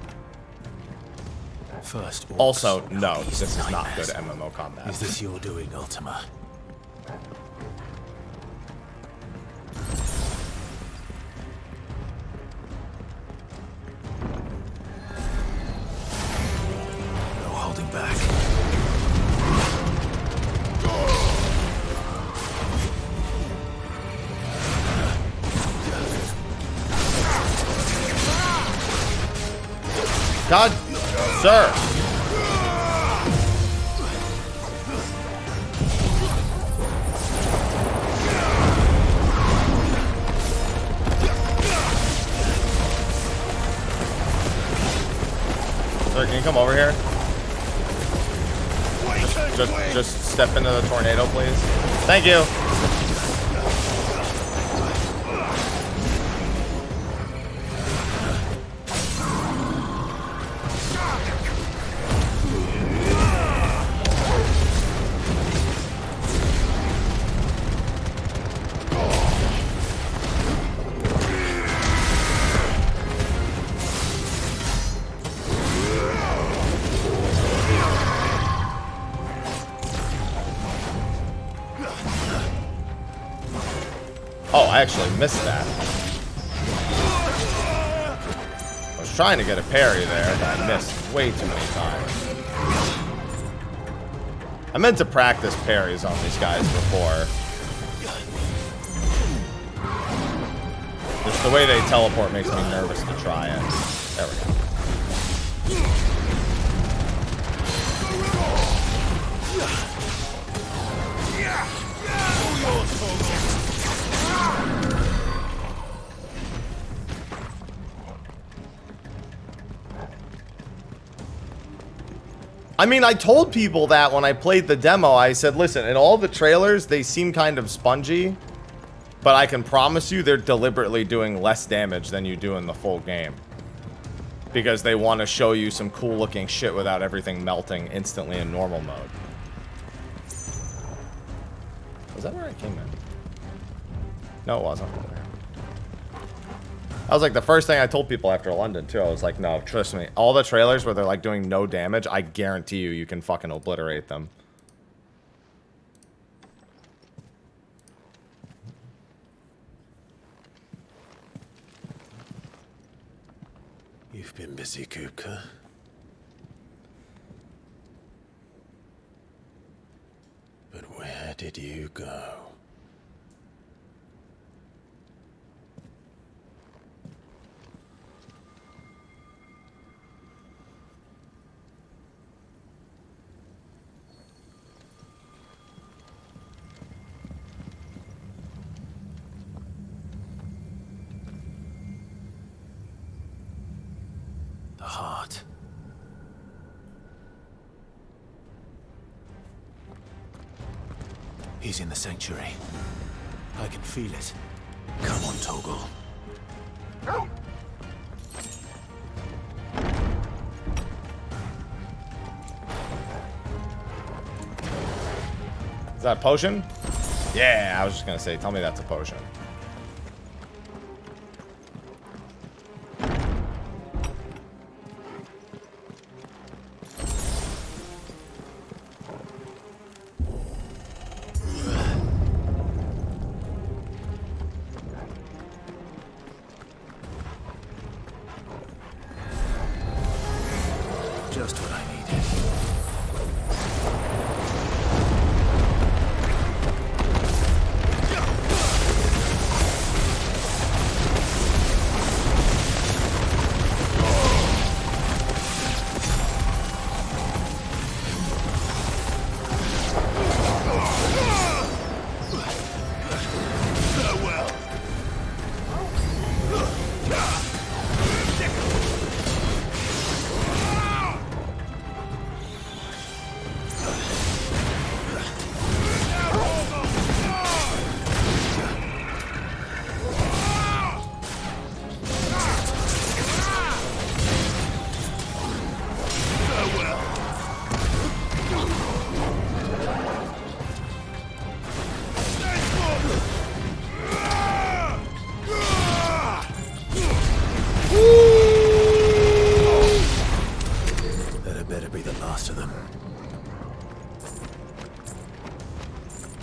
First, also, no, this is not good MMO combat. Is this your doing, Ultima? No holding back. God, sir. Sir, can you come over here? Just step into the tornado, please. Thank you. Oh, I actually missed that. I was trying to get a parry there, but I missed way too many times. I meant to practice parries on these guys before. Just the way they teleport makes me nervous to try it. There we go. I mean, I told people that when I played the demo. I said, listen, in all the trailers, they seem kind of spongy, but I can promise you they're deliberately doing less damage than you do in the full game. Because they want to show you some cool looking shit without everything melting instantly in normal mode. Was that where I came in? No, it wasn't. That was like the first thing I told people after London too. I was like, no, trust me. All the trailers where they're like doing no damage, I guarantee you can fucking obliterate them. You've been busy, Kupka. But where did you go? The heart. He's in the sanctuary. I can feel it. Come on, Toggle. Is that a potion? Yeah, I was just gonna say, tell me that's a potion. Just what I needed.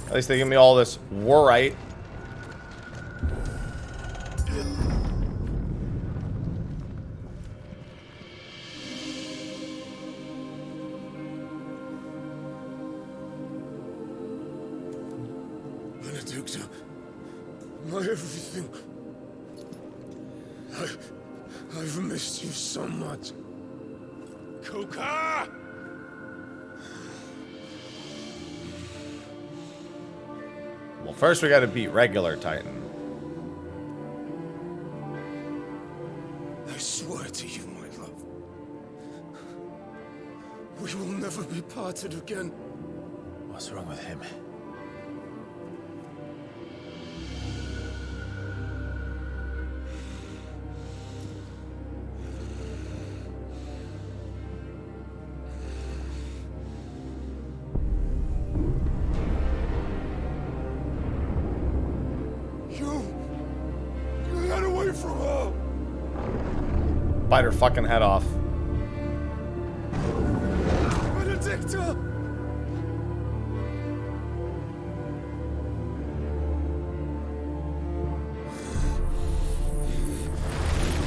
At least they give me all this warite. Benedicta, my everything. I've missed you so much. Kuka! Well, first we gotta beat regular Titan. I swear to you, my love, we will never be parted again. What's wrong with him? Get away from her! Bite her fucking head off. Benedicta!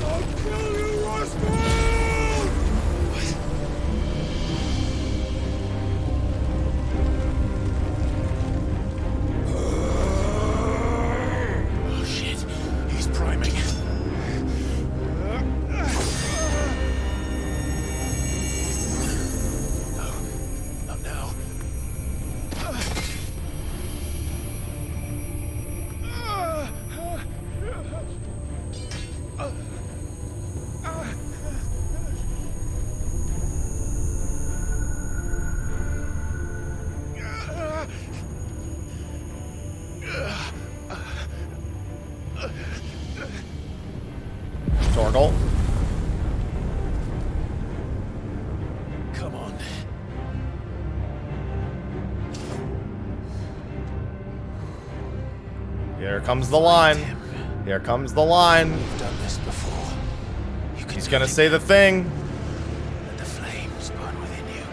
I'll kill you, Roscoe! Oh shit, he's priming. Not now. Torgal. Come on. Here comes the line. Here comes the line. You've done this before. He's gonna say the thing. Let the flames burn within you.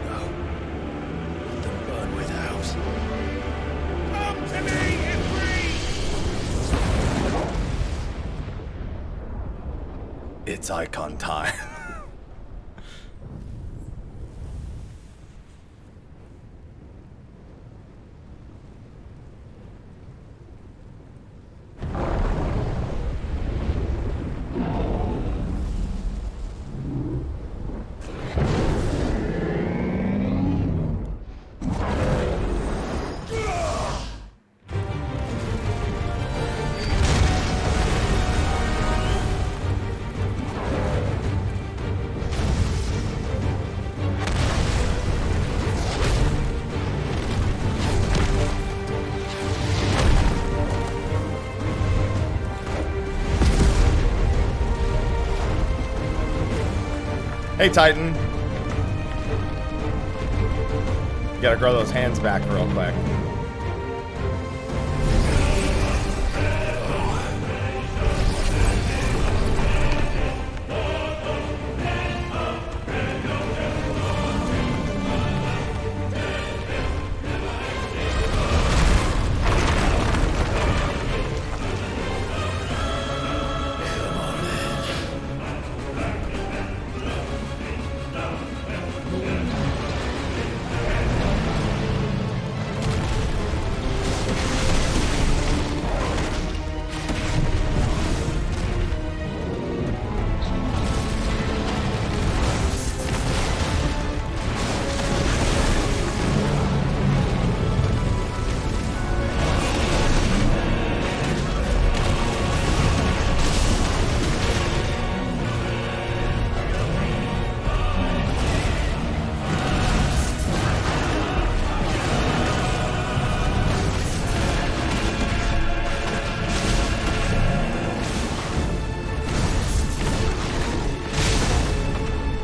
No. Let them burn without. Come to me, Ifrit! It's icon time. Hey, Titan. You gotta grow those hands back real quick.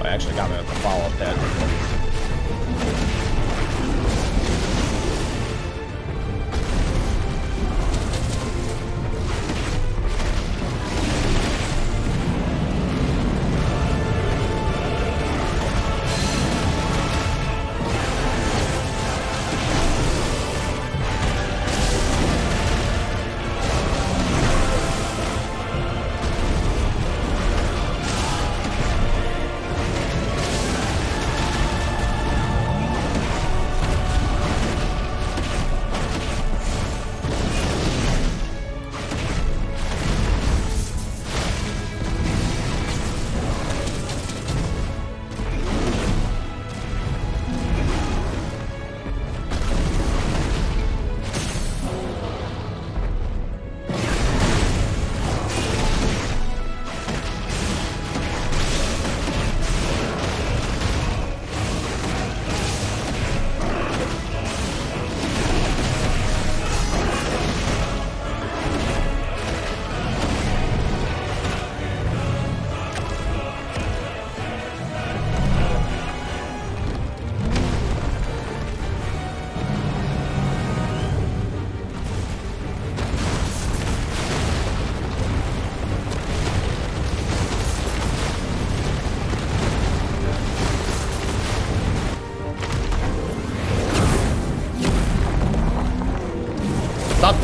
Actually got me with the follow-up hit.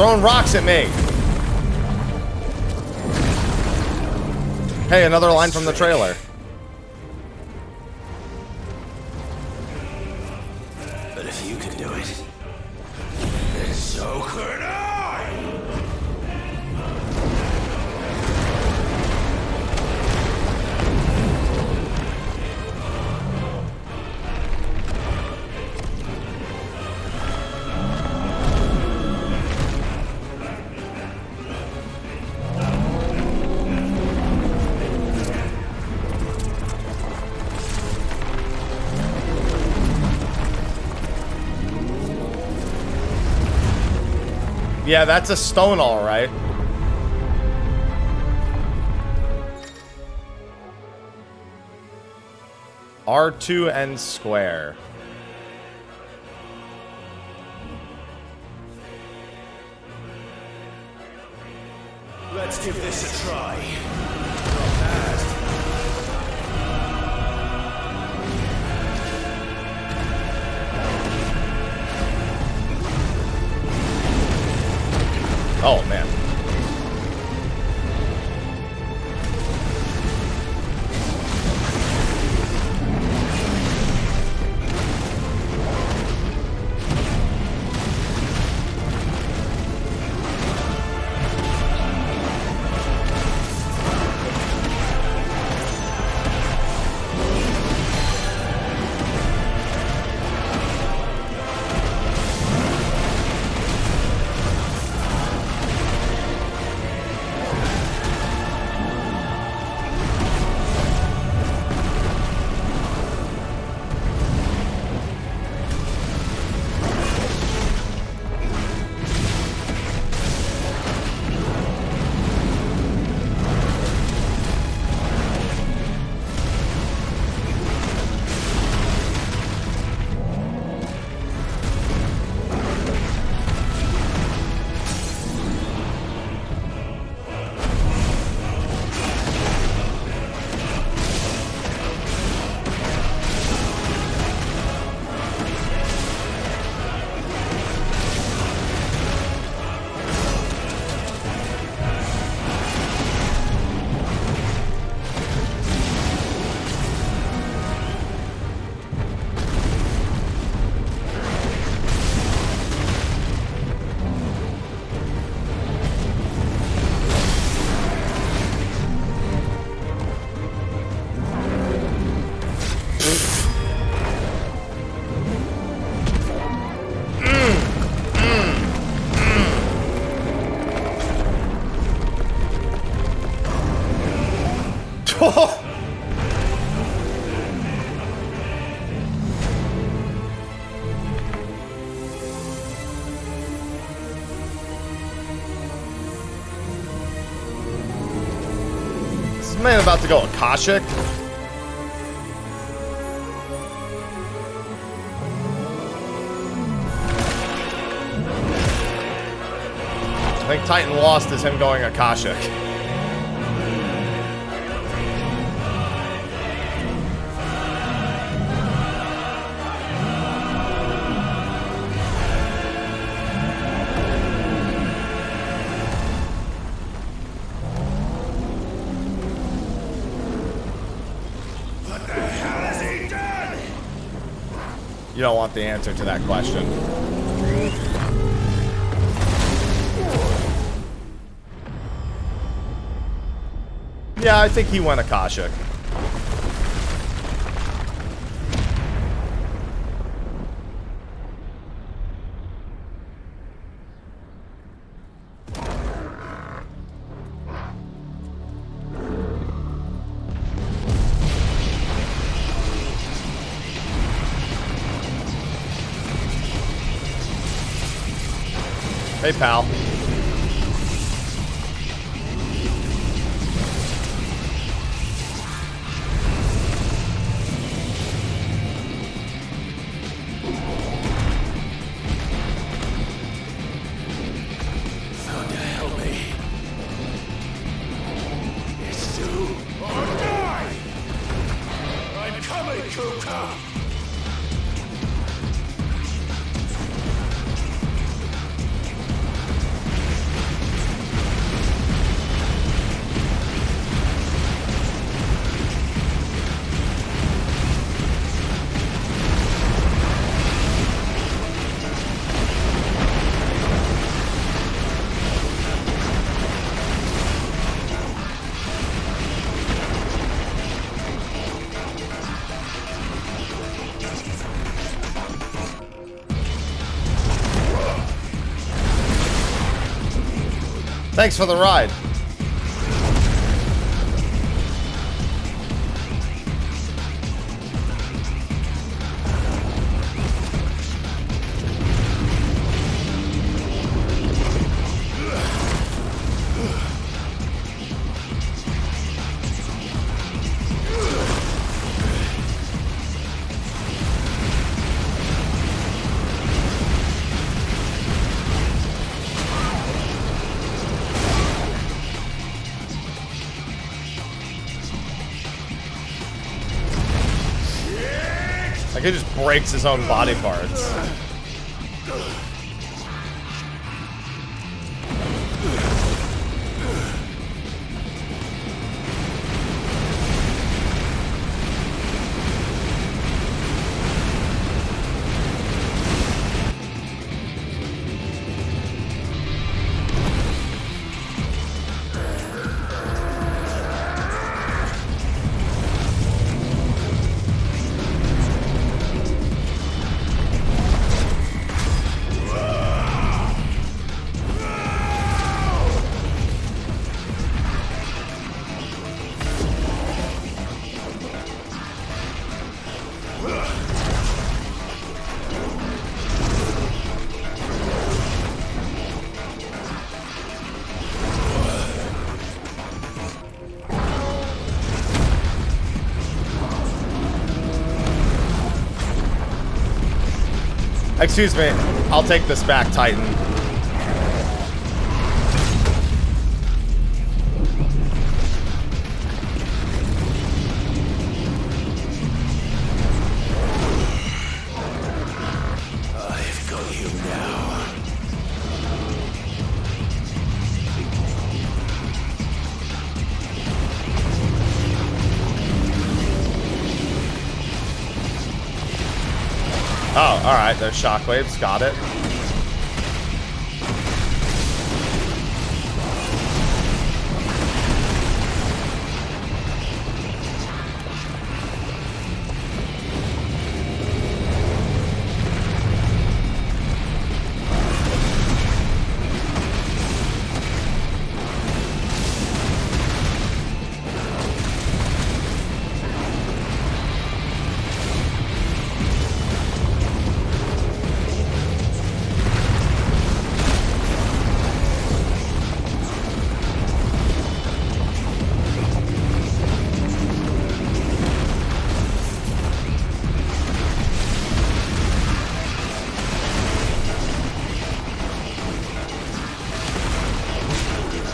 throwing rocks at me. Hey, another line from the trailer. But if you can do it, then so could I! Yeah, that's a stone, all right. R2 and square. Let's give this a try. Oh, man. Is this man about to go Akashic? I think Titan Lost is him going Akashic. You don't want the answer to that question. Yeah, I think he went Akashic. Hey, pal. Thunder, help me. It's do or die! I'm coming, Kuka! Thanks for the ride. Like, he just breaks his own body parts. Excuse me, I'll take this back, Titan. I've got you now. Oh, alright, there's shockwaves, got it.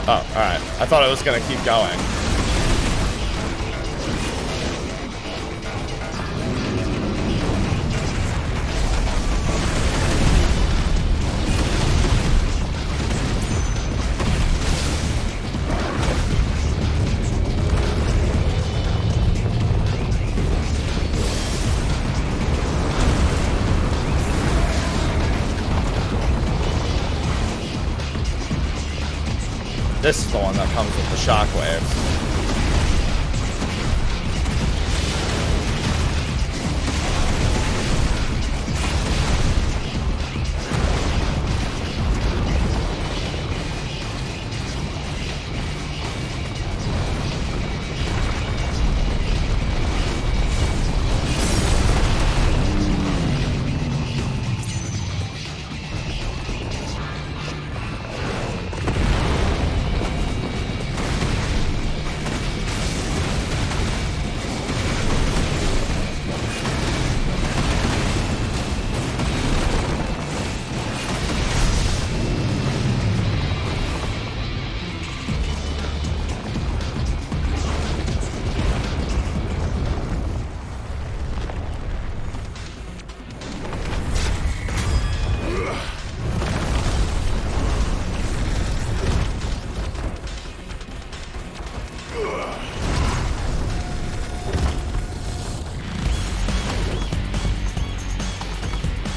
Oh, alright. I thought it was gonna keep going. This is the one that comes with the shockwaves.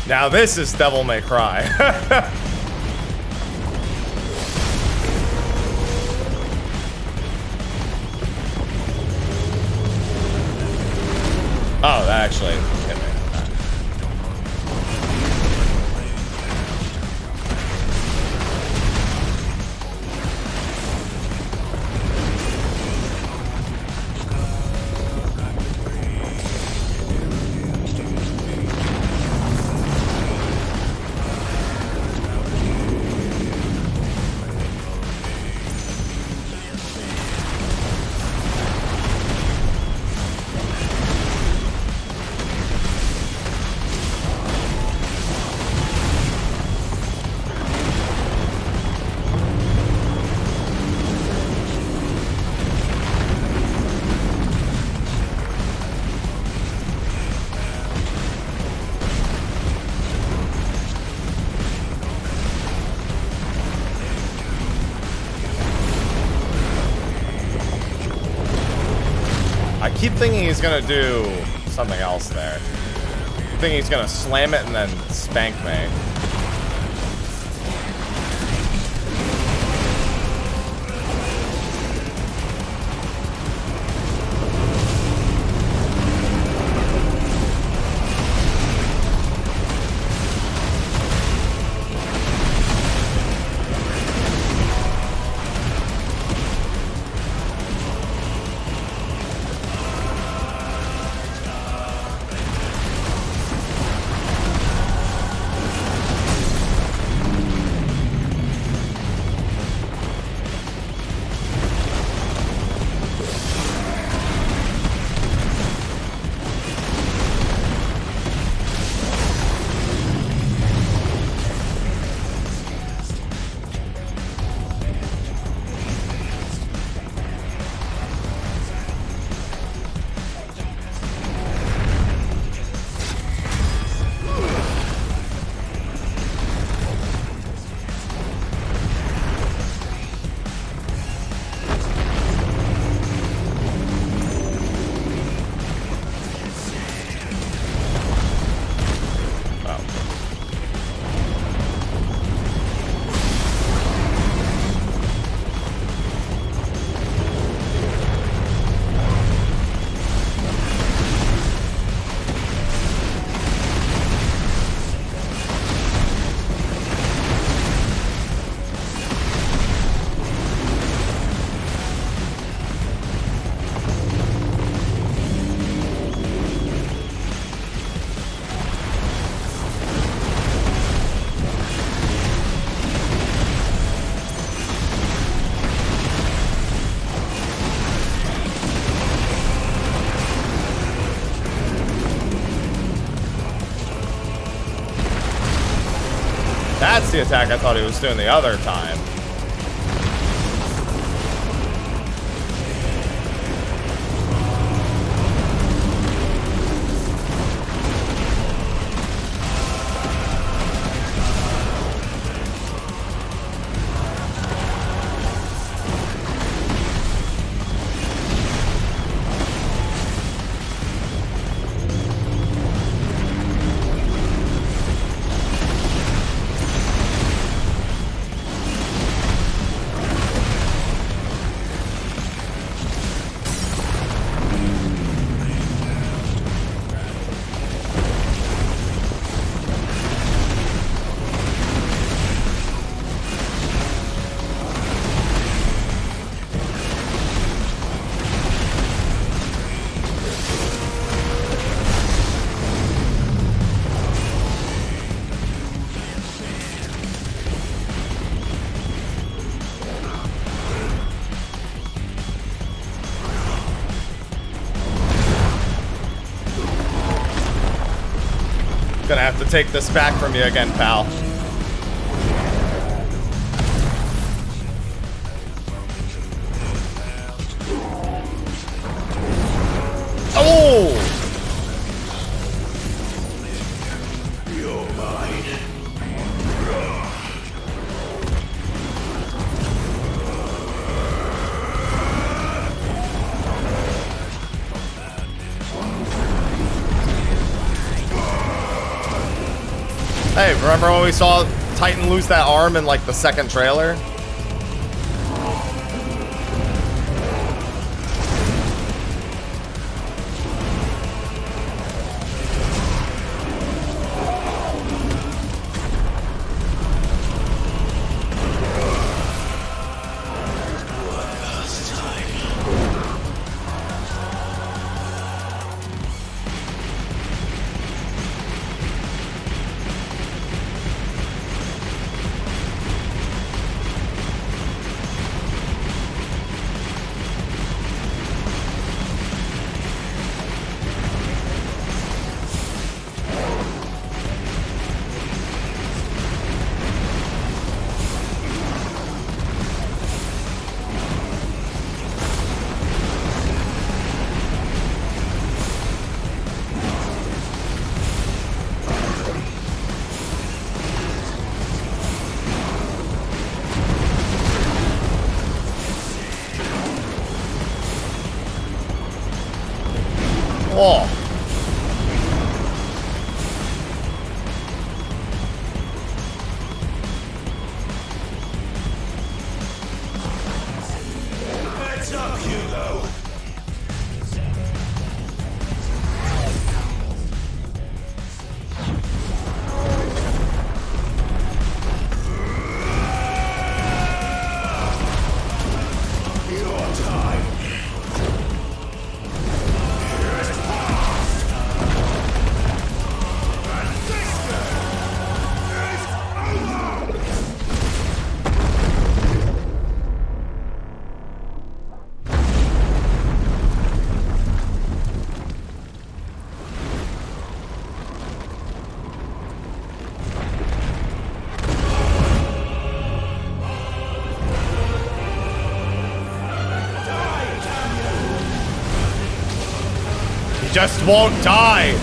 Now this is Devil May Cry. Oh, that actually hit me. keep thinking he's gonna do something else there. I think he's gonna slam it and then spank me. That's the attack I thought he was doing the other time. Gonna have to take this back from you again, pal. Oh! You're mine. Hey, remember when we saw Titan lose that arm in like the second trailer? just won't die.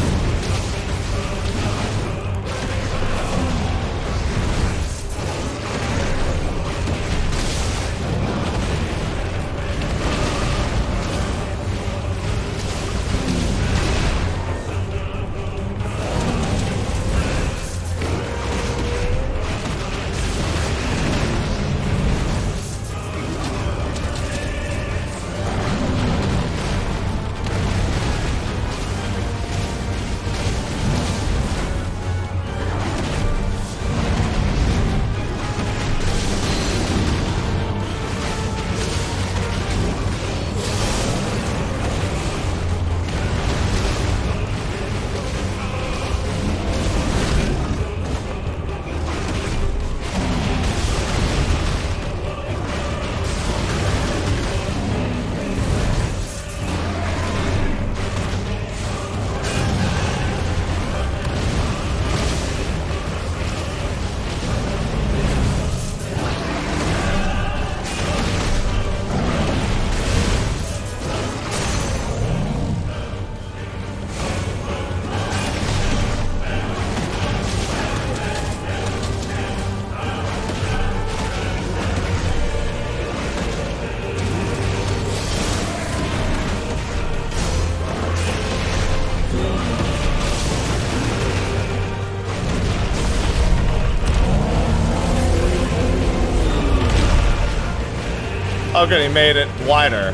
Oh, good, he made it wider.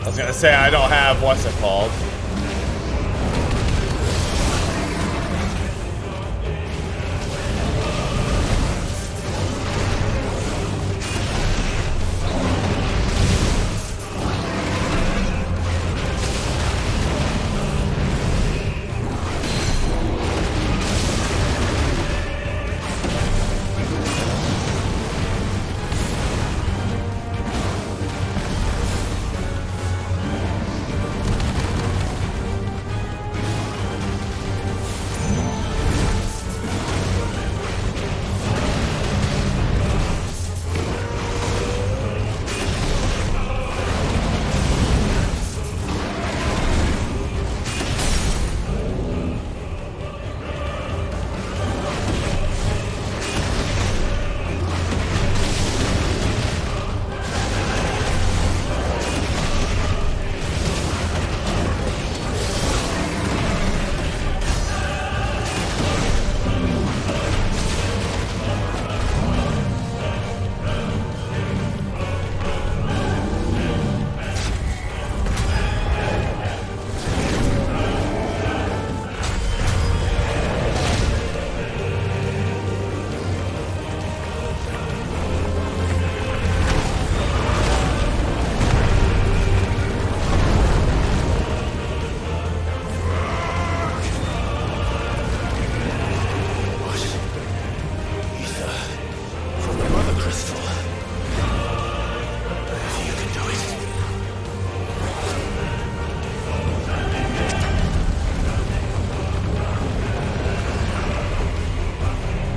I was gonna say, I don't have, what's it called?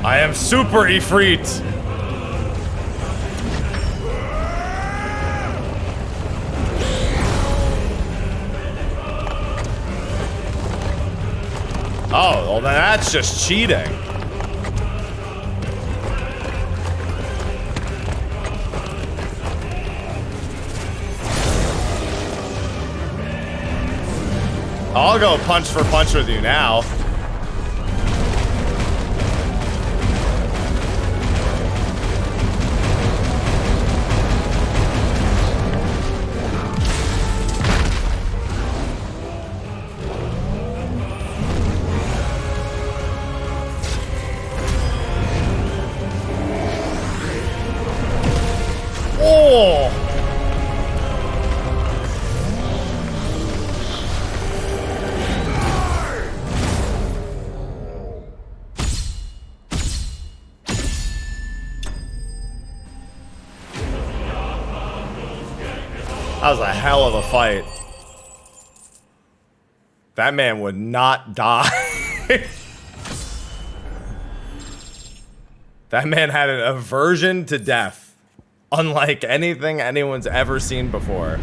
I am super Ifrit. Oh, well then that's just cheating. I'll go punch for punch with you now. Oh! That was a hell of a fight. That man would not die. That man had an aversion to death, unlike anything anyone's ever seen before.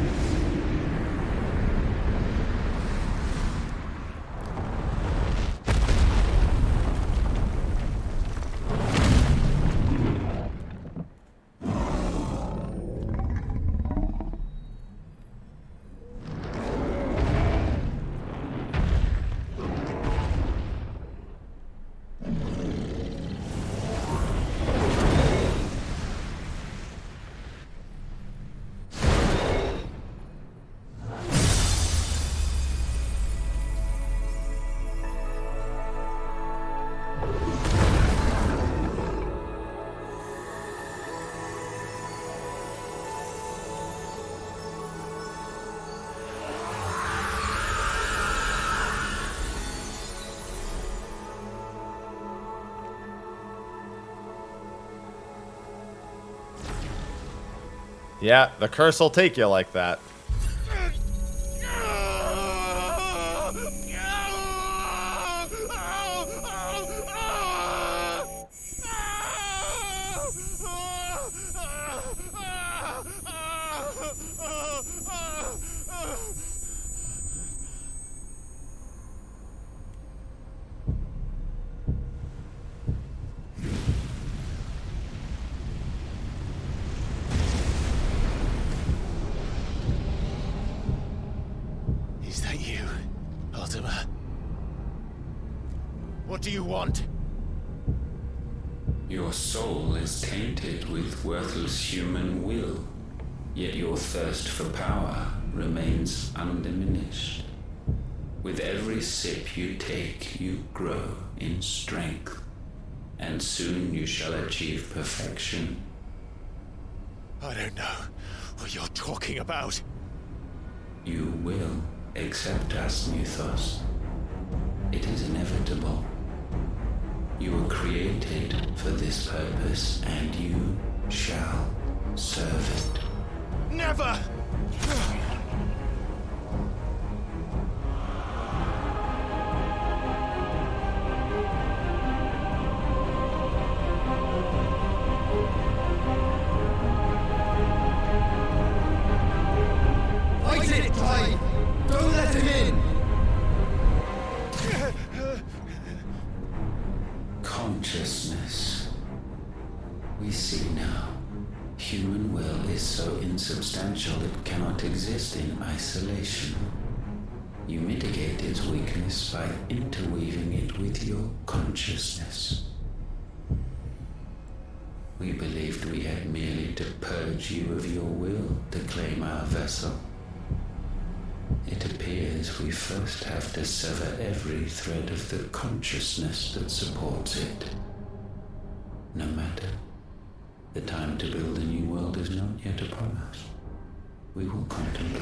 Yeah, the curse will take you like that. Is that you, Ultima? What do you want? Your soul is tainted with worthless human will, yet your thirst for power remains undiminished. With every sip you take, you grow in strength, and soon you shall achieve perfection. I don't know what you're talking about. You will accept us, Mythos. It is inevitable. You were created for this purpose, and you shall serve it. Never! Fight it, Clive! Don't let him in! Consciousness. We see now. Human will is so insubstantial it cannot exist in isolation. You mitigate its weakness by interweaving it with your consciousness. We believed we had merely to purge you of your will to claim our vessel. It appears we first have to sever every thread of the consciousness that supports it. No matter. The time to build a new world is not yet upon us. We will contemplate.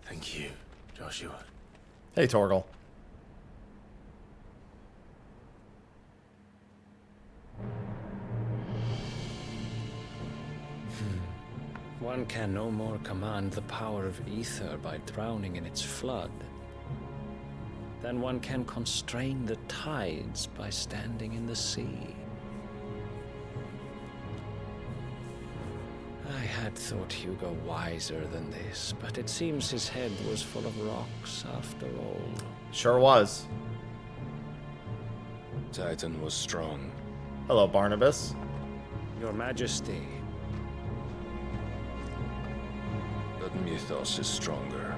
Thank you, Joshua. Hey, Torgal. One can no more command the power of ether by drowning in its flood than one can constrain the tides by standing in the sea. I had thought Hugo wiser than this, but it seems his head was full of rocks after all. Sure was. Titan was strong. Hello, Barnabas. Your Majesty. But Mythos is stronger.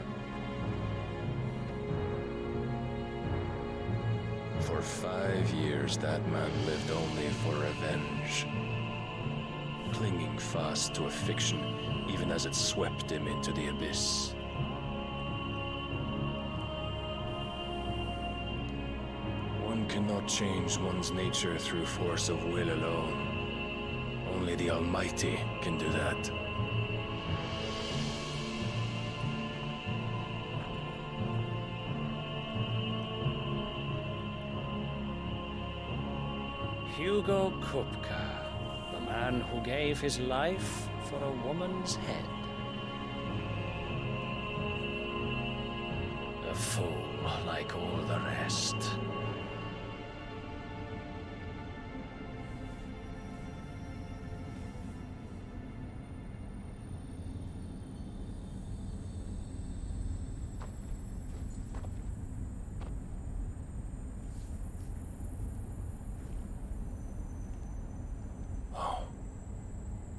For 5 years, that man lived only for revenge. Clinging fast to a fiction, even as it swept him into the abyss. One cannot change one's nature through force of will alone. Only the Almighty can do that. Hugo Kupka, the man who gave his life for a woman's head. A fool like all the rest.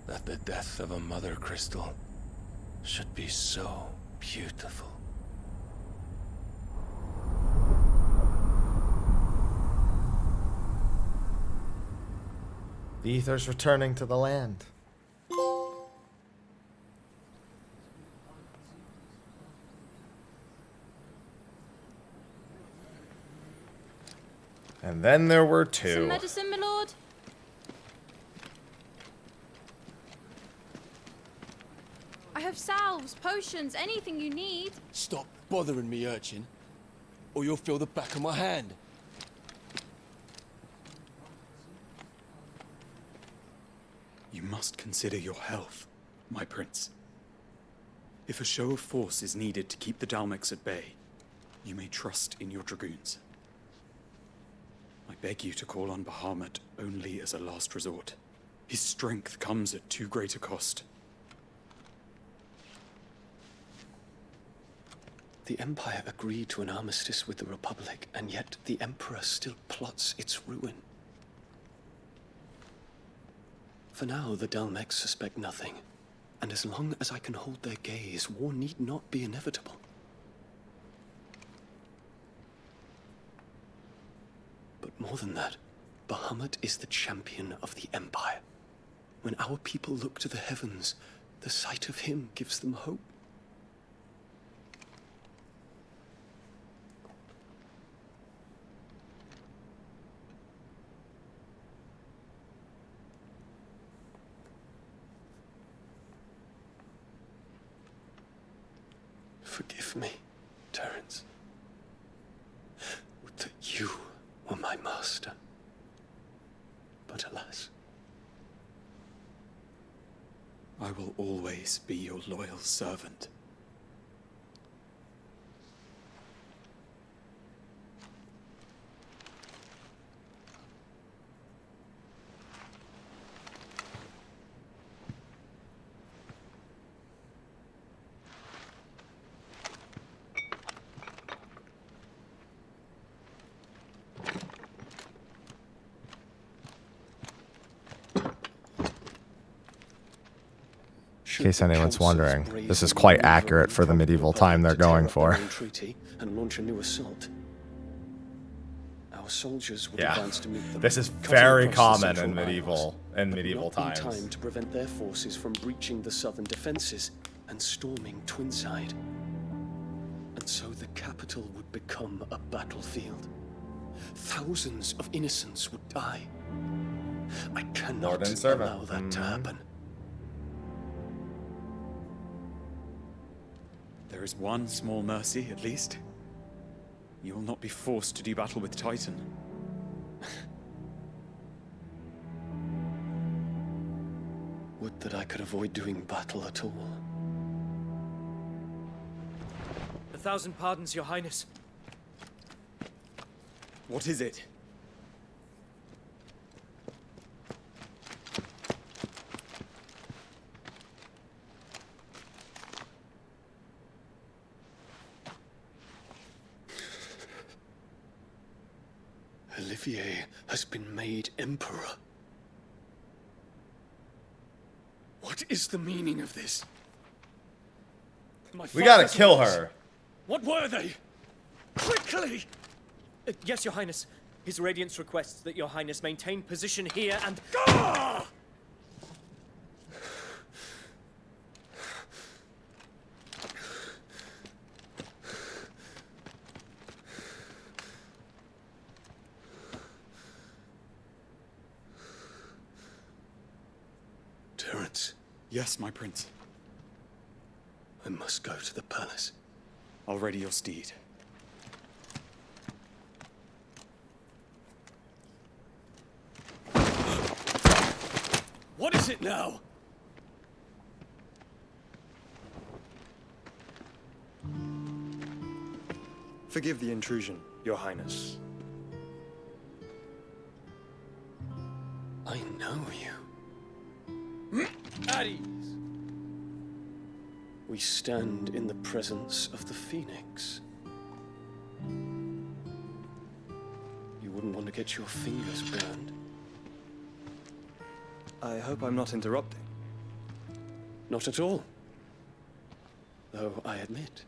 That the death of a mother crystal should be so beautiful. The ether's returning to the land. And then there were two. Some medicine, my lord? I have salves, potions, anything you need. Stop bothering me, urchin, or you'll feel the back of my hand. You must consider your health, my prince. If a show of force is needed to keep the Dalmex at bay, you may trust in your dragoons. I beg you to call on Bahamut only as a last resort. His strength comes at too great a cost. The Empire agreed to an armistice with the Republic, and yet the Emperor still plots its ruin. For now, the Dalmex suspect nothing, and as long as I can hold their gaze, war need not be inevitable. But more than that, Bahamut is the champion of the Empire. When our people look to the heavens, the sight of him gives them hope. Forgive me, Terence. Would that you were my master. But alas. I will always be your loyal servant. In case anyone's wondering, this is quite accurate for the medieval time they're going for. And launch a new assault. Our soldiers would Yeah, advance to meet them. this is cutting very across the common central in bypass, medieval but not times. in time to prevent their forces from breaching the southern defenses and storming Twinside. And so the capital would become a battlefield. Thousands of innocents would die. I cannot Northern servant. allow that to happen. There is one small mercy, at least. You will not be forced to do battle with Titan. Would that I could avoid doing battle at all. 1,000 pardons, Your Highness. What is it? Olivier has been made emperor. What is the meaning of this? We gotta kill her. What were they? Quickly! Yes, Your Highness. His Radiance requests that Your Highness maintain position here and... Ah! Yes, my prince. I must go to the palace. I'll ready your steed. What is it now? Forgive the intrusion, Your Highness. I know you. At ease. We stand in the presence of the Phoenix. You wouldn't want to get your fingers burned. I hope I'm not interrupting. Not at all. Though I admit,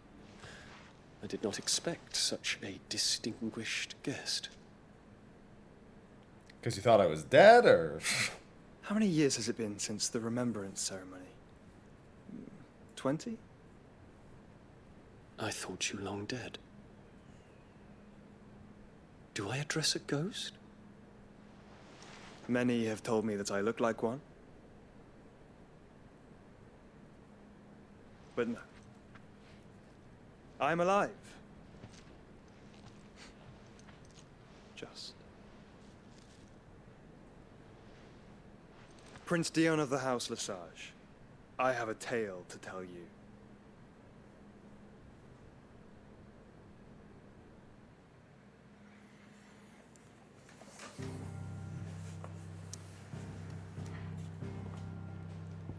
I did not expect such a distinguished guest. Because you thought I was dead, or? How many years has it been since the remembrance ceremony? 20? I thought you long dead. Do I address a ghost? Many have told me that I look like one. But no. I'm alive. Just. Prince Dion of the House Lesage, I have a tale to tell you.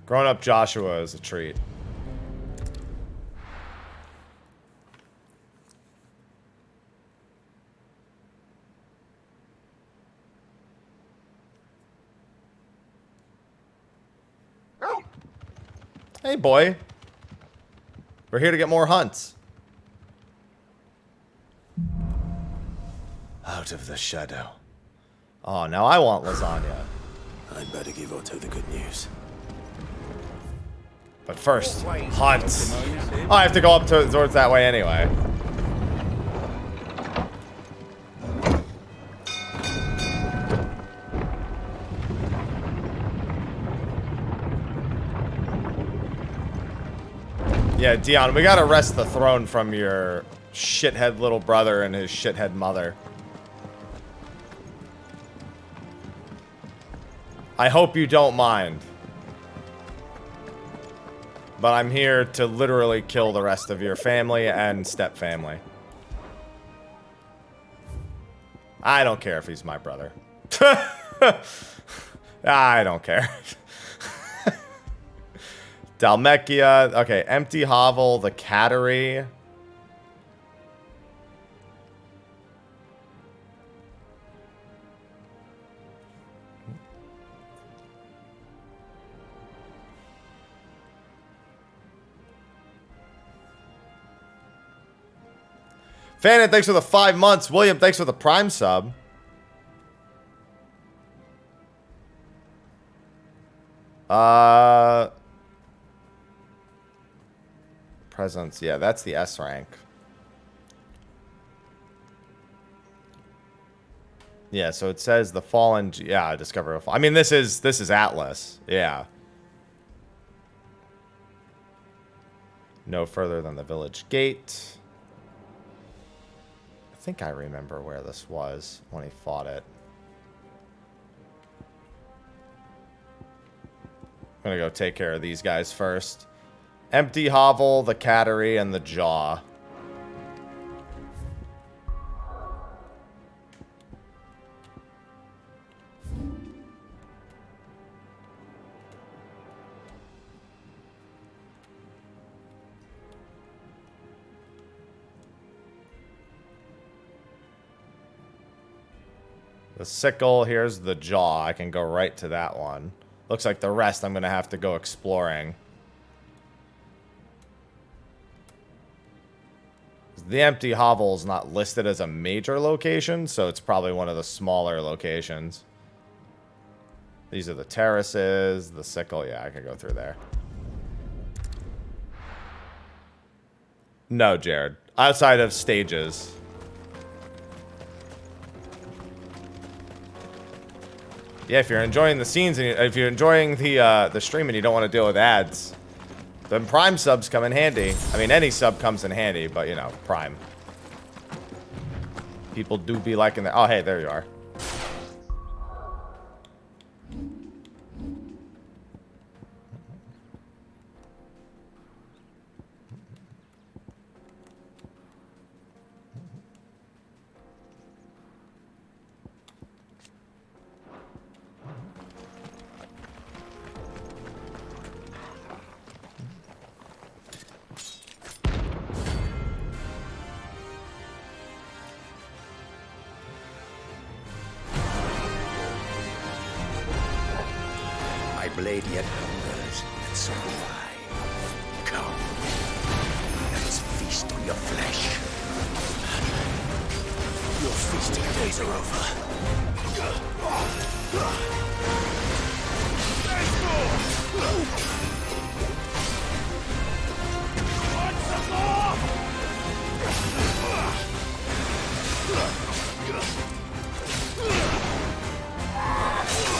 Growing up Joshua is a treat. Hey, boy. We're here to get more hunts. Out of the shadow. Oh, now I want lasagna. I'd better give Otto the good news. But first, hunts. Oh, I have to go up towards that way anyway. Yeah, Dion, we gotta wrest the throne from your shithead little brother and his shithead mother. I hope you don't mind. But I'm here to literally kill the rest of your family and step-family. I don't care if he's my brother. I don't care. Dalmekia. Okay, Empty Hovel, the Cattery. Fannin, thanks for the 5 months. William, thanks for the Prime sub. Presence. Yeah, that's the S rank. Yeah, so it says the fallen. Yeah, discover a fall. I mean, this is Atlas. Yeah. No further than the village gate. I think I remember where this was when he fought it. I'm gonna go take care of these guys first. Empty Hovel, the Cattery, and the Jaw. The Sickle, here's the Jaw. I can go right to that one. Looks like the rest I'm gonna have to go exploring. The Empty Hovel is not listed as a major location, so it's probably one of the smaller locations. These are the terraces, the Sickle. Yeah, I can go through there. No, Jared. Outside of stages. Yeah, if you're enjoying the scenes and if you're enjoying the stream and you don't want to deal with ads, then Prime subs come in handy. I mean, any sub comes in handy, but you know, Prime. People do be liking that. Oh, hey, there you are. Blade yet hungers, and so do I. Come, let us feast on your flesh. Your feasting days are over.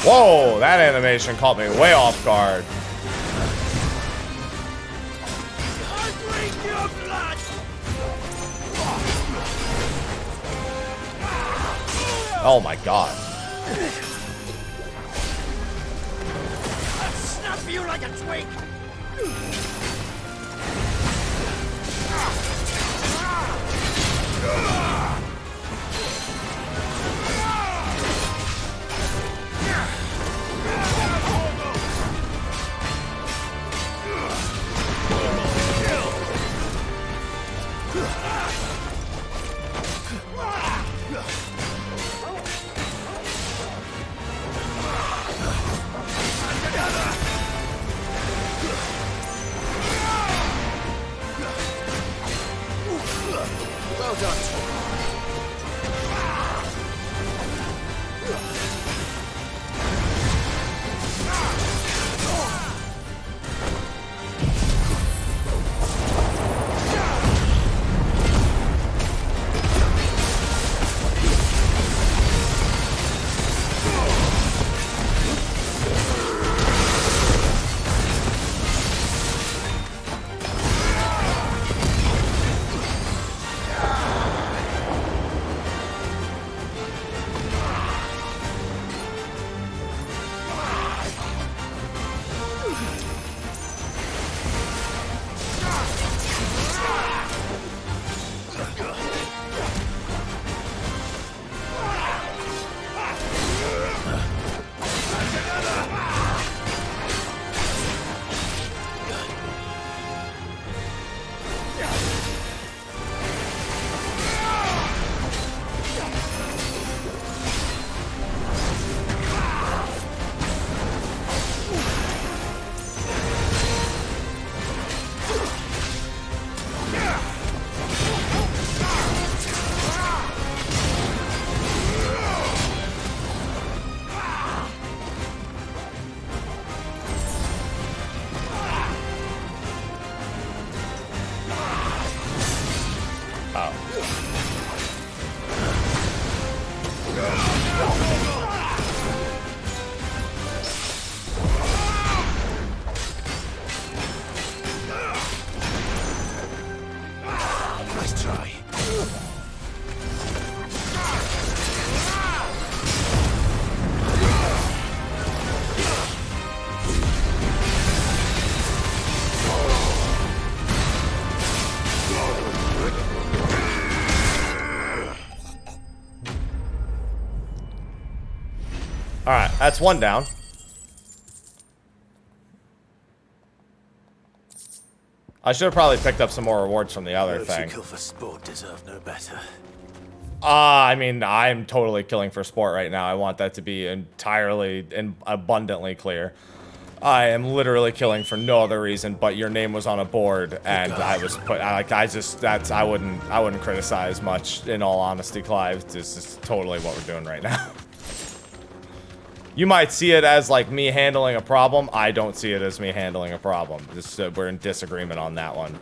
Whoa, that animation caught me way off guard. Oh my god. I'll snap you like a twig. Well done. Nice try. Alright, that's one down. I should have probably picked up some more rewards from the other Those thing. who kill for sport deserve no better. I mean, I'm totally killing for sport right now. I want that to be entirely and abundantly clear. I am literally killing for no other reason, but your name was on a board and I was put, I wouldn't criticize much, in all honesty, Clive. This is totally what we're doing right now. You might see it as like me handling a problem. I don't see it as me handling a problem. We're in disagreement on that one.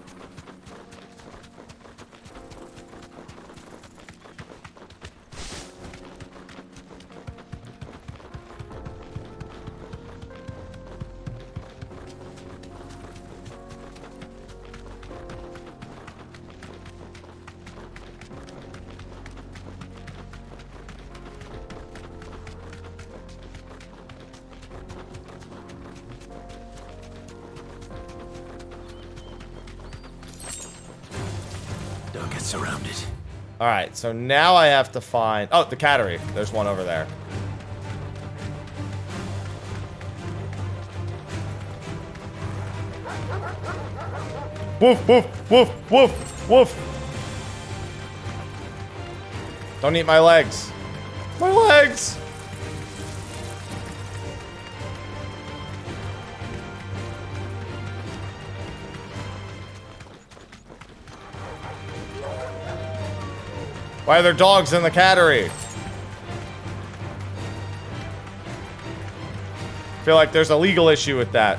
Don't get surrounded. Alright, so now I have to find... Oh, the cattery. There's one over there. Woof, woof, woof, woof, woof. Don't eat my legs. My legs! Why are there dogs in the cattery? I feel like there's a legal issue with that.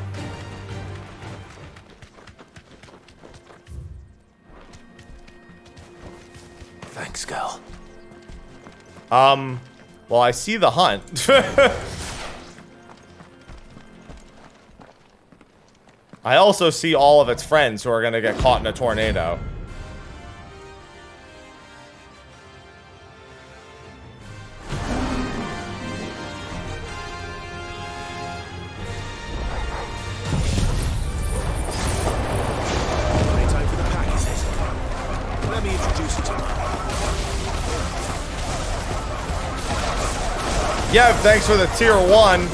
Thanks, girl. Well, I see the hunt. I also see all of its friends who are gonna get caught in a tornado. Time for the pack, is it? Let me introduce you to my... Yeah, thanks for the tier 1.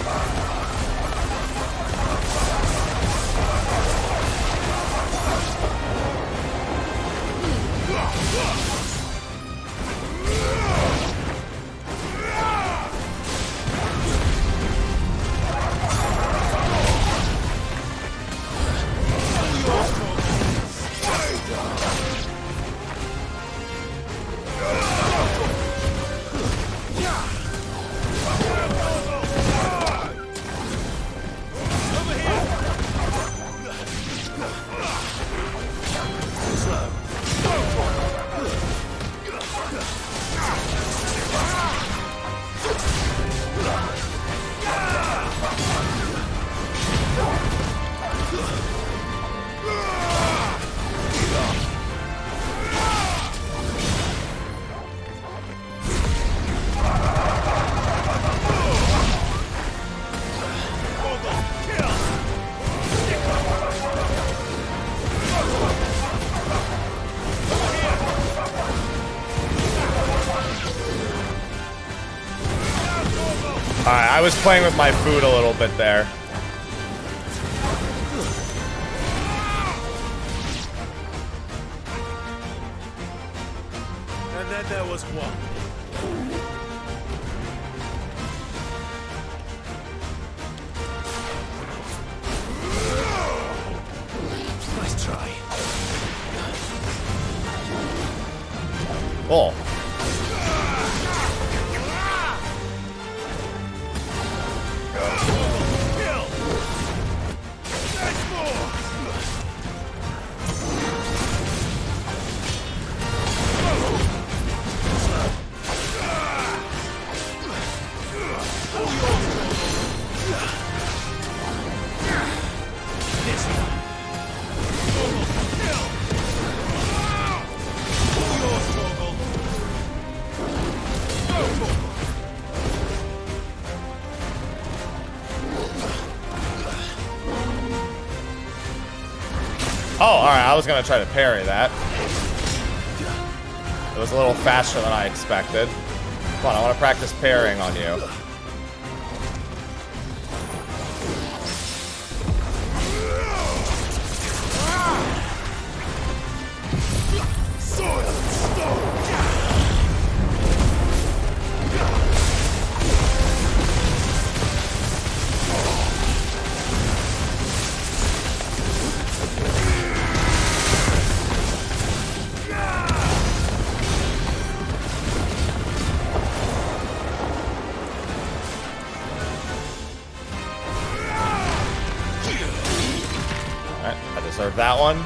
Alright, I was playing with my food a little bit there. And then there was one. Nice try. Oh. Oh, alright, I was gonna try to parry that. It was a little faster than I expected. Come on, I want to practice parrying on you. Deserve that one.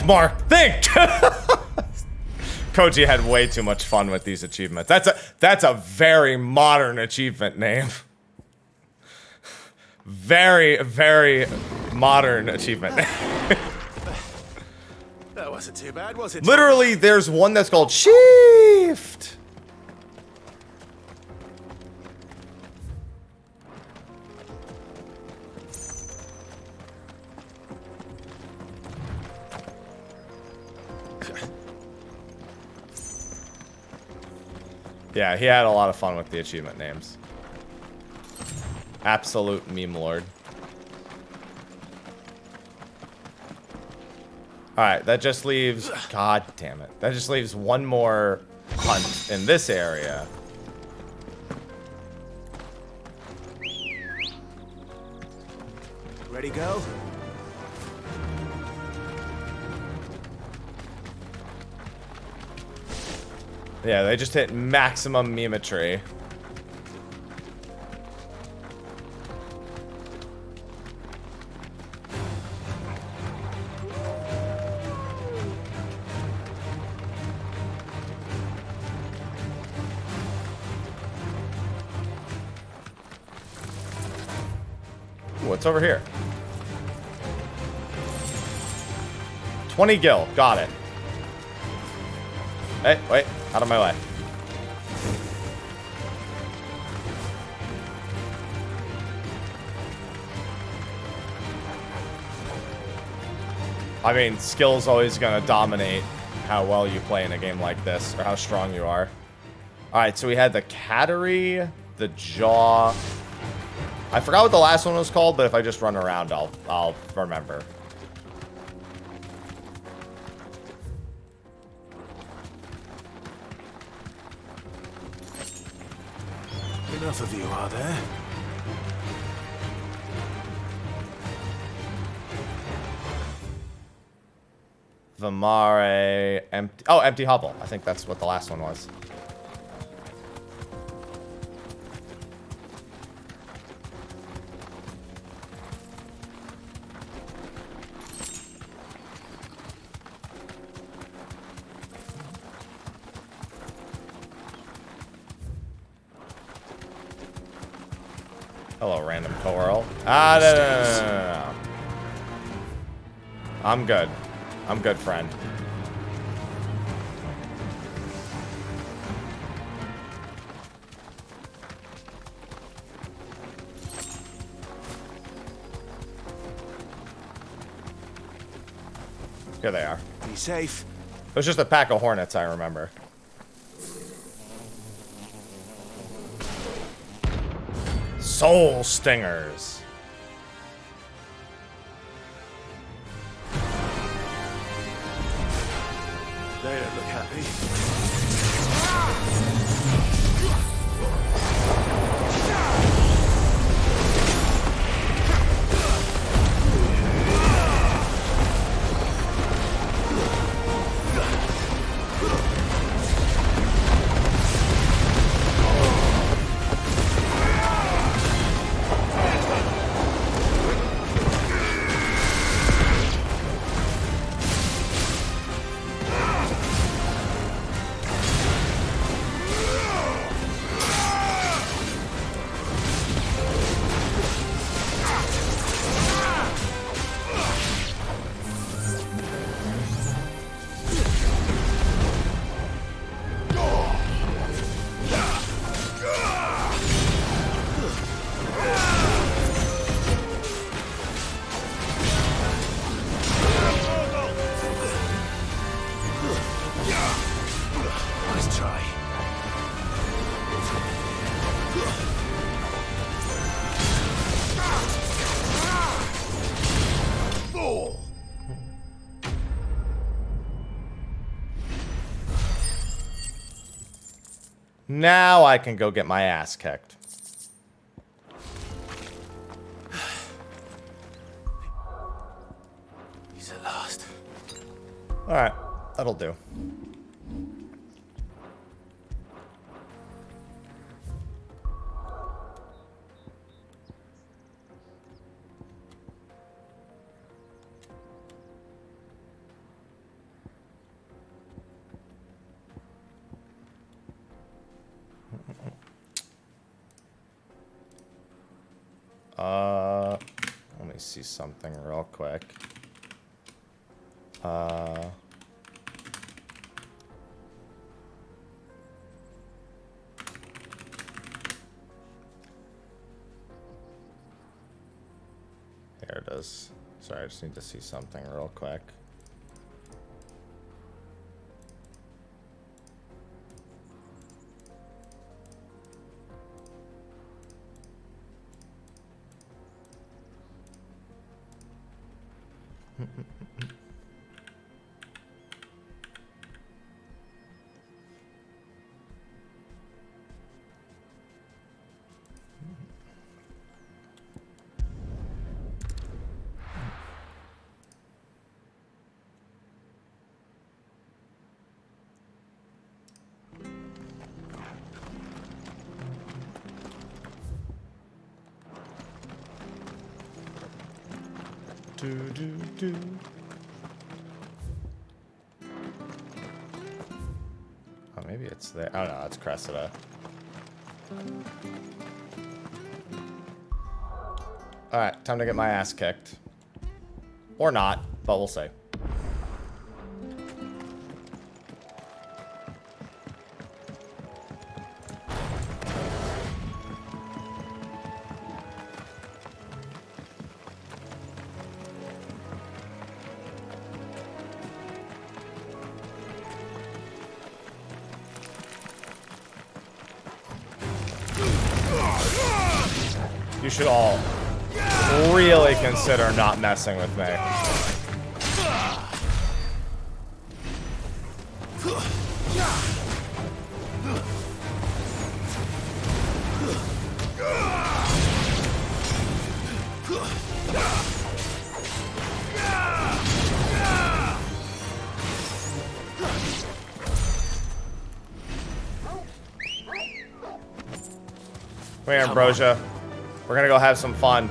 Think, Mark, think! Koji had way too much fun with these achievements. That's a very modern achievement name. Very, very modern achievement name. That wasn't too bad, was it? Literally, there's one that's called Shift. Yeah, he had a lot of fun with the achievement names. Absolute meme lord. Alright, that just leaves... God damn it. That just leaves one more hunt in this area. Ready, go? Yeah, they just hit maximum memetry. What's over here? 20 gil. Got it. Hey, wait. Out of my way. I mean, skill's always going to dominate how well you play in a game like this, or how strong you are. Alright, so we had the Cattery, the Jaw. I forgot what the last one was called, but if I just run around, I'll remember. Enough of you, are there? Vamare, empty. Oh, empty hovel. I think that's what the last one was. Hello, random coral. Ah, no. I'm good. I'm good, friend. Here they are. Be safe. It was just a pack of hornets, I remember. Soul Stingers. They don't look happy. Nice try. Fool! Now I can go get my ass kicked. He's at last. Alright, that'll do. Let me see something real quick. Here it is. Sorry, I just need to see something real quick. Oh, maybe it's there. Oh no, it's Cressida. Alright, time to get my ass kicked. Or not, but we'll see. You should all really consider not messing with me. Come here, Ambrosia. We're gonna go have some fun.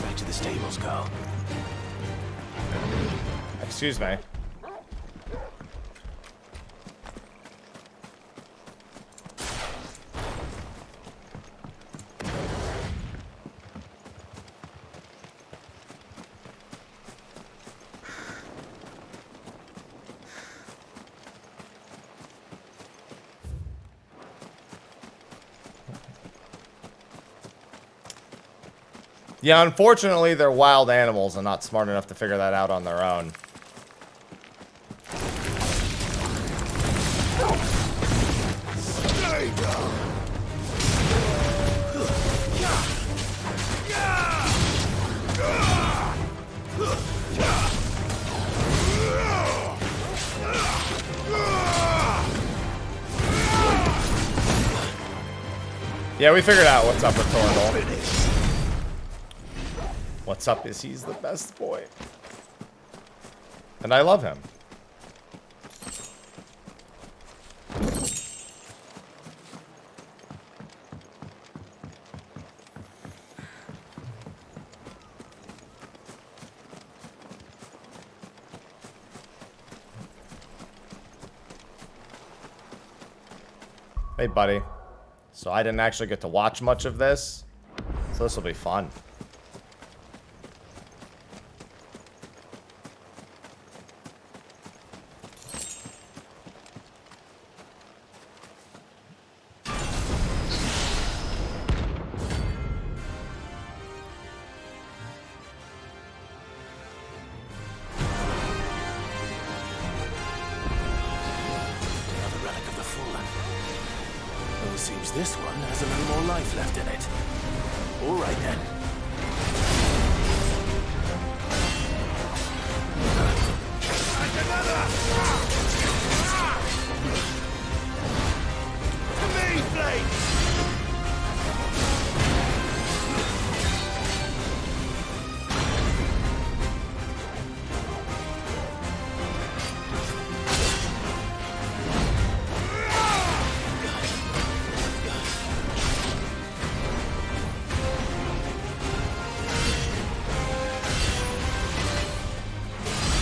Back to the stables, Carl. Excuse me. Yeah, unfortunately, they're wild animals and not smart enough to figure that out on their own. Yeah, we figured out what's up with Torgal. What's up is he's the best boy. And I love him. Hey, buddy. So I didn't actually get to watch much of this, so this will be fun. Seems this one has a little more life left in it. All right then. To me, Blade!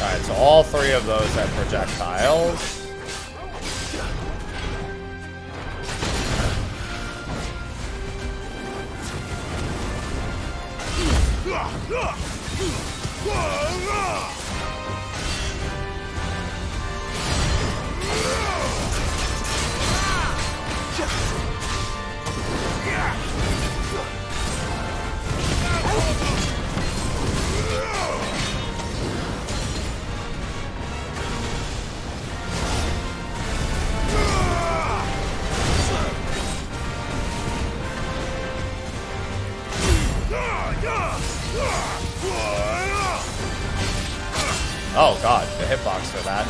Alright, so all three of those have projectiles. Oh god, the hitbox for that.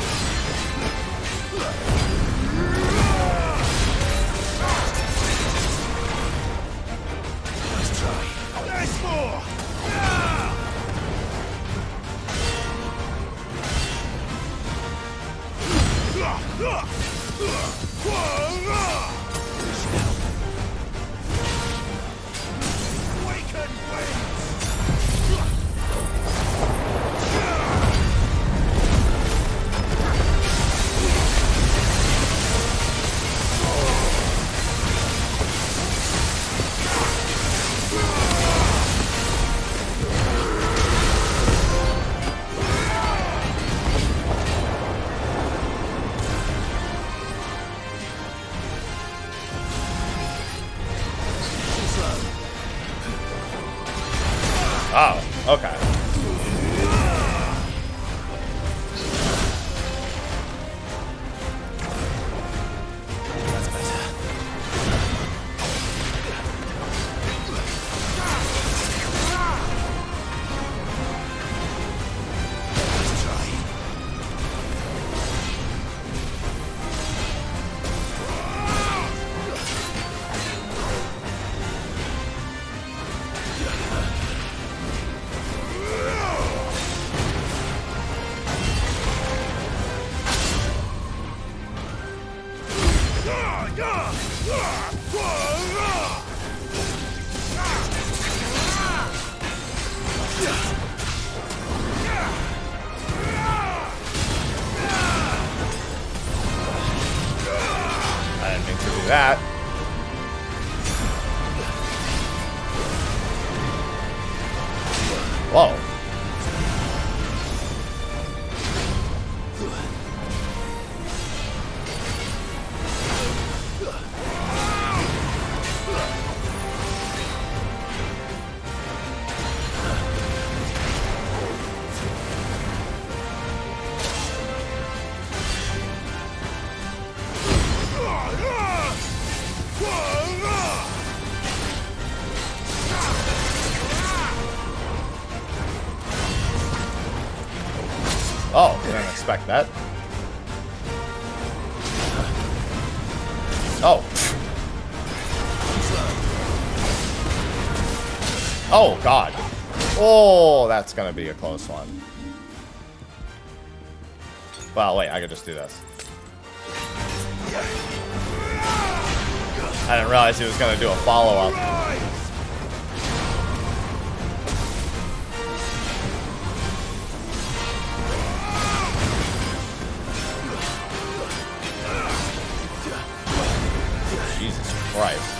Let's try. There's more! Awaken Oh, okay. I didn't mean to do that. Whoa. Oh, didn't expect that. Oh. Oh, God. Oh, that's gonna be a close one. Well, wait, I could just do this. I didn't realize he was gonna do a follow-up. Jesus Christ.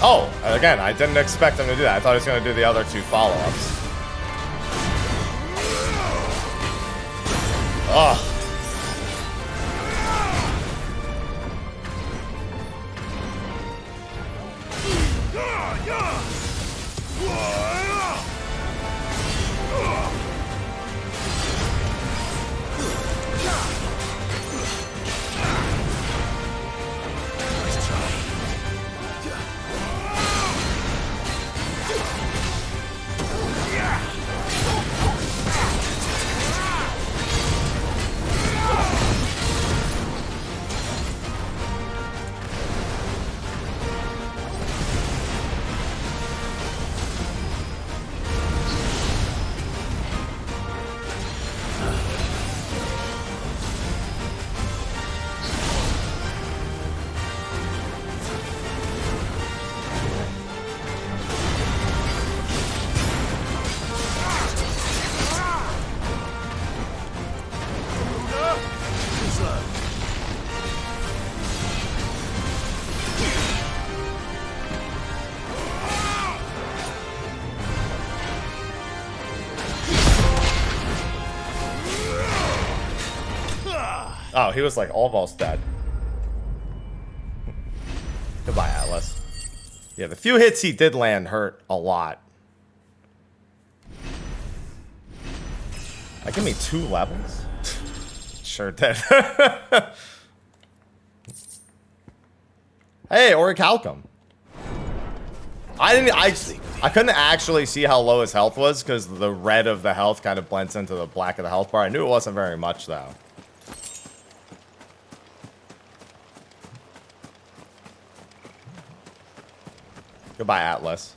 Oh, again, I didn't expect him to do that. I thought he was going to do the other two follow-ups. Oh, he was like almost dead. Goodbye, Atlas. Yeah, the few hits he did land hurt a lot. Like, give me 2 levels? Sure did. Hey, Orichalcum. I couldn't actually see how low his health was because the red of the health kind of blends into the black of the health bar. I knew it wasn't very much though. Goodbye, Atlas.